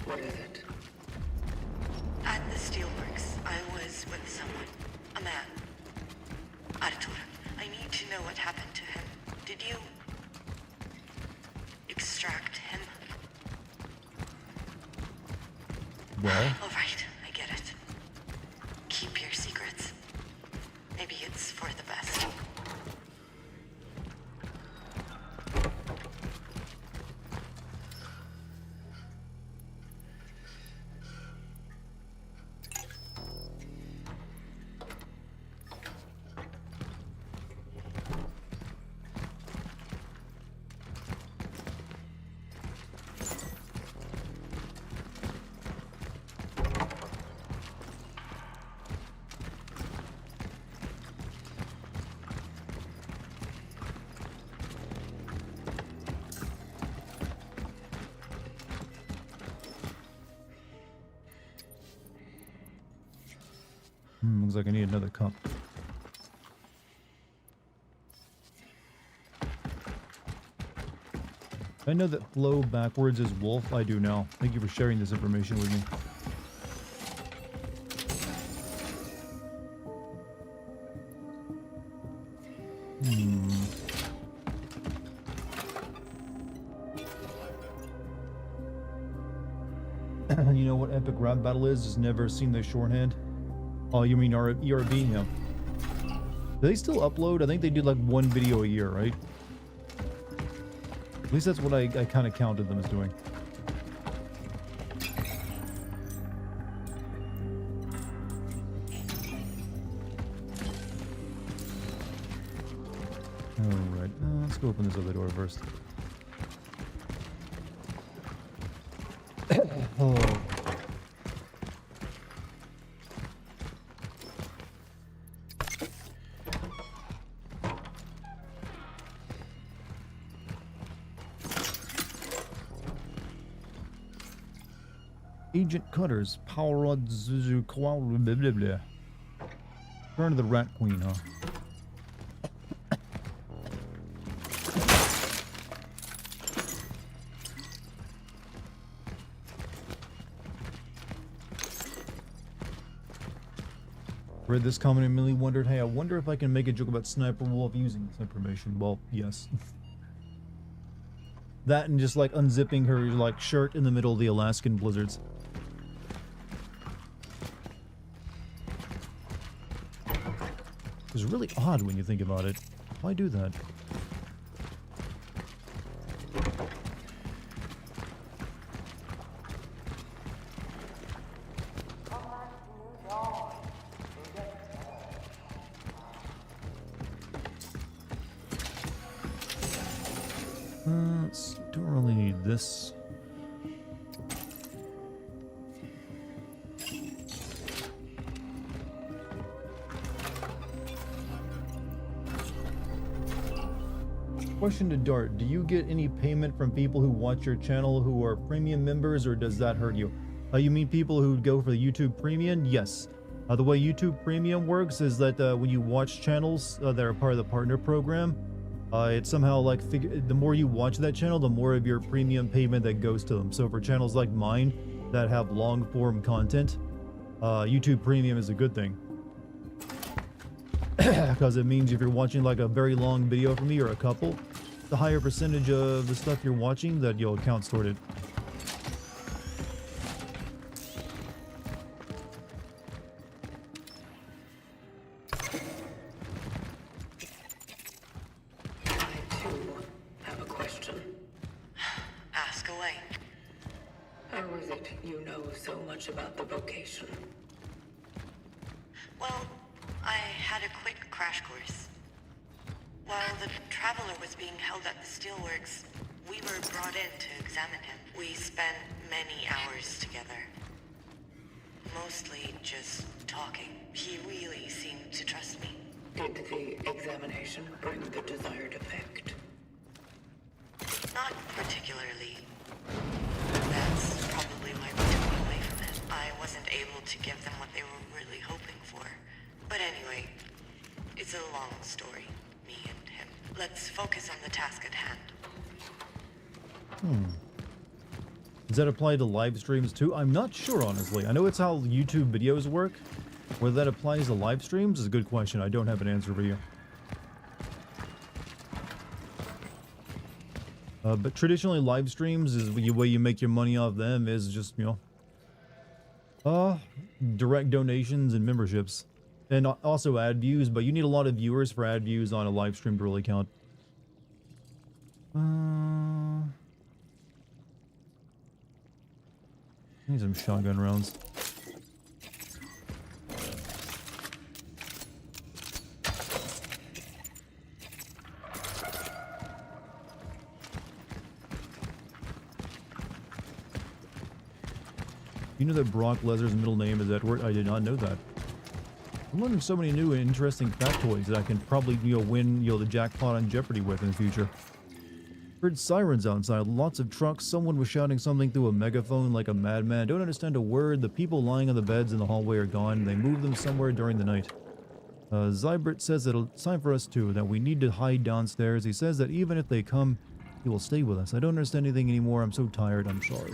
What is it? At the Steelworks, I was with someone. A man. Artur, I need to know what happened to him. Did you extract him? Well, All right, I get it. Keep your secrets. Maybe it's for the best. looks like I need another cup. I know that flow backwards is wolf. I do now. Thank you for sharing this information with me. You know what epic rap battle is? Just never seen the shorthand. Oh, you mean ERB? Yeah. Do they still upload? I think they do like one video a year, right? At least that's what I kind of counted them as doing. Alright, let's go open this other door first. Oh. Agent Cutters, Power Rod Zuzu Koala blah blah blah. Turn to the Rat Queen, huh? Read this comment and immediately wondered, hey, I wonder if I can make a joke about Sniper Wolf using this information. Well, yes. That and just like unzipping her like shirt in the middle of the Alaskan blizzards. It's really odd when you think about it. Why do that? Don't really need this. Question to Dart, do you get any payment from people who watch your channel who are premium members, or does that hurt you? You mean people who go for the YouTube Premium? Yes. The way YouTube Premium works is that when you watch channels that are part of the partner program, it's somehow like the more you watch that channel, the more of your premium payment that goes to them. So for channels like mine that have long form content, YouTube Premium is a good thing. Because it means if you're watching like a very long video from me or a couple, the higher percentage of the stuff you're watching that you'll count toward it. I too have a question. Ask away. How is it you know so much about the vocation? Well, I had a quick crash course. While the Traveler was being held at the steelworks, we were brought in to examine him. We spent many hours together. Mostly just talking. He really seemed to trust me. Did the examination bring the desired effect? Not particularly. That's probably why we took me away from it. I wasn't able to give them what they were really hoping for. But anyway, it's a long story, me and him. Let's focus on the task at hand. Does that apply to live streams too? I'm not sure, honestly. I know it's how YouTube videos work. Whether that applies to live streams is a good question. I don't have an answer for you. But traditionally, live streams is the way you make your money off them is just, you know, direct donations and memberships. And also ad views, but you need a lot of viewers for ad views on a live stream to really count. Need some shotgun rounds. You know that Brock Lesnar's middle name is Edward? I did not know that. I'm learning so many new and interesting factoids that I can probably, you know, win, you know, the jackpot on Jeopardy with in the future. Heard sirens outside, lots of trucks, someone was shouting something through a megaphone like a madman. Don't understand a word, the people lying on the beds in the hallway are gone, and they moved them somewhere during the night. Zybert says that it's time for us too, that we need to hide downstairs. He says that even if they come, he will stay with us. I don't understand anything anymore, I'm so tired, I'm sorry.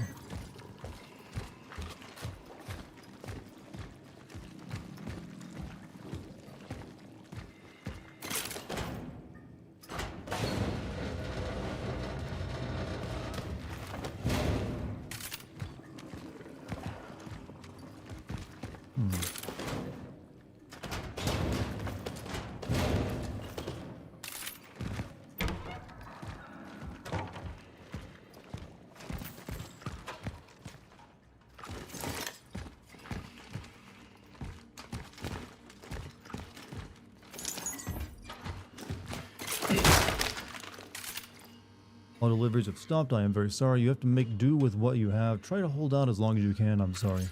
All deliveries have stopped. I am very sorry. You have to make do with what you have. Try to hold out as long as you can. I'm sorry.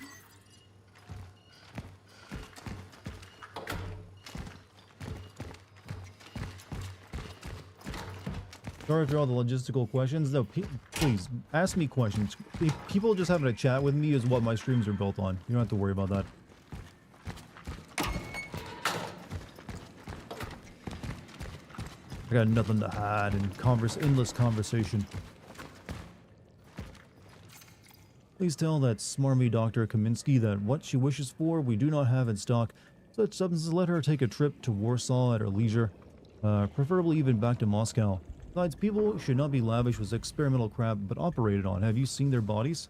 Sorry for all the logistical questions. No, please ask me questions. People just having a chat with me is what my streams are built on. You don't have to worry about that. I got nothing to hide and endless conversation. Please tell that smarmy Dr. Kaminsky that what she wishes for, we do not have in stock. Such substances, let her take a trip to Warsaw at her leisure, preferably even back to Moscow. Besides, people should not be lavish with experimental crap, but operated on. Have you seen their bodies?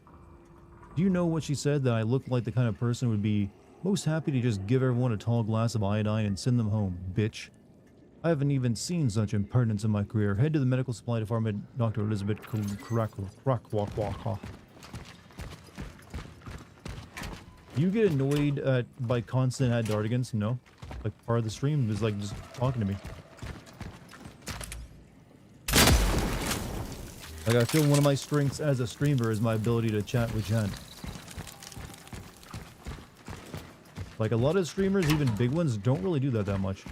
Do you know what she said? That I look like the kind of person who would be most happy to just give everyone a tall glass of iodine and send them home, bitch. I haven't even seen such impertinence in my career. Head to the medical supply department, Dr. Elizabeth Krakwakwaka. Do you get annoyed by constant ad Dartigans? No. Like, part of the stream is like just talking to me. Like, I feel one of my strengths as a streamer is my ability to chat with chat. Like, a lot of streamers, even big ones, don't really do that much.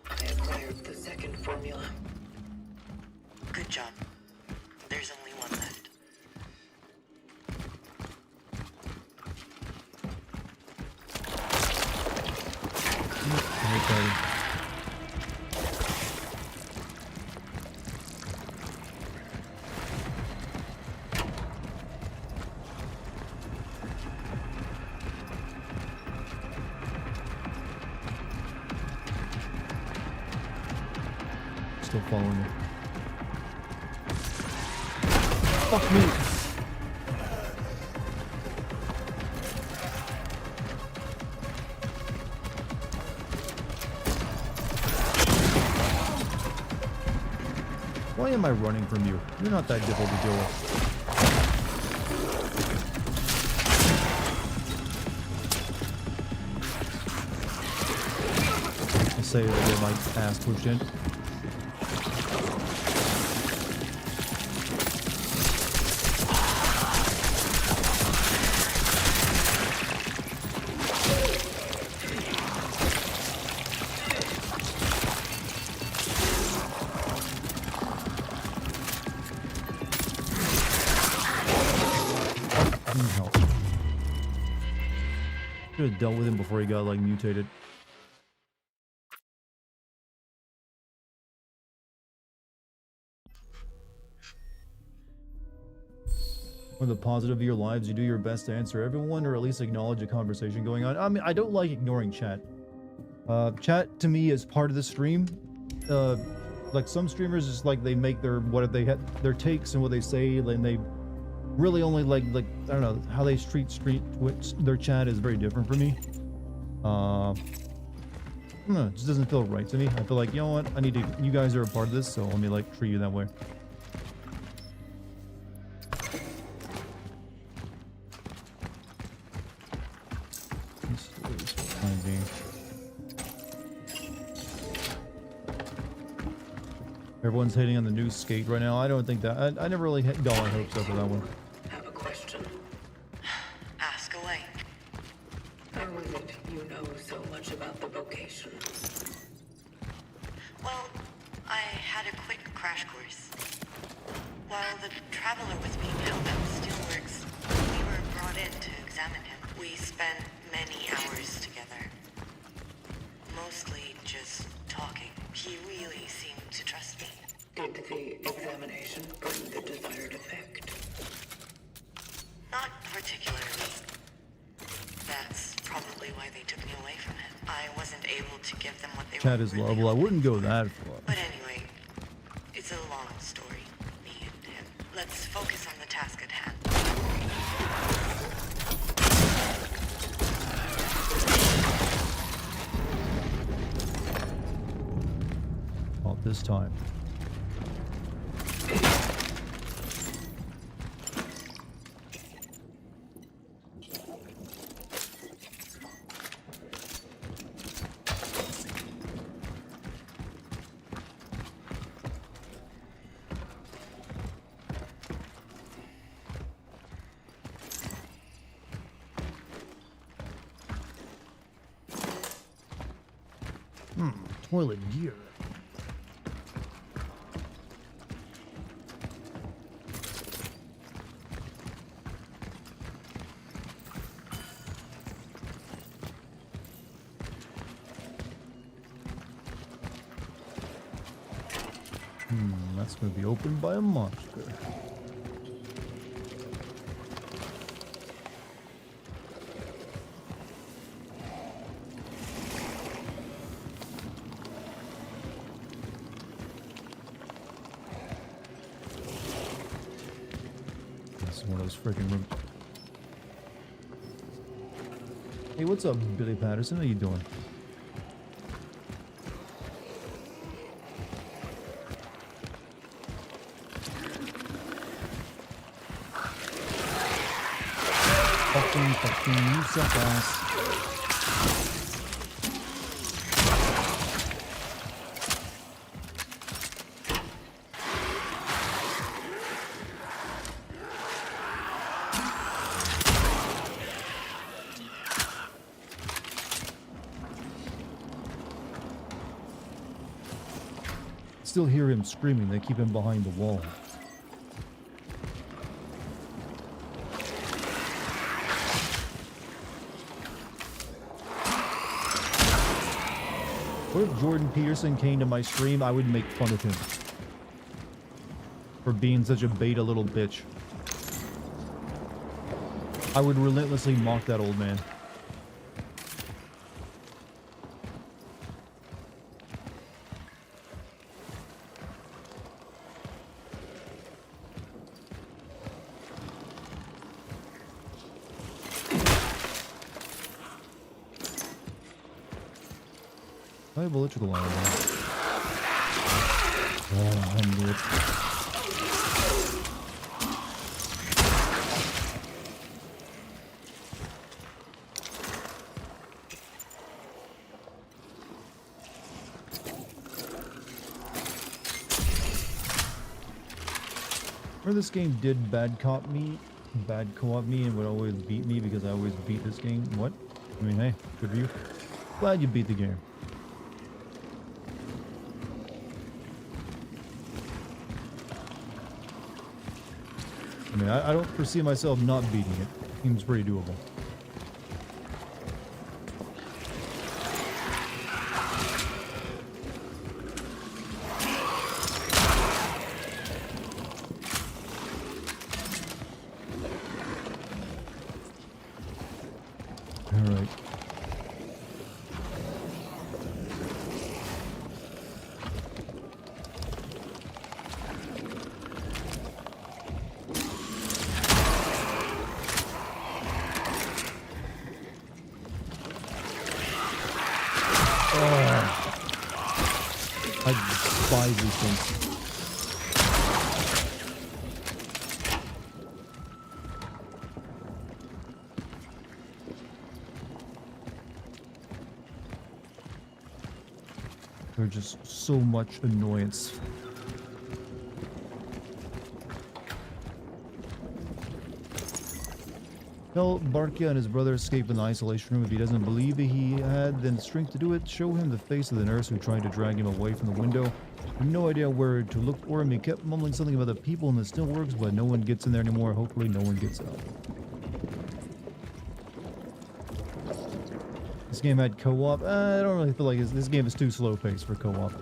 I acquired the second formula. Good job. There's only one left. Still following me. Fuck me. Why am I running from you? You're not that difficult to deal with. I say that I get my ass pushed in. Should have dealt with him before he got like mutated. One of the positive of your lives, you do your best to answer everyone or at least acknowledge a conversation going on. I mean, I don't like ignoring chat. Chat to me is part of the stream. Like some streamers, just like they make their their takes and what they say, and they really only like I don't know how they treat their chat is very different for me. I don't know, it just doesn't feel right to me. I feel like, you know what, you guys are a part of this, so let me like treat you that way. Everyone's hating on the new skate right now. I don't think that. I never really got my hopes up for that one. Have a question. Ask away. How is it you know so much about the vocation? Well, I had a quick crash course. While the Traveler was being held at the Steelworks, we were brought in to examine him. We spent many hours together. Mostly just talking. He really seemed to trust me. Did the examination bring the desired effect? Not particularly. That's probably why they took me away from him. I wasn't able to give them what they Chat were is really lovable. I wouldn't go that far. But anyway, it's a long story, me and him. Let's focus on the task at hand. Not this time. toilet gear. That's going to be opened by a monster. This is one of those freaking rooms. Hey, what's up, Billy Patterson? How you doing? Fucking you suck ass. Still hear him screaming. They keep him behind the wall. What if Jordan Peterson came to my stream? I would make fun of him for being such a beta little bitch. I would relentlessly mock that old man. I have electrical iron. Oh, I knew it. Or this game did bad co-op me, and would always beat me because I always beat this game. What? I mean, hey, good for you. Glad you beat the game. I mean, I don't foresee myself not beating it. Seems pretty doable. All right. I despise these things. They're just so much annoyance. Tell Barkia and his brother escape in the isolation room. If he doesn't believe he had the strength to do it, show him the face of the nurse who tried to drag him away from the window. I have no idea where to look for him. He kept mumbling something about the people in the still works, but no one gets in there anymore. Hopefully no one gets out. This game had co-op. I don't really feel like this game is too slow paced for co-op.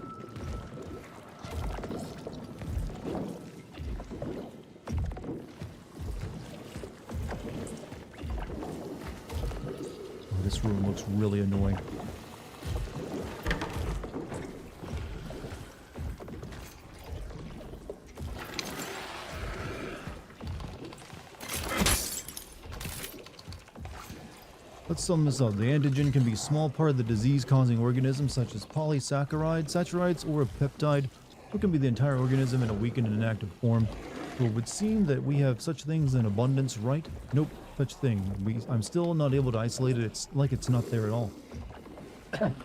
This room looks really annoying. Let's sum this up. The antigen can be a small part of the disease-causing organism, such as polysaccharides, saccharides, or a peptide, or it can be the entire organism in a weakened and inactive form. So it would seem that we have such things in abundance, right? Nope. Such thing. I'm still not able to isolate it. It's like it's not there at all.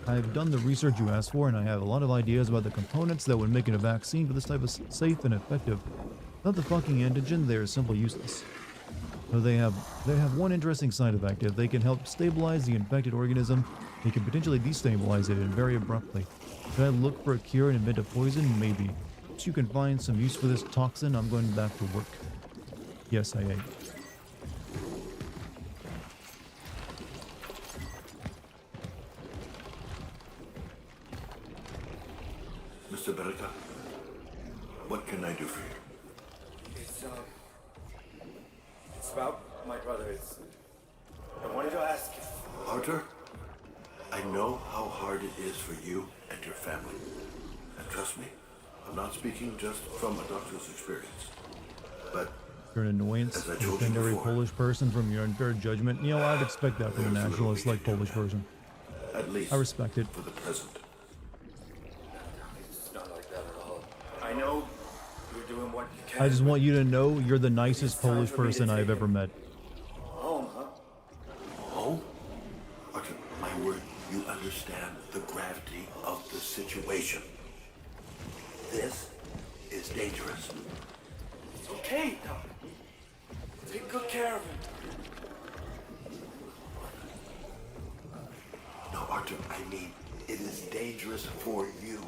I've done the research you asked for, and I have a lot of ideas about the components that would make it a vaccine for this type of safe and effective. Without the fucking antigen, they are simply useless. So they have one interesting side effect. If they can help stabilize the infected organism, they can potentially destabilize it and very abruptly. Should I look for a cure and invent a poison? Maybe. If you can find some use for this toxin, I'm going back to work. Yes, I am. Mr. Beretta, what can I do for you? It's about my brother. I wanted to ask. Arthur, I know how hard it is for you and your family. And trust me, I'm not speaking just from a doctor's experience. But You're an annoyance. as I You told you defend every before, Polish person from your unfair judgment. You know, I'd expect that from a there's little nationalist we like can do Polish now. person. At least I respect it. for the present. It's not like that at all. I know you're doing what you can. I just want you to know you're the nicest Polish person I've ever met. Home, huh? Oh? Arthur, my word, you understand the gravity of the situation. This is dangerous. It's okay, Doc. Take good care of him. No, Arthur, I mean, it is dangerous for you.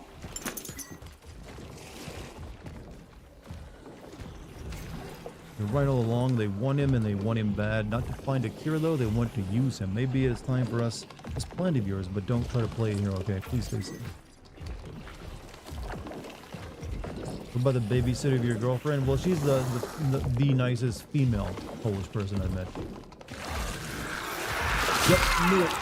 You're right all along. They want him and they want him bad. Not to find a cure though, they want to use him. Maybe it's time for us. There's plenty of yours, but don't try to play it here, okay? Please stay safe. What about the babysitter of your girlfriend? Well, she's the nicest female Polish person I've met. Yep, knew it.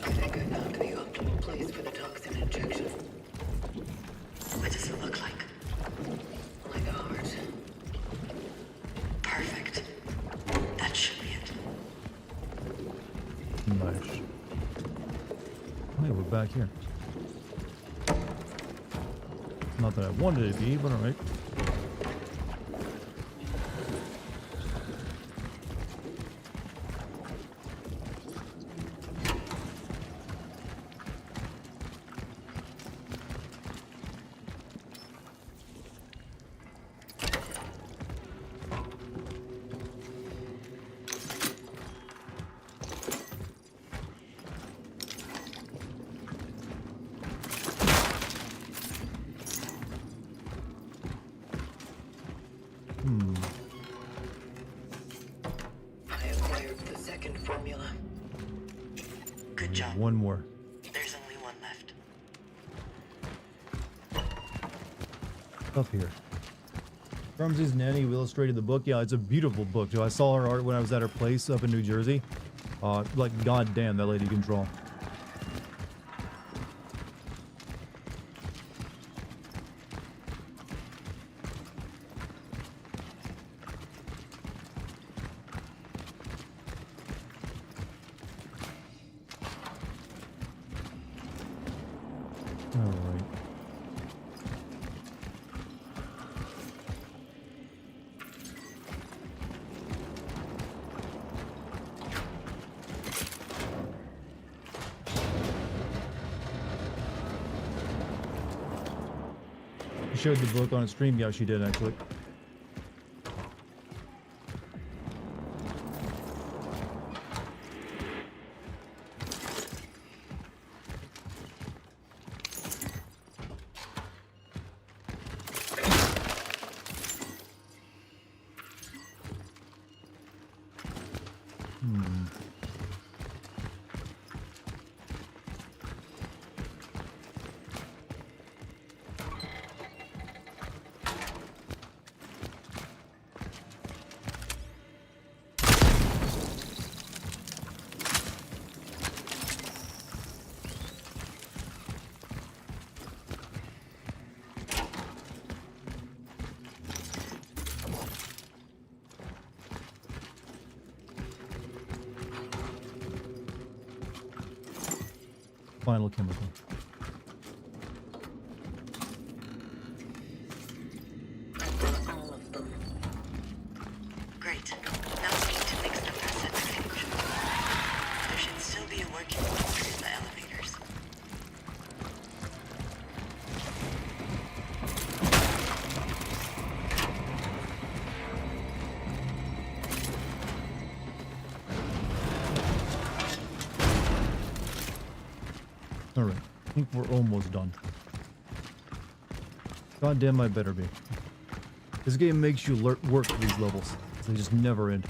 I think I found the optimal place for the toxin injection. What does it look like? Like a heart. Perfect. That should be it. Nice. Oh, yeah, we're back here. Not that I wanted it to be, but alright. I acquired the second formula. Good job. One more. There's only one left. Up here. Rumsey's nanny who illustrated the book. Yeah, it's a beautiful book, too. I saw her art when I was at her place up in New Jersey. Like, goddamn, that lady can draw. Alright. She showed the book on a stream. Yeah, she did actually. Final chemical. I brought all of them. Great. Now we need I think we're almost done. God damn, I better be. This game makes you work for these levels. They just never end.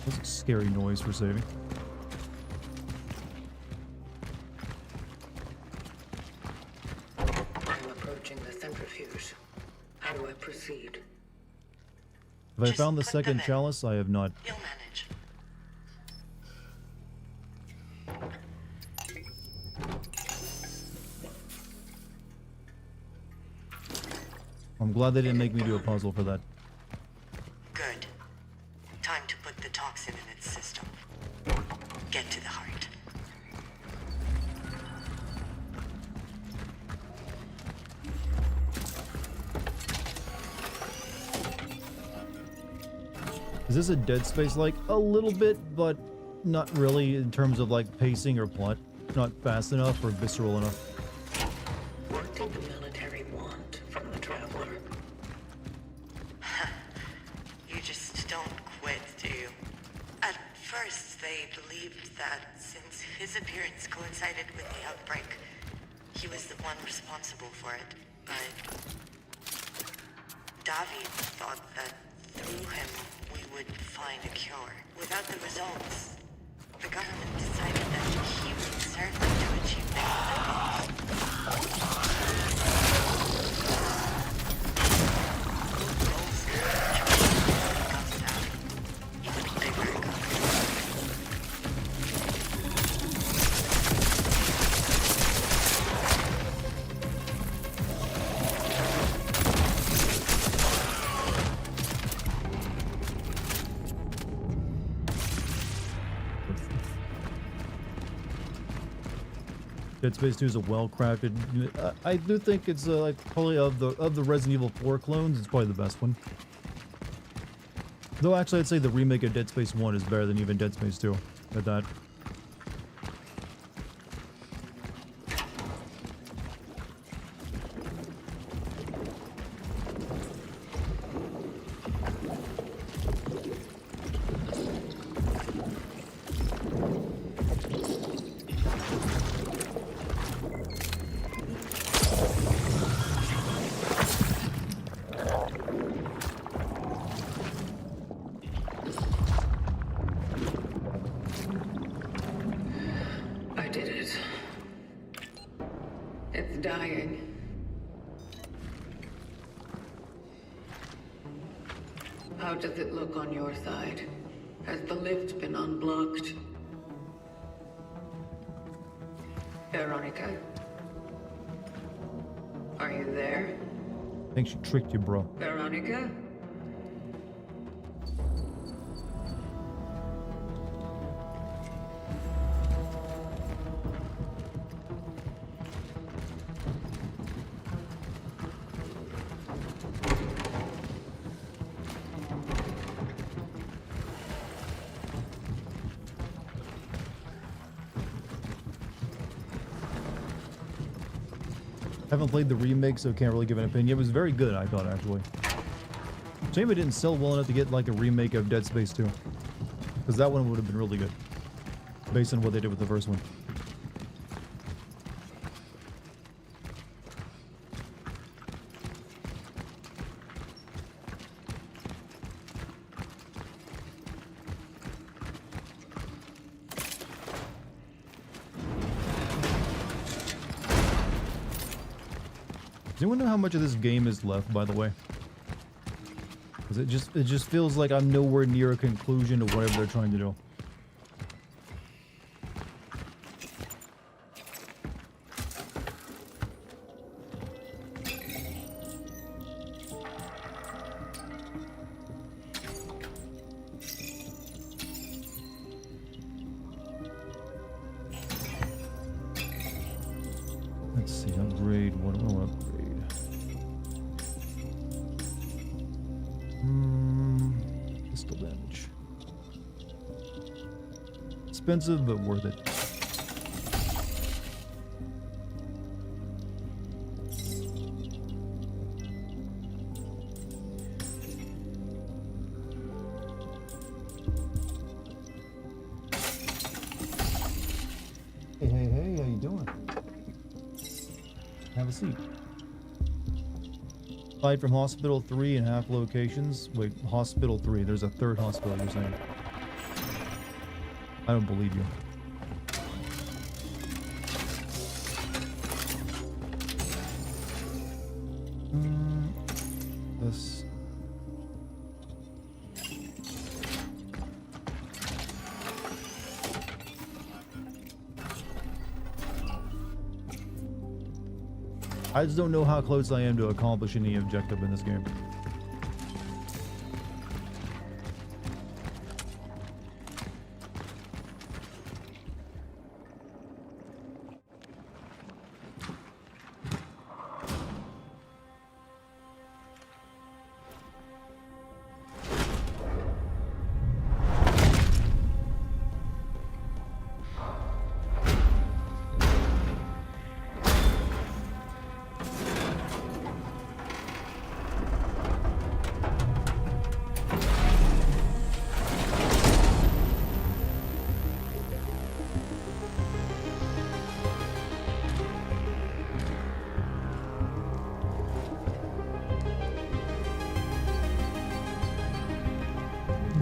That's a scary noise for saving. I'm approaching the centrifuge. How do I proceed? Have I Just found the put them second in. chalice? I have not. You'll manage. I'm glad they didn't make me do a puzzle for that. Good. Time to put the toxin in its system. Get to the heart. Is this a Dead Space like? A little bit, but not really in terms of like pacing or plot. Not fast enough or visceral enough. What did the military want from the Traveler? You just don't quit, do you? At first, they believed that since his appearance coincided with the outbreak, he was the one responsible for it. But Davi thought that through him we would find a cure. Without the results, the government decided that he would serve them to achieve their goals. Even bigger goals. Dead Space 2 is a well-crafted. I do think it's like probably of the Resident Evil 4 clones, it's probably the best one. Though actually, I'd say the remake of Dead Space 1 is better than even Dead Space 2. At that. I did it. It's dying. How does it look on your side? Has the lift been unblocked? Veronica? Are you there? I think she tricked you, bro. Veronica? Haven't played the remake, so can't really give an opinion. It was very good, I thought, actually. Shame it didn't sell well enough to get like a remake of Dead Space 2. Because that one would have been really good. Based on what they did with the first one. Does anyone know how much of this game is left, by the way? Because it just feels like I'm nowhere near a conclusion to whatever they're trying to do. Let's see, upgrade. What do I upgrade? Pistol damage. Expensive, but worth it. seat. Aside from Hospital 3 and half locations. Wait, Hospital 3. There's a third hospital, you're saying. I don't believe you. This. I just don't know how close I am to accomplishing the objective in this game.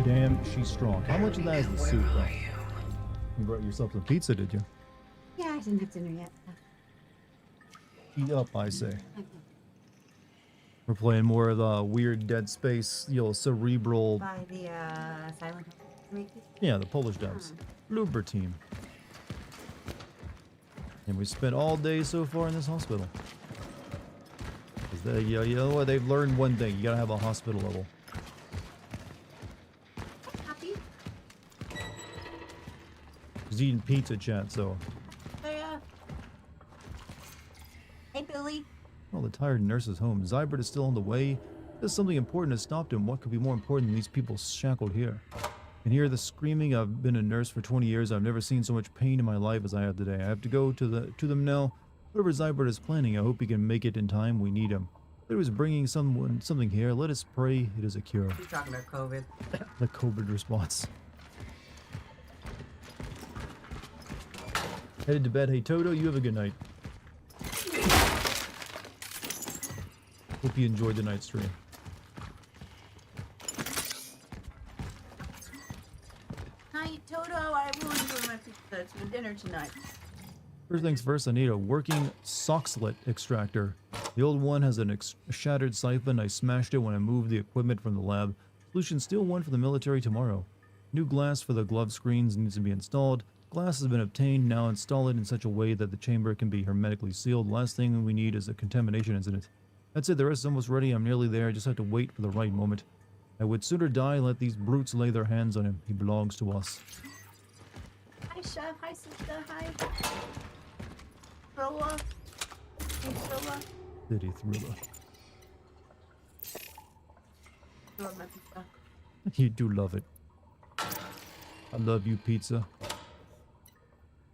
Damn, she's strong. How much of that is the soup, though? You brought yourself some pizza, did you? Yeah, I didn't have dinner yet. Eat up, I say. We're playing more of the weird Dead Space, you know, cerebral. By the Silent Hill. Yeah, the Polish devs. Bloober team. And we spent all day so far in this hospital. 'Cause they, you know what? They've learned one thing. You gotta have a hospital level. Happy? He's eating pizza, chat, so. Hey, Billy. Well, the tired nurse is home. Zybert is still on the way. There's something important has stopped him. What could be more important than these people shackled here? And hear the screaming. I've been a nurse for 20 years. I've never seen so much pain in my life as I have today. I have to go to them now. Whatever Zybert is planning, I hope he can make it in time. We need him. If it was bringing something here, let us pray it is a cure. You're talking about COVID. The COVID response. Headed to bed. Hey, Toto, you have a good night. Hope you enjoyed the night stream. Hi, Toto. I will enjoy my pizza. It's my dinner tonight. First things first, I need a working soxlet extractor. The old one has a shattered siphon. I smashed it when I moved the equipment from the lab. Solution still one for the military tomorrow. New glass for the glove screens needs to be installed. Glass has been obtained. Now install it in such a way that the chamber can be hermetically sealed. Last thing we need is a contamination incident. That's it, the rest is almost ready. I'm nearly there. I just have to wait for the right moment. I would sooner die and let these brutes lay their hands on him. He belongs to us. Hi, Chef. Hi, sister. Hi. Thriller. Hey, Thriller. City thriller. Love my pizza. You do love it. I love you, pizza.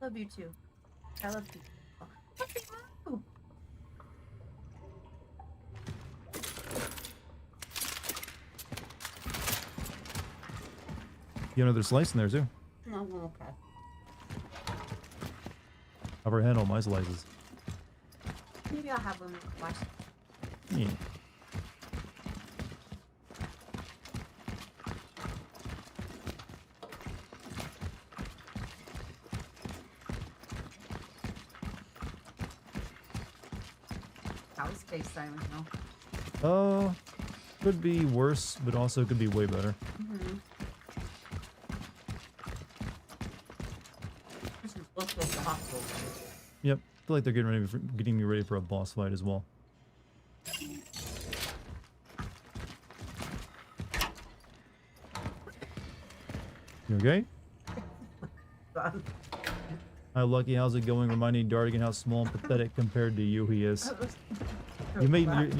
Love you too. I love pizza. Oh. You have another slice in there, too. No, okay. I've already had all my slices. Maybe I'll have them watch. Yeah. How is Space Silent Hill? Could be worse, but also could be way better. Mm-hmm. This is both of the hospital. Yep. I feel like they're getting me ready for a boss fight as well. You okay? Hi, Lucky. How's it going? Reminding Dartigan how small and pathetic compared to you he is. You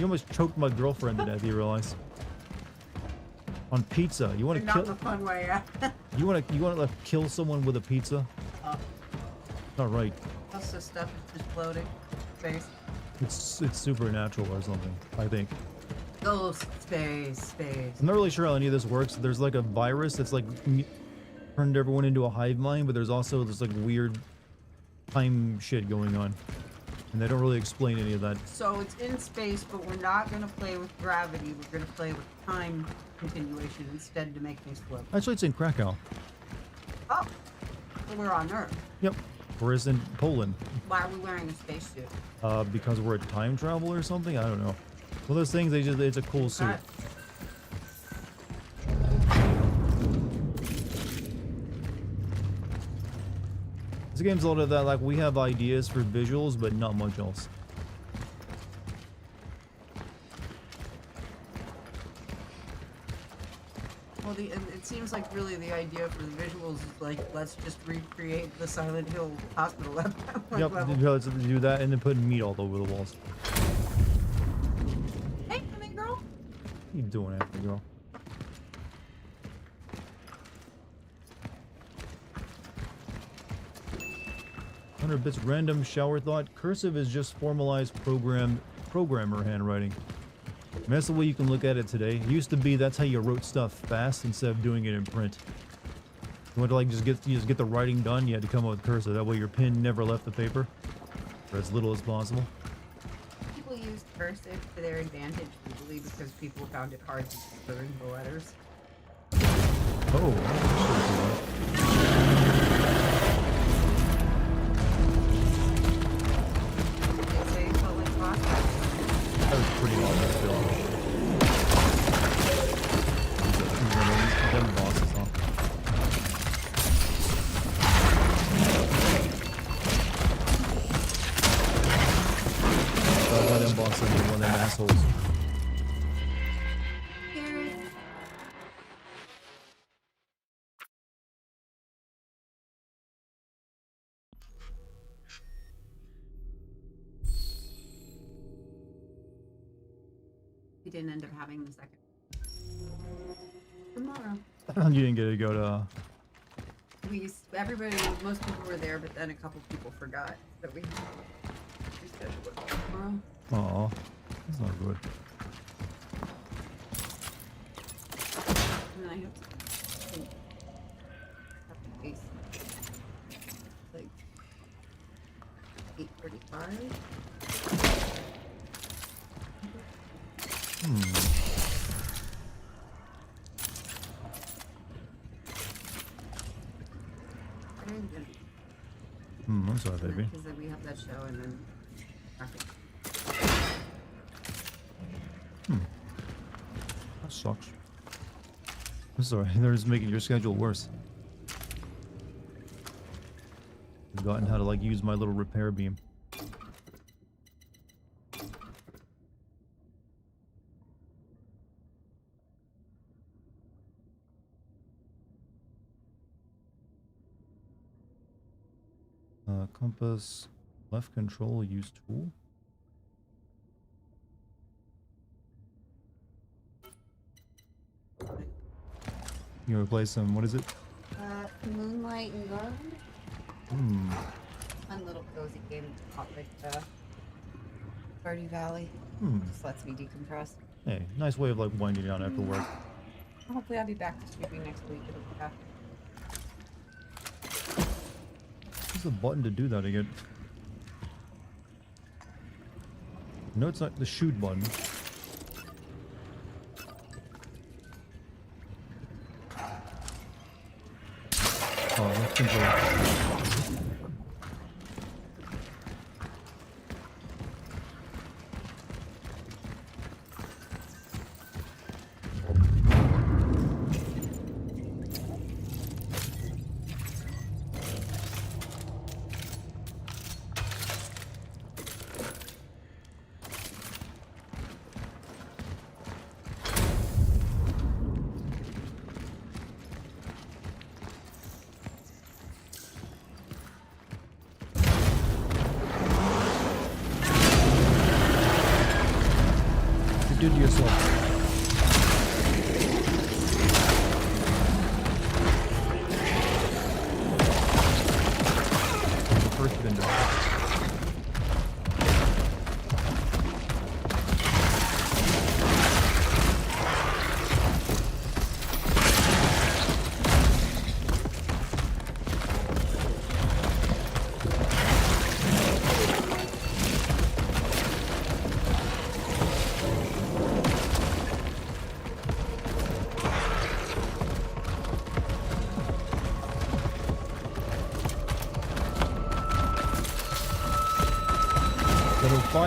almost choked my girlfriend to death. You realize? On pizza. You want to kill? Not the fun way. You want to kill someone with a pizza? Not right. Also, stuff is just floating. Space. It's supernatural or something. I think. Oh, space. I'm not really sure how any of this works. There's like a virus that's like turned everyone into a hive mind, but there's also this like weird time shit going on. And they don't really explain any of that. So it's in space, but we're not going to play with gravity. We're going to play with time continuation instead to make things float. Actually, it's in Krakow. Oh, so we're on Earth. Yep. Whereas in Poland. Why are we wearing a spacesuit? Because we're a time travel or something? I don't know. One of those things, it's a cool suit. Okay. This game's a lot of that, like, we have ideas for visuals, but not much else. Well, it seems like really the idea for the visuals is like, let's just recreate the Silent Hill hospital level. Yep, let's do that and then put meat all over the walls. Hey, come in, girl. What are you doing after, girl? Bits random shower thought. Cursive is just formalized programmer handwriting. And that's the way you can look at it today. It used to be that's how you wrote stuff fast instead of doing it in print. You want to like just get the writing done, you had to come up with cursive. That way your pen never left the paper for as little as possible. People used cursive to their advantage, usually because people found it hard to discern the letters. Oh, that was pretty awesome still. Them bosses, huh? One of them bosses and one of them assholes. We didn't end up having the second. Tomorrow. You didn't get to go to... Most people were there, but then a couple people forgot that we rescheduled it tomorrow. Aw, that's not good. And I have to face like 8:45. I'm sorry, baby. Because then we have that show and then traffic. That sucks. I'm sorry, they're just making your schedule worse. I've forgotten how to like use my little repair beam. Compass, left control, use tool. You replace some, what is it? Moonlight and Garland. Fun little cozy game topic, Party Valley. Just lets me decompress. Hey, nice way of like winding down after work. Hopefully I'll be back to streaming next week. It'll be back. Where's the button to do that again? No, it's not the shoot button. Oh, left control. You did to yourself. First window.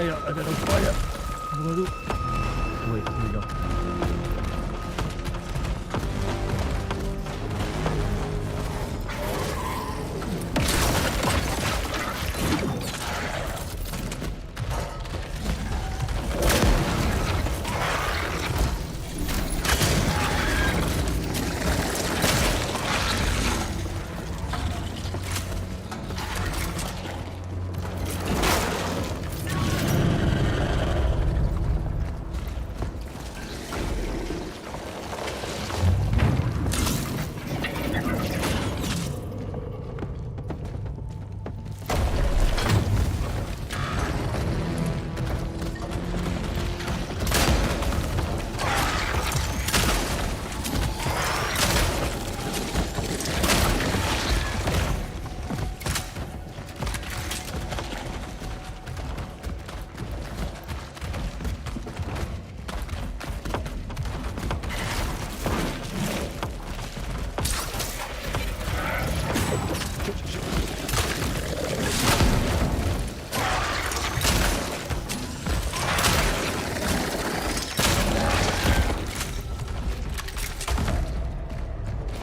fire. I got no fire. What do I do? Wait, here we go.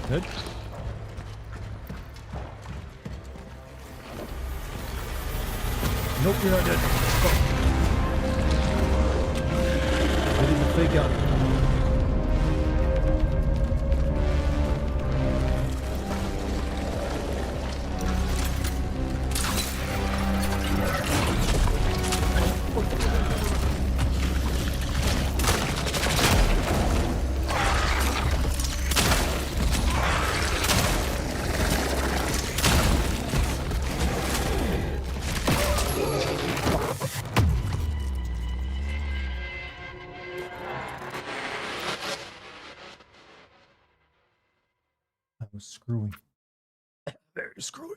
Good. Nope, you're not dead. Oh. I did the fake out. That was screwy. Very screwy.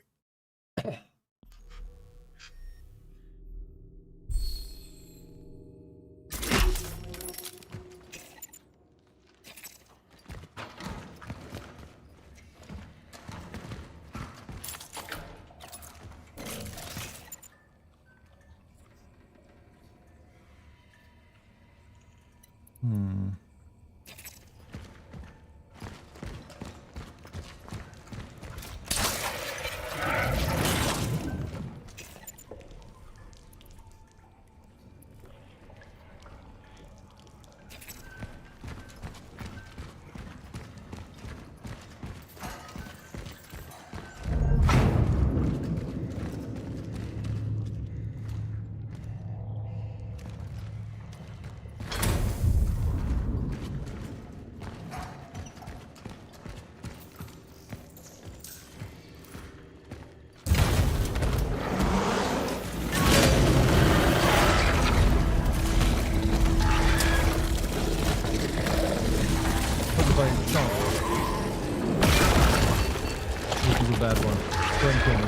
This is a bad one. Go ahead and kill me.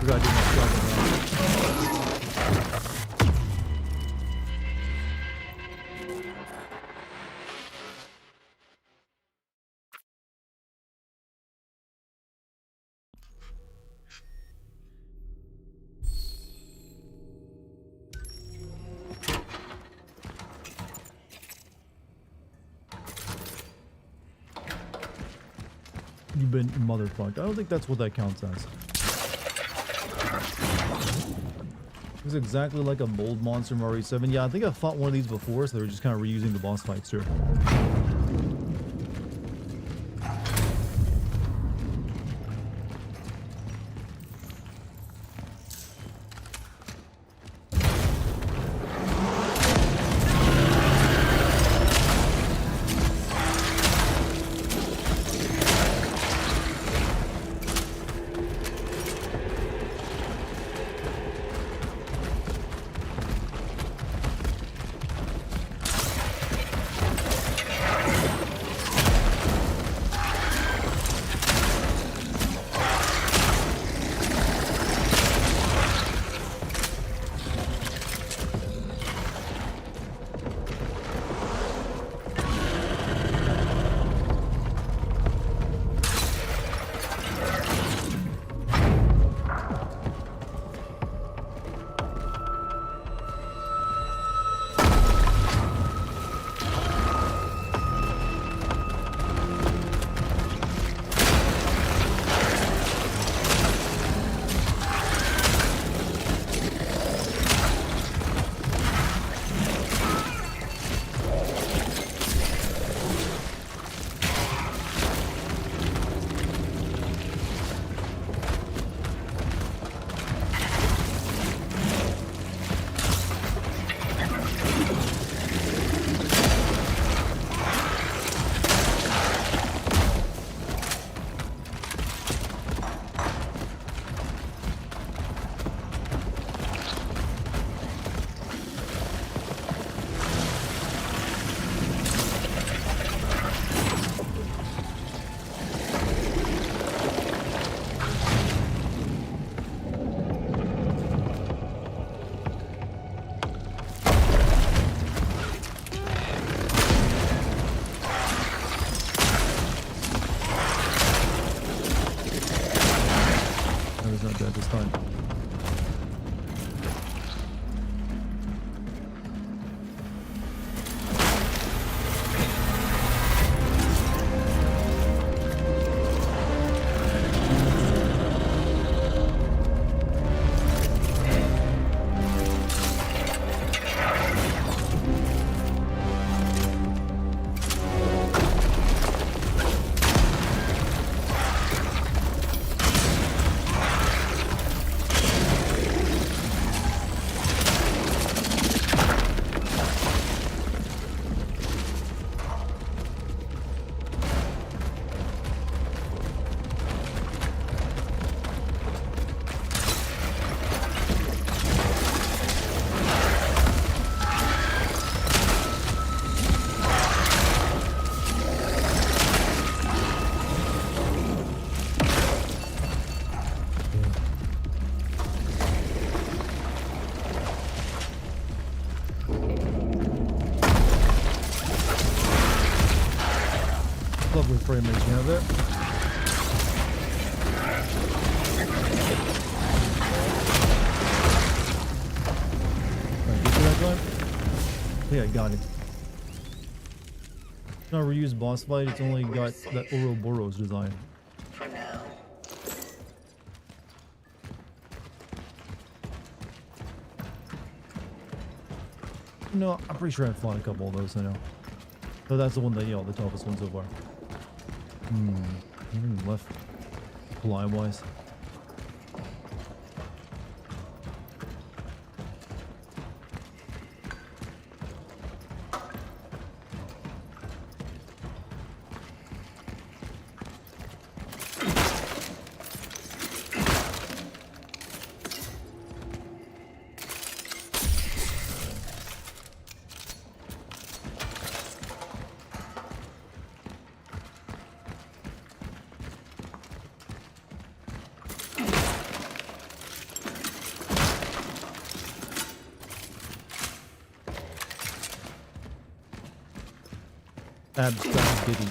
We gotta do my shotgun round. You've been motherfucked. I don't think that's what that counts as. Looks exactly like a mold monster from RE7. Yeah, I think I fought one of these before, so they were just kind of reusing the boss fights here. Lovely frame rate you have there. Alright, get to that gun. Yeah, I got it. It's not a reused boss fight, it's only got that Ouroboros design. For now. No, I'm pretty sure I've fought a couple of those, I know. So that's the one that, the toughest one so far. Anything left supply-wise? Abstract Diddy.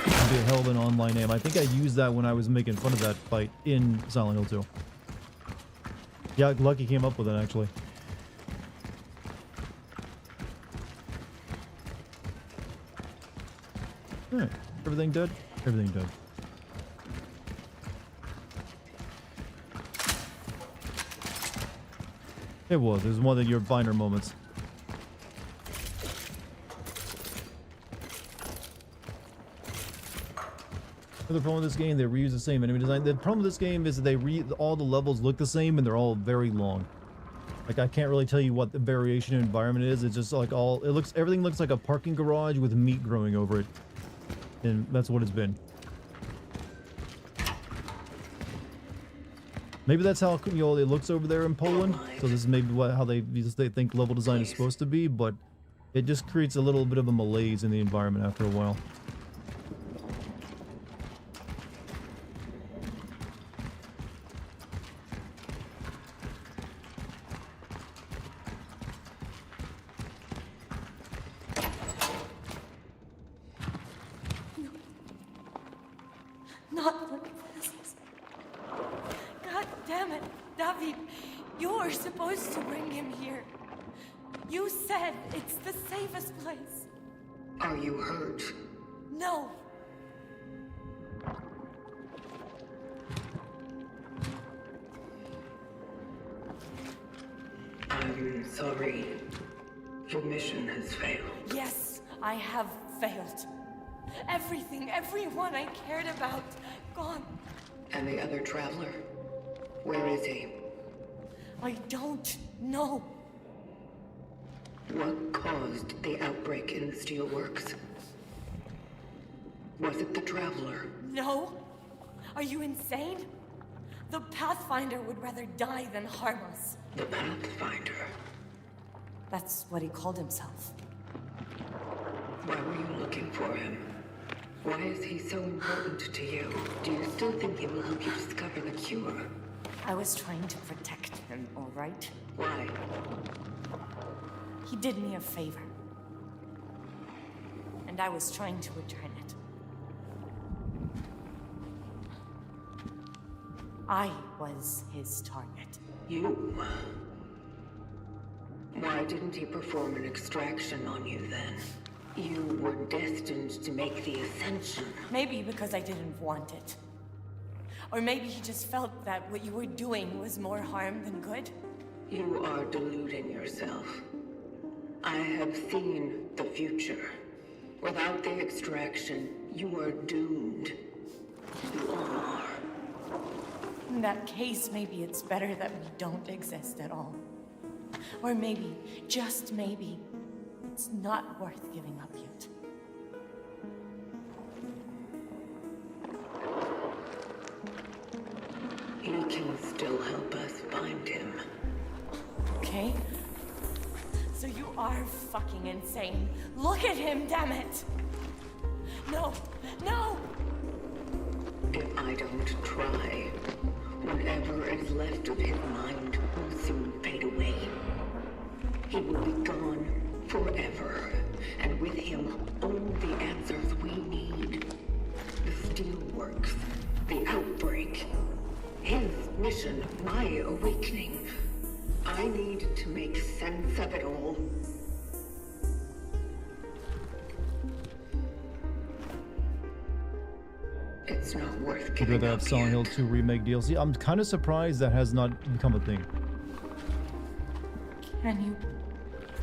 It'd be a hell of an online name. I think I used that when I was making fun of that fight in Silent Hill 2. Yeah, Lucky came up with it actually. Alright, everything dead? Everything dead. It was one of your finer moments. The problem with this game, they reuse the same enemy design. The problem with this game is that all the levels look the same and they're all very long. Like I can't really tell you what the variation in environment is. It's just like everything looks like a parking garage with meat growing over it. And that's what it's been. Maybe that's how it looks over there in Poland. So this is maybe how they think level design is supposed to be, but it just creates a little bit of a malaise in the environment after a while. Not like this. God damn it, David. You were supposed to bring him here. You said it's the safest place. Are you hurt? No. I'm sorry. Your mission has failed. Yes, I have failed. Everything, everyone I cared about, gone. And the other traveler? Where is he? I don't know. What caused the outbreak in the steelworks? Was it the traveler? No. Are you insane? The Pathfinder would rather die than harm us. The Pathfinder? That's what he called himself. Why were you looking for him? Why is he so important to you? Do you still think he will help you discover the cure? I was trying to protect him, all right? Why? He did me a favor. And I was trying to return it. I was his target. You? Why didn't he perform an extraction on you then? You were destined to make the ascension. Maybe because I didn't want it. Or maybe he just felt that what you were doing was more harm than good. You are deluding yourself. I have seen the future. Without the extraction, you are doomed. You all are. In that case, maybe it's better that we don't exist at all. Or maybe, just maybe, it's not worth giving up yet. He can still help us find him. Okay? So you are fucking insane. Look at him, damn it! No! No! If I don't try, whatever is left of his mind will soon fade away. He will be gone forever, and with him, all the answers we need. The steelworks, the outbreak. His mission, my awakening. I need to make sense of it all. It's not worth Figure giving that up Silent Hill yet. 2 remake DLC. I'm kind of surprised that has not become a thing. Can you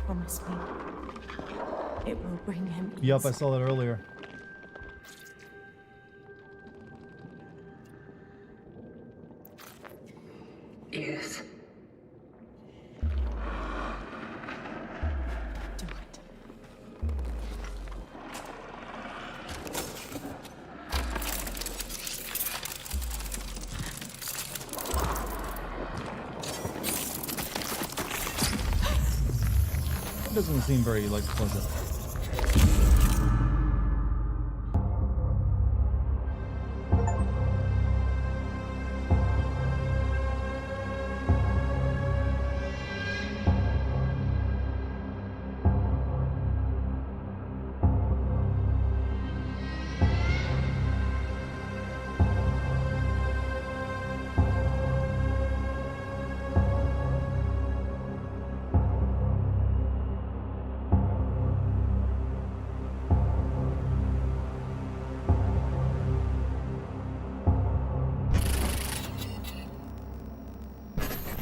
promise me it will bring him ease? Yup, I saw that earlier. Yes. Do it. It doesn't seem very, like, pleasant.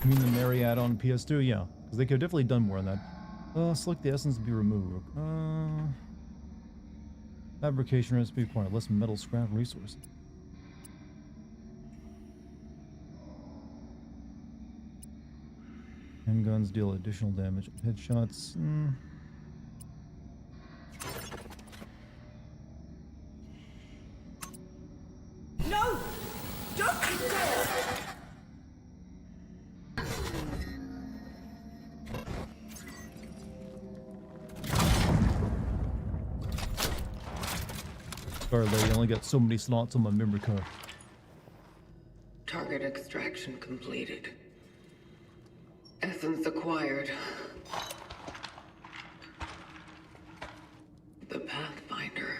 You mean the Mary add-on PS2? Yeah, because they could have definitely done more on that. Select the essence to be removed. Fabrication recipe required less metal scrap resource. Handguns deal additional damage. Headshots. No! Don't you dare! Sorry, lady, I only got so many slots on my memory card. Target extraction completed. Essence acquired. The Pathfinder.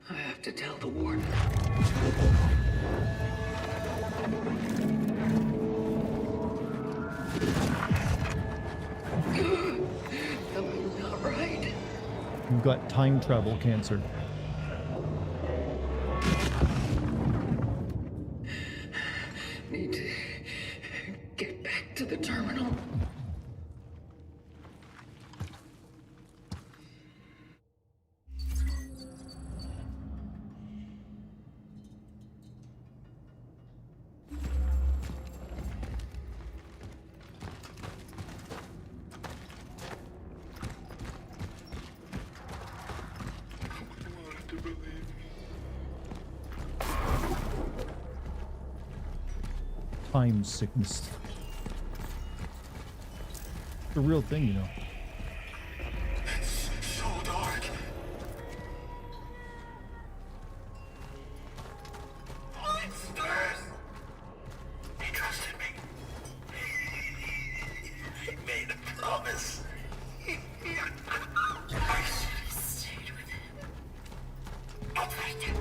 I have to tell the warden. Something's not right. You've got time travel cancer. Need to get back to the terminal. Time sickness. It's a real thing, you know. It's so dark. Monsters! He trusted me. He made a promise. I should have stayed with him. Edward.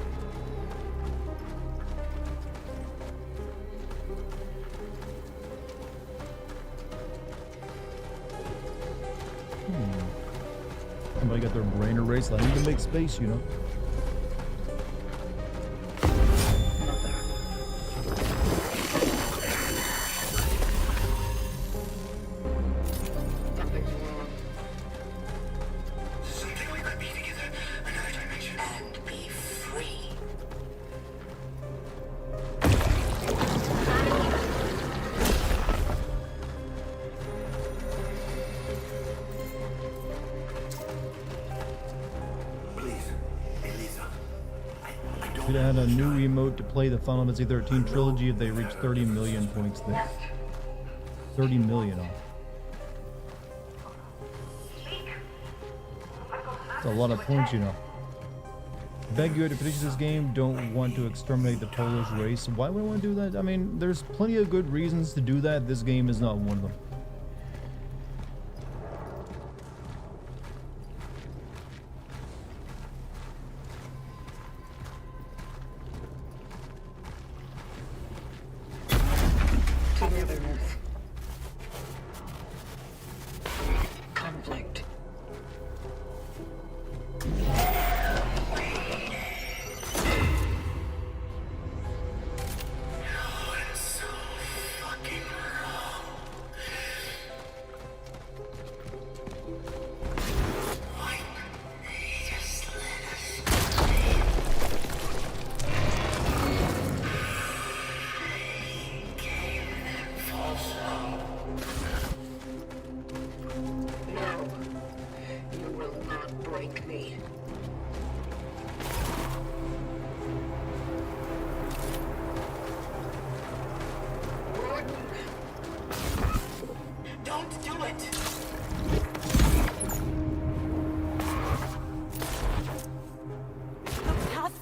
Somebody got their brain erased. I need to make space, you know. Something's wrong. Something we could be together. Another dimension. And be free. Please, Elisa. I don't Could add a new emote to play the Final Fantasy 13 trilogy if they reach 30 million points there. 30 million off. That's a lot of points, you know. Beg you to finish this game, don't want to exterminate the Polish race. Why would I want to do that? I mean, there's plenty of good reasons to do that. This game is not one of them.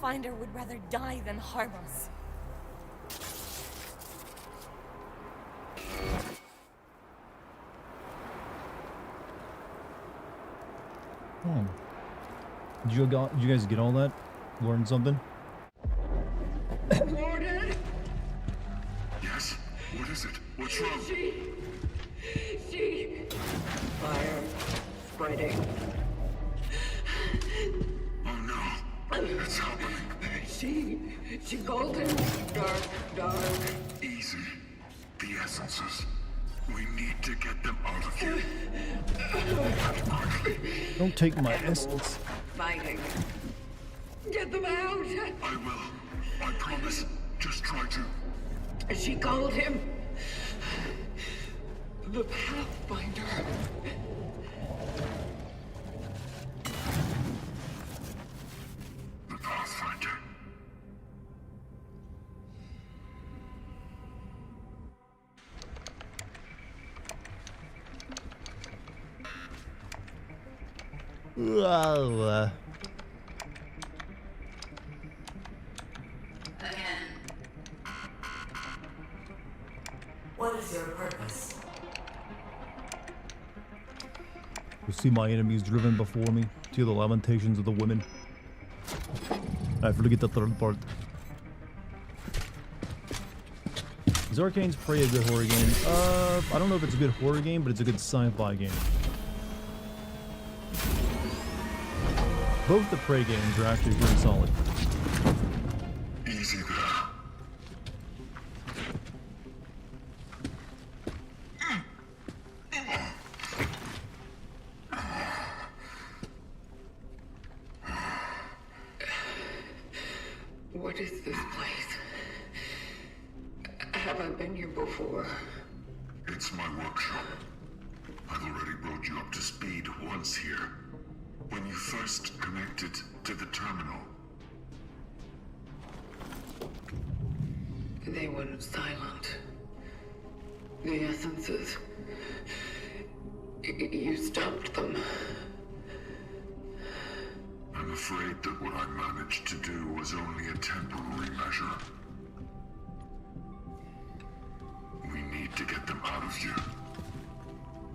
Pathfinder would rather die than harm us. Oh. Did you guys get all that? Learn something? Warden! Yes? What is it? What's wrong? She... Fire. Spreading. Oh no. It's happening. She called him dark. Easy. The essences. We need to get them out of here. Quickly. Don't take my essence. Fighting. Get them out! I will. I promise. Just try to. She called him the Pathfinder. The Pathfinder. Well, What is your purpose? to see my enemies driven before me, to hear the lamentations of the women. I forget the third part. Is Arcane's Prey a good horror game? I don't know if it's a good horror game, but it's a good sci-fi game. Both the Prey games are actually pretty solid. Easy there. What is this place? Have I been here before? It's my workshop. I've already brought you up to speed once here. When you first connected to the terminal. They went silent. The essences. You stopped them. I'm afraid that what I managed to do was only a temporary measure. We need to get them out of you.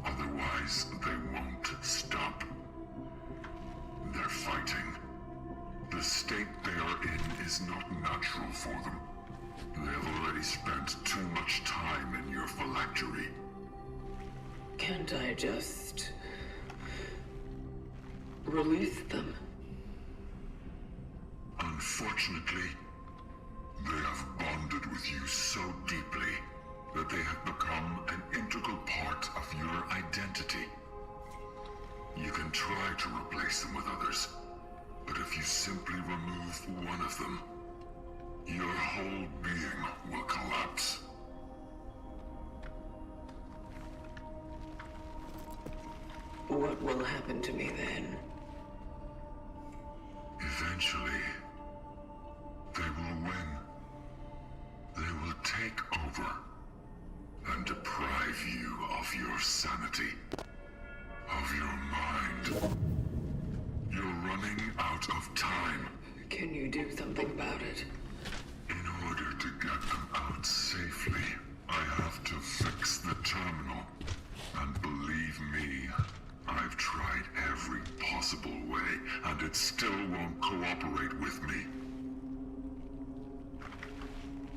Otherwise, they won't stop. They're fighting. The state they are in is not natural for them. They have already spent too much time in your phylactery. Can't I just... release them? Unfortunately, they have bonded with you so deeply that they have become an integral part of your identity. You can try to replace them with others, but if you simply remove one of them, your whole being will collapse. What will happen to me then? Eventually, they will win. They will take over and deprive you of your sanity, of your mind. You're running out of time. Can you do something about it? In order to get them out safely, I have to fix the terminal. And believe me, I've tried every possible way, and it still won't cooperate with me.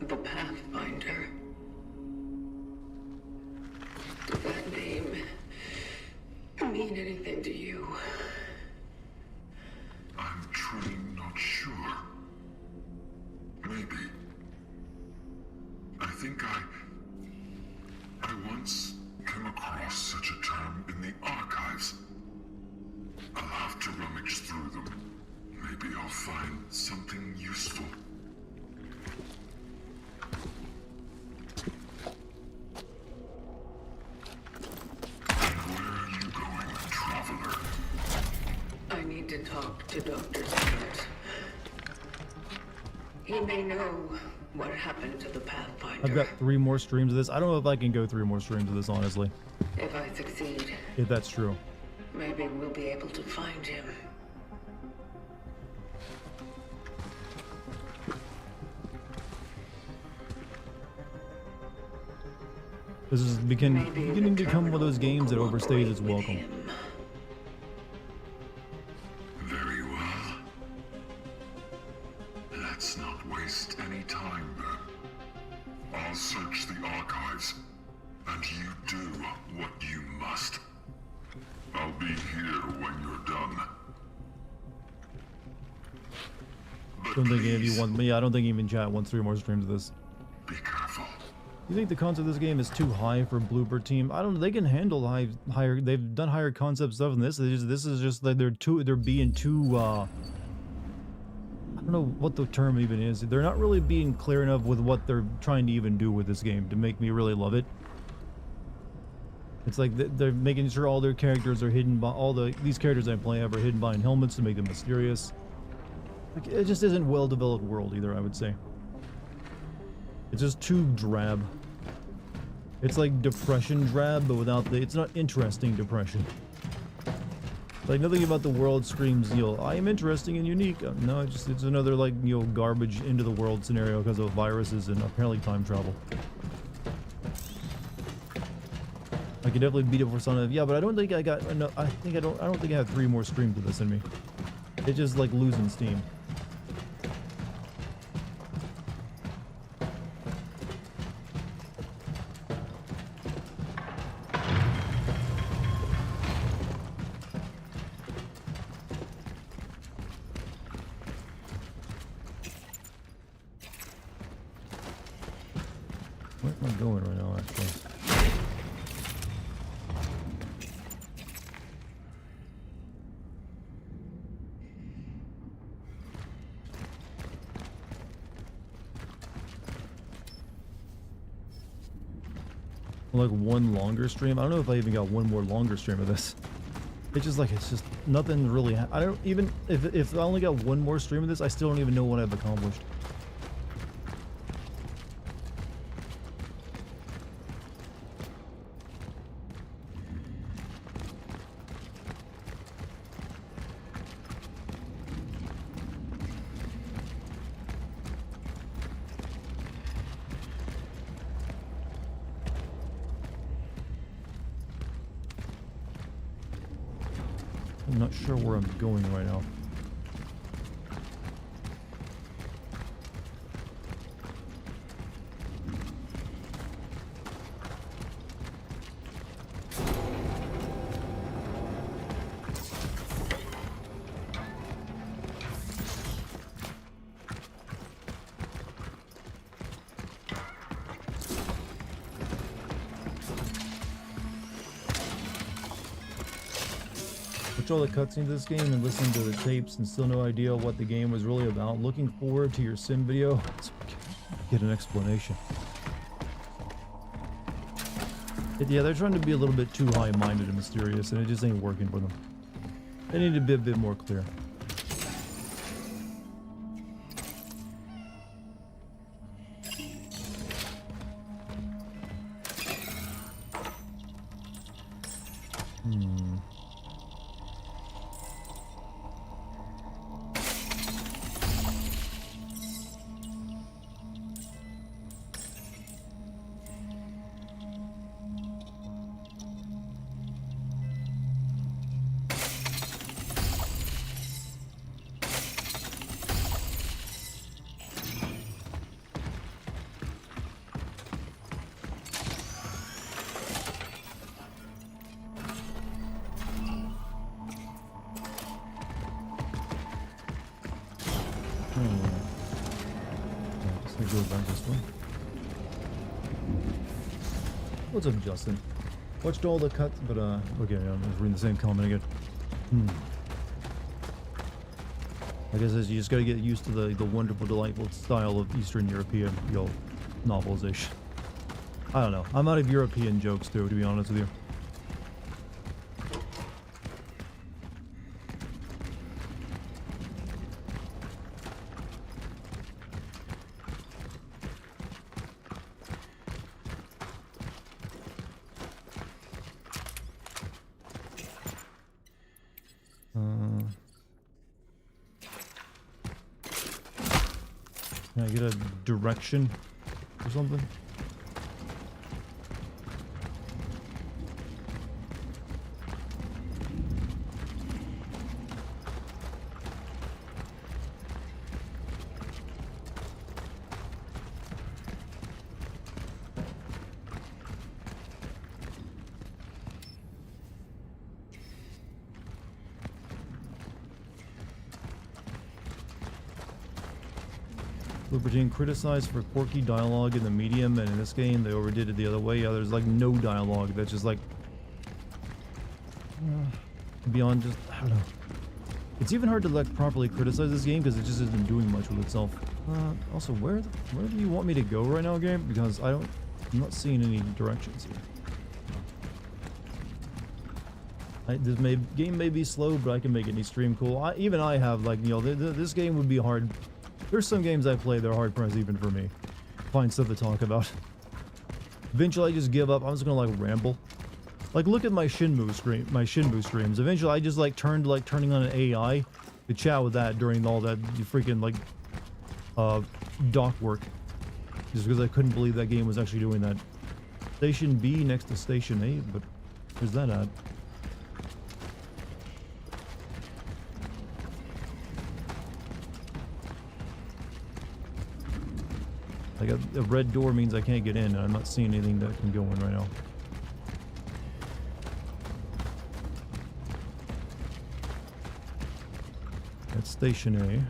The Pathfinder. Does that name mean anything to you? I'm truly not sure. Maybe. I think I once came across such a term in the archives. I'll have to rummage through them. Maybe I'll find something useful. And where are you going, traveler? I need to talk to Dr. Stewart. He may know what happened to the Pathfinder. I've got 3 more streams of this. I don't know if I can go 3 more streams of this, honestly. If I succeed, If that's true. maybe we'll be able to find him. This is beginning to become one of those games that overstays its welcome. Very well. Let's not waste any time then. I'll search the archives, and you do what you must. I'll be here when you're done. But Don't think any of you please, want me. I don't think even chat wants 3 more streams of this. be careful. You think the concept of this game is too high for Blooper Team? I don't know. They can handle higher. They've done higher concept stuff than this. This is just like they're being too. I don't know what the term even is. They're not really being clear enough with what they're trying to even do with this game to make me really love it. It's like they're making sure all their characters are hidden by these characters I play have are hidden behind helmets to make them mysterious. Like, it just isn't well developed world either, I would say. It's just too drab. It's like depression drab, but without the. It's not interesting depression. Like nothing about the world screams, I am interesting and unique. No, it's another like garbage into the world scenario because of viruses and apparently time travel. I could definitely beat it for some of yeah, but I don't think I got enough. I don't think I have 3 more streams of this in me. It's just like losing steam. Where am I going right now, actually? Like one longer stream. I don't know if I even got one more longer stream of this. It's just like it's just nothing really. I don't even if I only got one more stream of this, I still don't even know what I've accomplished. I'm not sure where I'm going right now. Watch all the cutscenes of this game and listen to the tapes and still no idea what the game was really about. Looking forward to your sim video. Let's get an explanation. Yeah, they're trying to be a little bit too high-minded and mysterious, and it just ain't working for them. They need to be a bit more clear. Go back this way. What's up, Justin? Watched all the cuts, but okay, I'm just reading the same comment again. I guess you just gotta get used to the wonderful, delightful style of Eastern European novelization. I don't know. I'm out of European jokes too, to be honest with you. Can I get a direction or something? Cupertine criticized for quirky dialogue in the medium, and in this game they overdid it the other way. Yeah, there's like no dialogue. That's just like beyond just, I don't know. It's even hard to like properly criticize this game because it just isn't doing much with itself. Also, where do you want me to go right now, game? Because I'm not seeing any directions here. This game may be slow, but I can make any stream cool. Even I have, like, you know, this game would be hard. There's some games I play that are hard pressed even for me. Find stuff to talk about. Eventually I just give up. I'm just gonna like ramble. Like, look at my Shinmu streams. Eventually I just like turned like turning on an AI to chat with that during all that freaking like dock work. Just because I couldn't believe that game was actually doing that. Station B next to Station A, but where's that at? Like a red door means I can't get in, and I'm not seeing anything that can go in right now. That's Station A.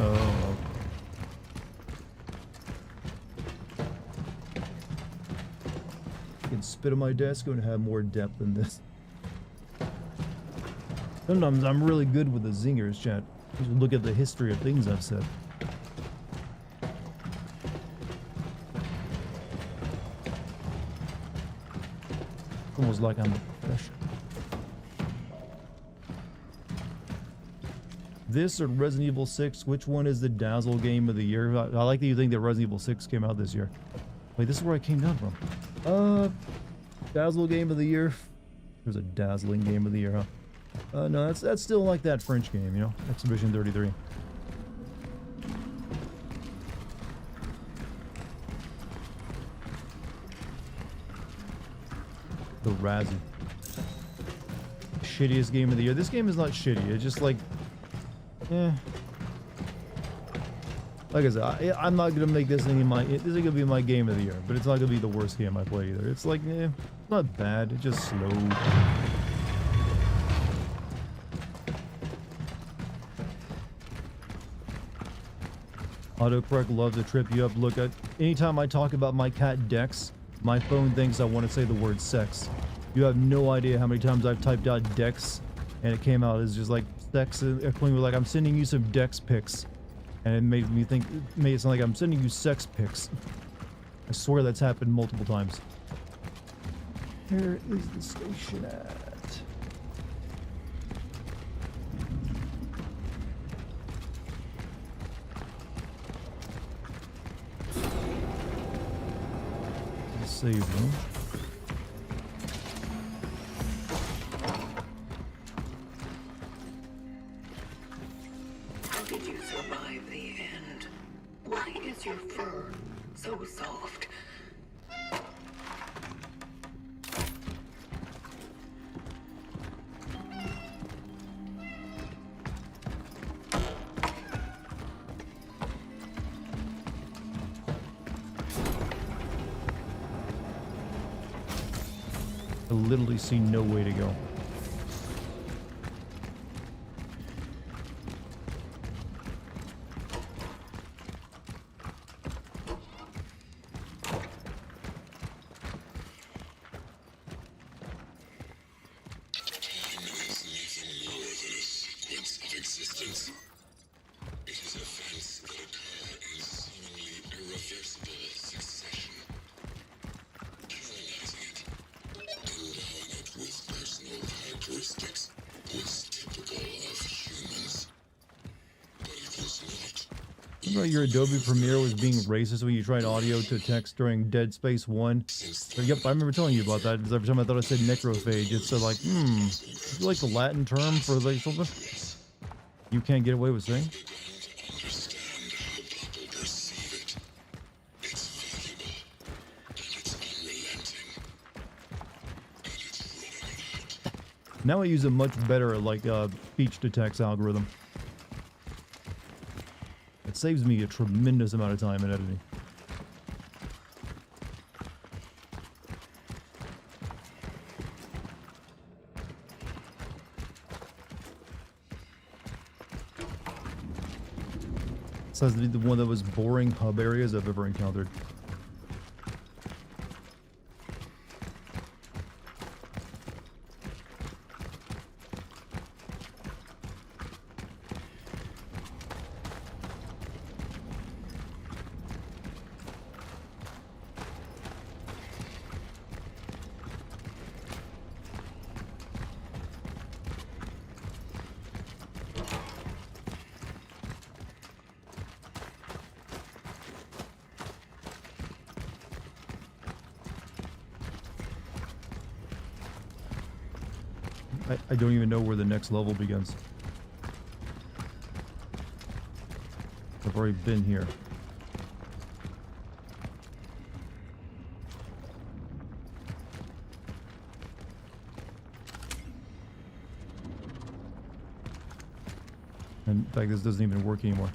Oh. I can spit on my desk and have more depth than this. Sometimes I'm really good with the zingers, chat. Just look at the history of things I've said. It's almost like I'm a professional. This or Resident Evil 6, which one is the Dazzle game of the year? I like that you think that Resident Evil 6 came out this year. Wait, this is where I came down from. Dazzle game of the year. There's a dazzling game of the year, huh? No, that's still like that French game, you know? Exhibition 33. The Razzie. Shittiest game of the year. This game is not shitty. It's just like... Like I said, I'm not gonna make this thing this is gonna be my game of the year, but it's not gonna be the worst game I play either. It's like, not bad, it's just slow. Autocorrect loves to trip you up. Look, anytime I talk about my cat Dex, my phone thinks I want to say the word sex. You have no idea how many times I've typed out Dex, and it came out as just like sex, like I'm sending you some Dex pics, and it made it sound like I'm sending you sex pics. I swear that's happened multiple times. Where is the station at? The save room. Did you survive the end? Why is your fur so soft? I literally see no way to go. Your Adobe Premiere was being racist when you tried audio to text during Dead Space 1. Yep, I remember telling you about that. Every time I thought I said necrophage, it's like, is it like the Latin term for like something you can't get away with saying? Now I use a much better like speech to text algorithm. It saves me a tremendous amount of time in editing. This has to be the one of the most boring hub areas I've ever encountered. I don't even know where the next level begins. I've already been here. And in fact, this doesn't even work anymore.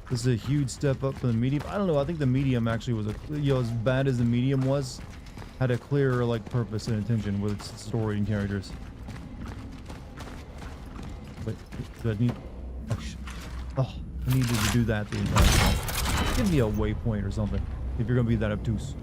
This is a huge step up from the medium. I don't know. I think the medium actually was as bad as the medium was, had a clearer like purpose and intention with its story and characters. But do I need? Oh, I needed to do that the entire time. Give me a waypoint or something if you're gonna be that obtuse.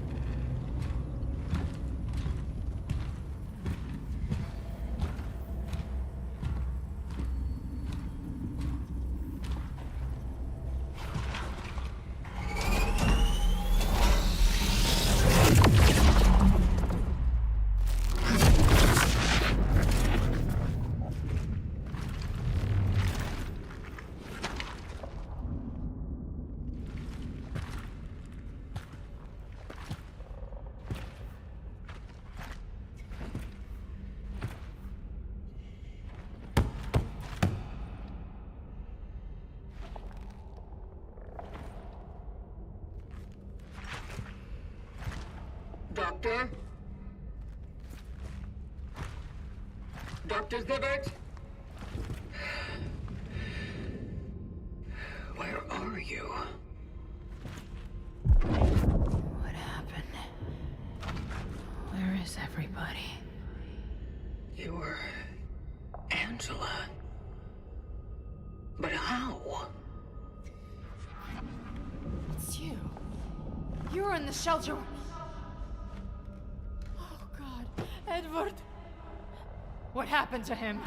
Doctor? Dr. Zibbert? Where are you? What happened? Where is everybody? You're Angela. But how? It's you. You were in the shelter. Oh God, Edward. What happened to him?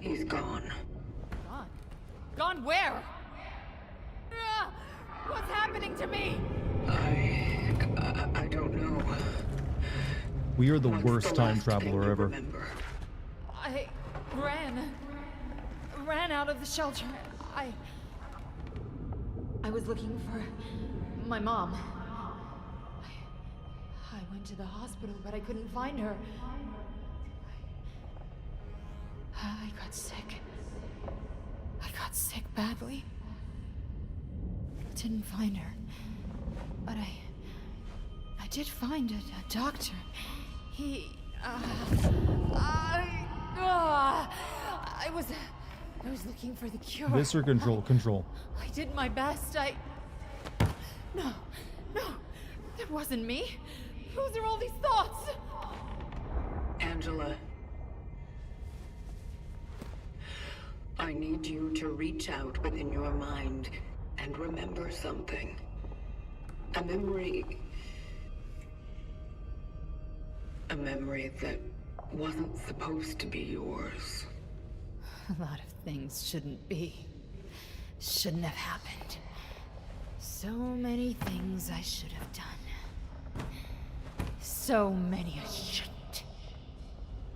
He's gone. Gone? Gone where? Ah, what's happening to me? I don't know. We are the What's worst the time last thing traveler you ever. remember? I ran out of the shelter. I was looking for my mom. I went to the hospital, but I couldn't find her. I got sick. I got sick badly. Didn't find her. But I did find a doctor. I was looking for the cure. This or control. I did my best. No, that wasn't me. Whose are all these thoughts? Angela. I need you to reach out within your mind and remember something. A memory that wasn't supposed to be yours. A lot of things shouldn't have happened. So many things I should have done. So many I shouldn't.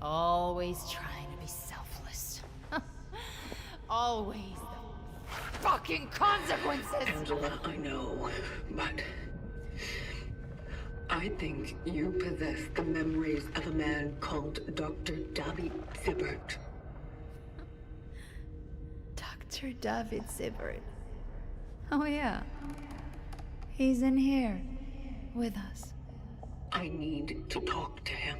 Always trying to be selfless. Always the fucking consequences! Angela, I know, but I think you possess the memories of a man called Dr. David Zibbert. Dr. Dr. David Sibbert. Oh yeah. He's in here. With us. I need to talk to him.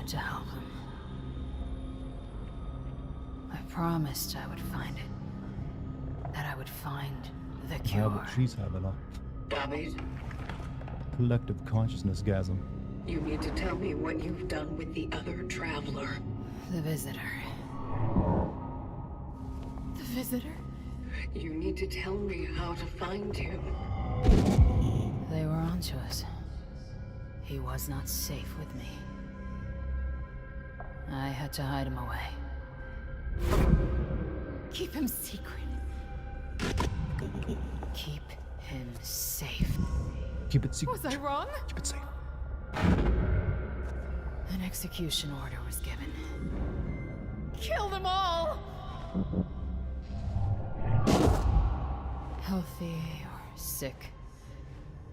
To help him. I promised I would find it. That I would find the cure. Yeah, but she's having a David, collective consciousness-gasm. you need to tell me what you've done with the other traveler. The visitor. The visitor? You need to tell me how to find him. They were onto us. He was not safe with me. I had to hide him away. Keep him secret. Keep him safe. Keep it secret. Was I wrong? Keep it safe. An execution order was given. Kill them all! Healthy or sick.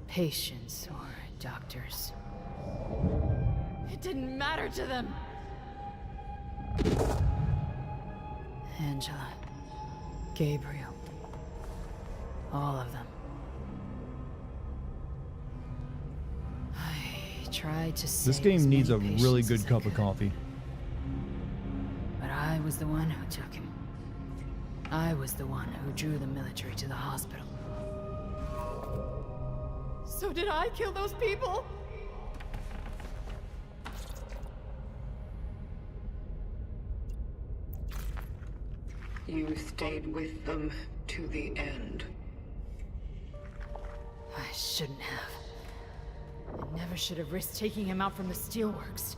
Patients or doctors. It didn't matter to them. Angela. Gabriel. All of them. I tried to save This game as needs a many really patients good as I cup of could. coffee. But I was the one who took him. I was the one who drew the military to the hospital. So did I kill those people? You stayed with them to the end. I shouldn't have. I never should have risked taking him out from the steelworks.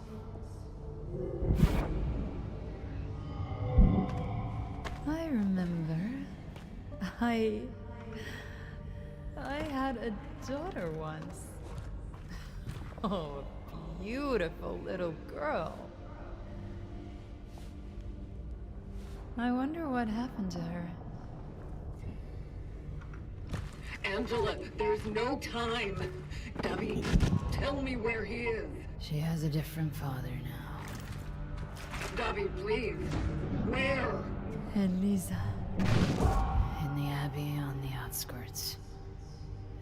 I remember. I had a daughter once. Oh, a beautiful little girl. I wonder what happened to her. Angela, there's no time. David, tell me where he is. She has a different father now. David, please. Where? Elisa. In the abbey on the outskirts.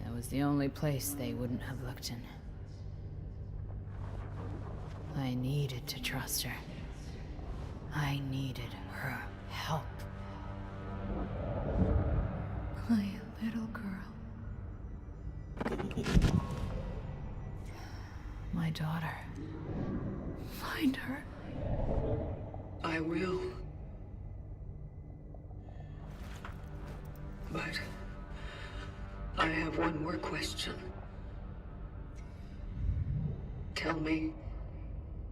That was the only place they wouldn't have looked in. I needed to trust her. I needed her help. My little girl. My daughter. Find her. I will. But I have one more question. Tell me,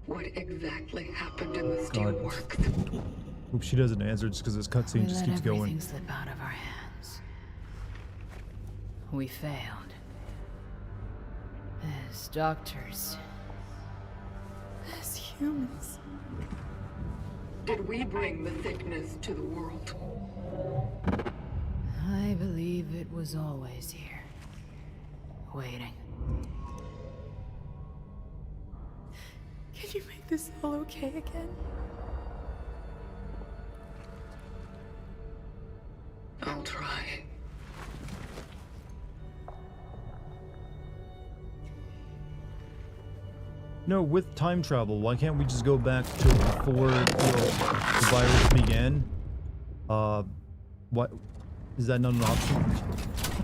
what exactly happened in the steelworks? Hope she doesn't answer just because this cutscene just keeps We let going. everything slip out of our hands. We failed. As doctors. As humans. Did we bring the sickness to the world? I believe it was always here. Waiting. Can you make this all okay again? I'll try. No, with time travel, why can't we just go back to before the virus began? What? Is that not an option?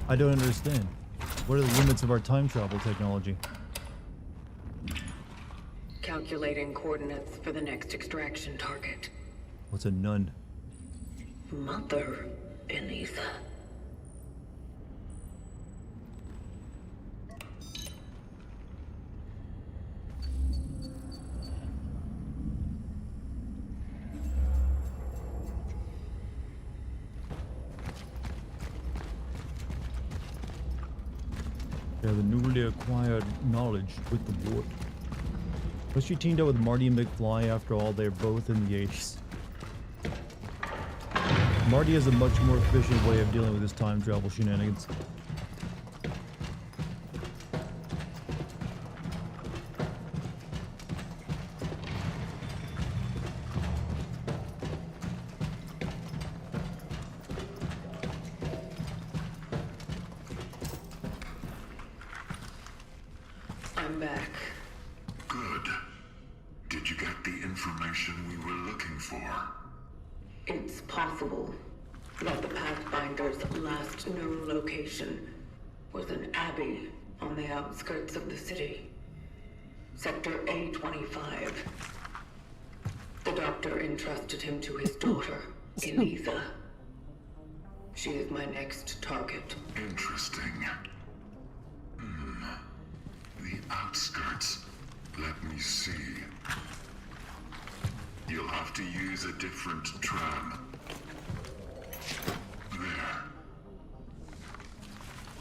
I don't understand. What are the limits of our time travel technology? Calculating coordinates for the next extraction target. What's a nun? Mother Elisa. Yeah, the newly acquired knowledge with the ward. But she teamed up with Marty and McFly. After all, they're both in the 80s. Marty has a much more efficient way of dealing with his time travel shenanigans. I'm back. Good. Did you get the information we were looking for? It's possible that the Pathfinder's last known location was an abbey on the outskirts of the city. Sector A25. The doctor entrusted him to his daughter, Elisa. She is my next target. Interesting. The outskirts. Let me see. You'll have to use a different tram. There.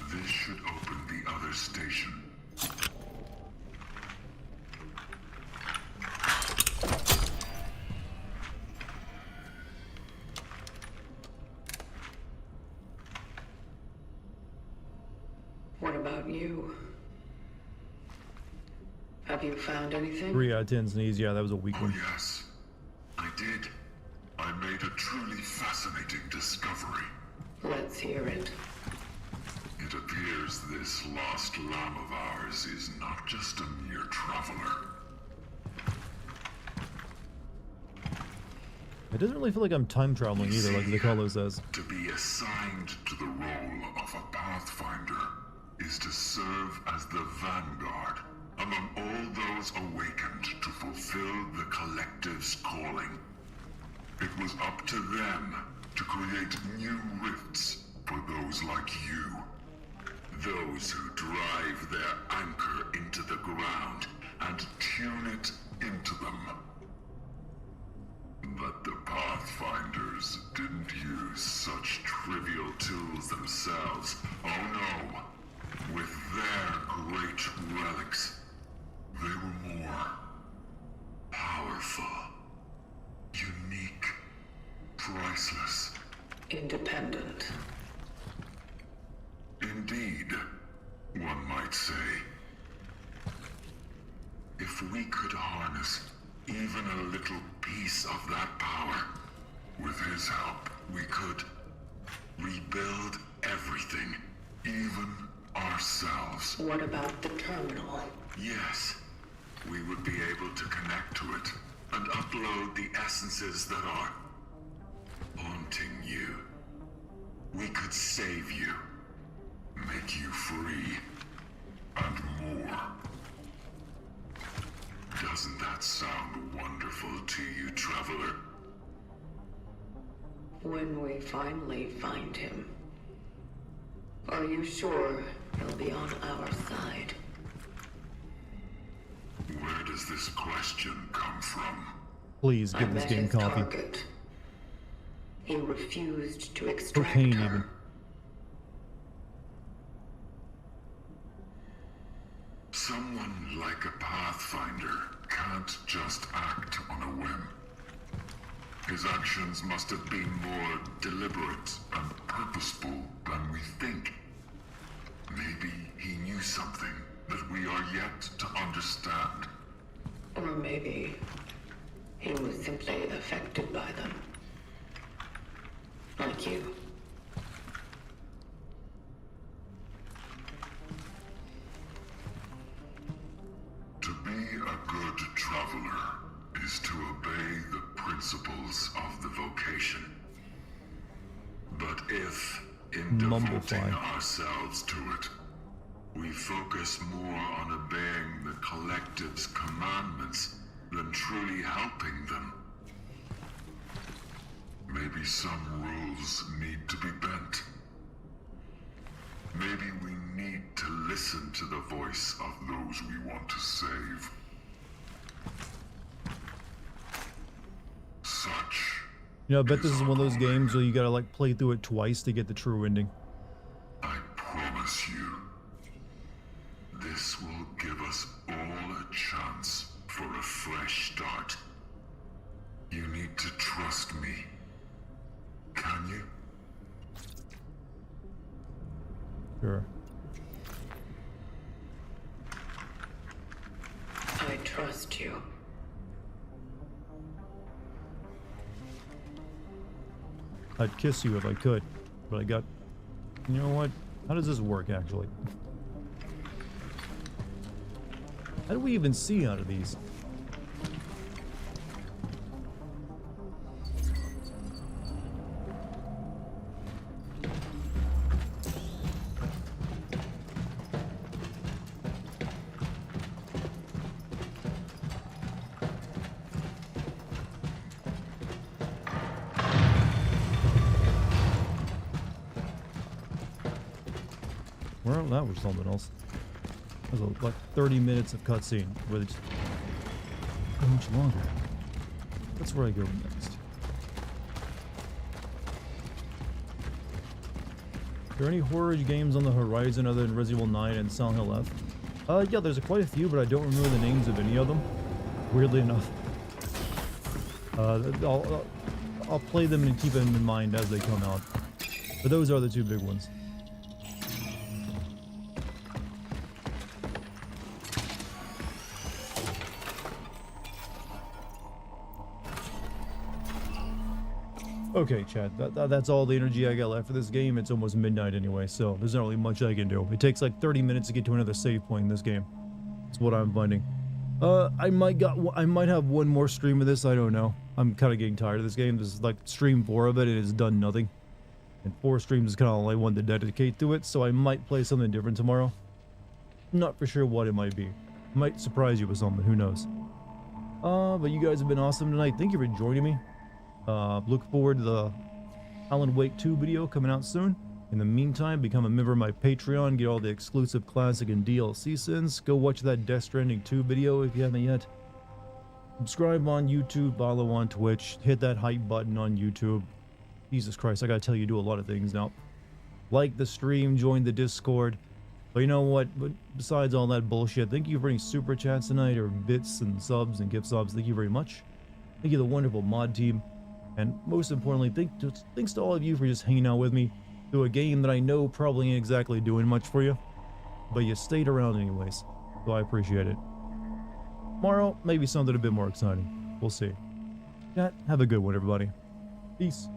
This should open the other station. What about you? Have you found anything? 3 out of 10 sneeze. Yeah, that was a weak Oh one. yes, I did. I made a truly fascinating discovery. Let's hear it. It appears this lost lamb of ours is not just a mere traveler. It doesn't really feel like I'm time traveling either, like the color says. To be assigned to the role of a Pathfinder is to serve as the vanguard among all those awakened to fulfill the collective's calling. It was up to them to create new rifts for those like you. Those who drive their anchor into the ground and tune it into them. But the Pathfinders didn't use such trivial tools themselves. Oh no. With their great relics, they were more powerful, unique, priceless. Independent. Indeed, one might say. If we could harness even a little piece of that power, with his help, we could rebuild everything, even ourselves. What about the terminal? Yes, we would be able to connect to it and upload the essences that are haunting you. We could save you, make you free, and more. Doesn't that sound wonderful to you, traveler? When we finally find him, are you sure he'll be on our side? Where does this question come from? Please I give this met game his coffee. target. He refused to extract Cocaine, her. even. Someone like a Pathfinder can't just act on a whim. His actions must have been more deliberate and purposeful than we think. Maybe he knew something that we are yet to understand. Or maybe he was simply affected by them. Like you. To be a good traveler is to obey the principles of the vocation. But if, in devoting Mumblefly. ourselves to it, we focus more on obeying the collective's commandments than truly helping them, maybe some rules need to be bent. Maybe we need to listen to the voice of those we want to save. Such. You know, I bet this is one of those games where you gotta like play through it twice to get the true ending. I promise you, this will give us all a chance for a fresh start. You need to trust me. Can you? Sure. I trust you. I'd kiss you if I could, but I got... You know what? How does this work, actually? How do we even see out of these? Well, that was something else. That was like 30 minutes of cutscene. Where they just... How much longer? That's where I go next. Are there any horror games on the horizon other than Resident Evil 9 and Silent Hill F? Yeah, there's quite a few, but I don't remember the names of any of them. Weirdly enough. I'll play them and keep them in mind as they come out. But those are the two big ones. Okay, Chad, that's all the energy I got left for this game. It's almost midnight anyway, so there's not really much I can do. It takes like 30 minutes to get to another save point in this game. That's what I'm finding. I might have one more stream of this, I don't know. I'm kind of getting tired of this game. This is like stream 4 of it, and it's done nothing. And 4 streams is kind of all I want to dedicate to it, so I might play something different tomorrow. I'm not for sure what it might be. Might surprise you with something, who knows. But you guys have been awesome tonight. Thank you for joining me. Look forward to the Alan Wake 2 video coming out soon. In the meantime, become a member of my Patreon, get all the exclusive classic and DLC sins. Go watch that Death Stranding 2 video if you haven't yet. Subscribe on YouTube, follow on Twitch, hit that hype button on YouTube. Jesus Christ, I gotta tell you, do a lot of things now. Like the stream, join the Discord. But you know what? But besides all that bullshit, thank you for any super chats tonight, or bits and subs and gift subs. Thank you very much. Thank you to the wonderful mod team. And most importantly, thanks to all of you for just hanging out with me through a game that I know probably ain't exactly doing much for you, but you stayed around anyways, so I appreciate it. Tomorrow, maybe something a bit more exciting. We'll see. Yeah, have a good one, everybody. Peace.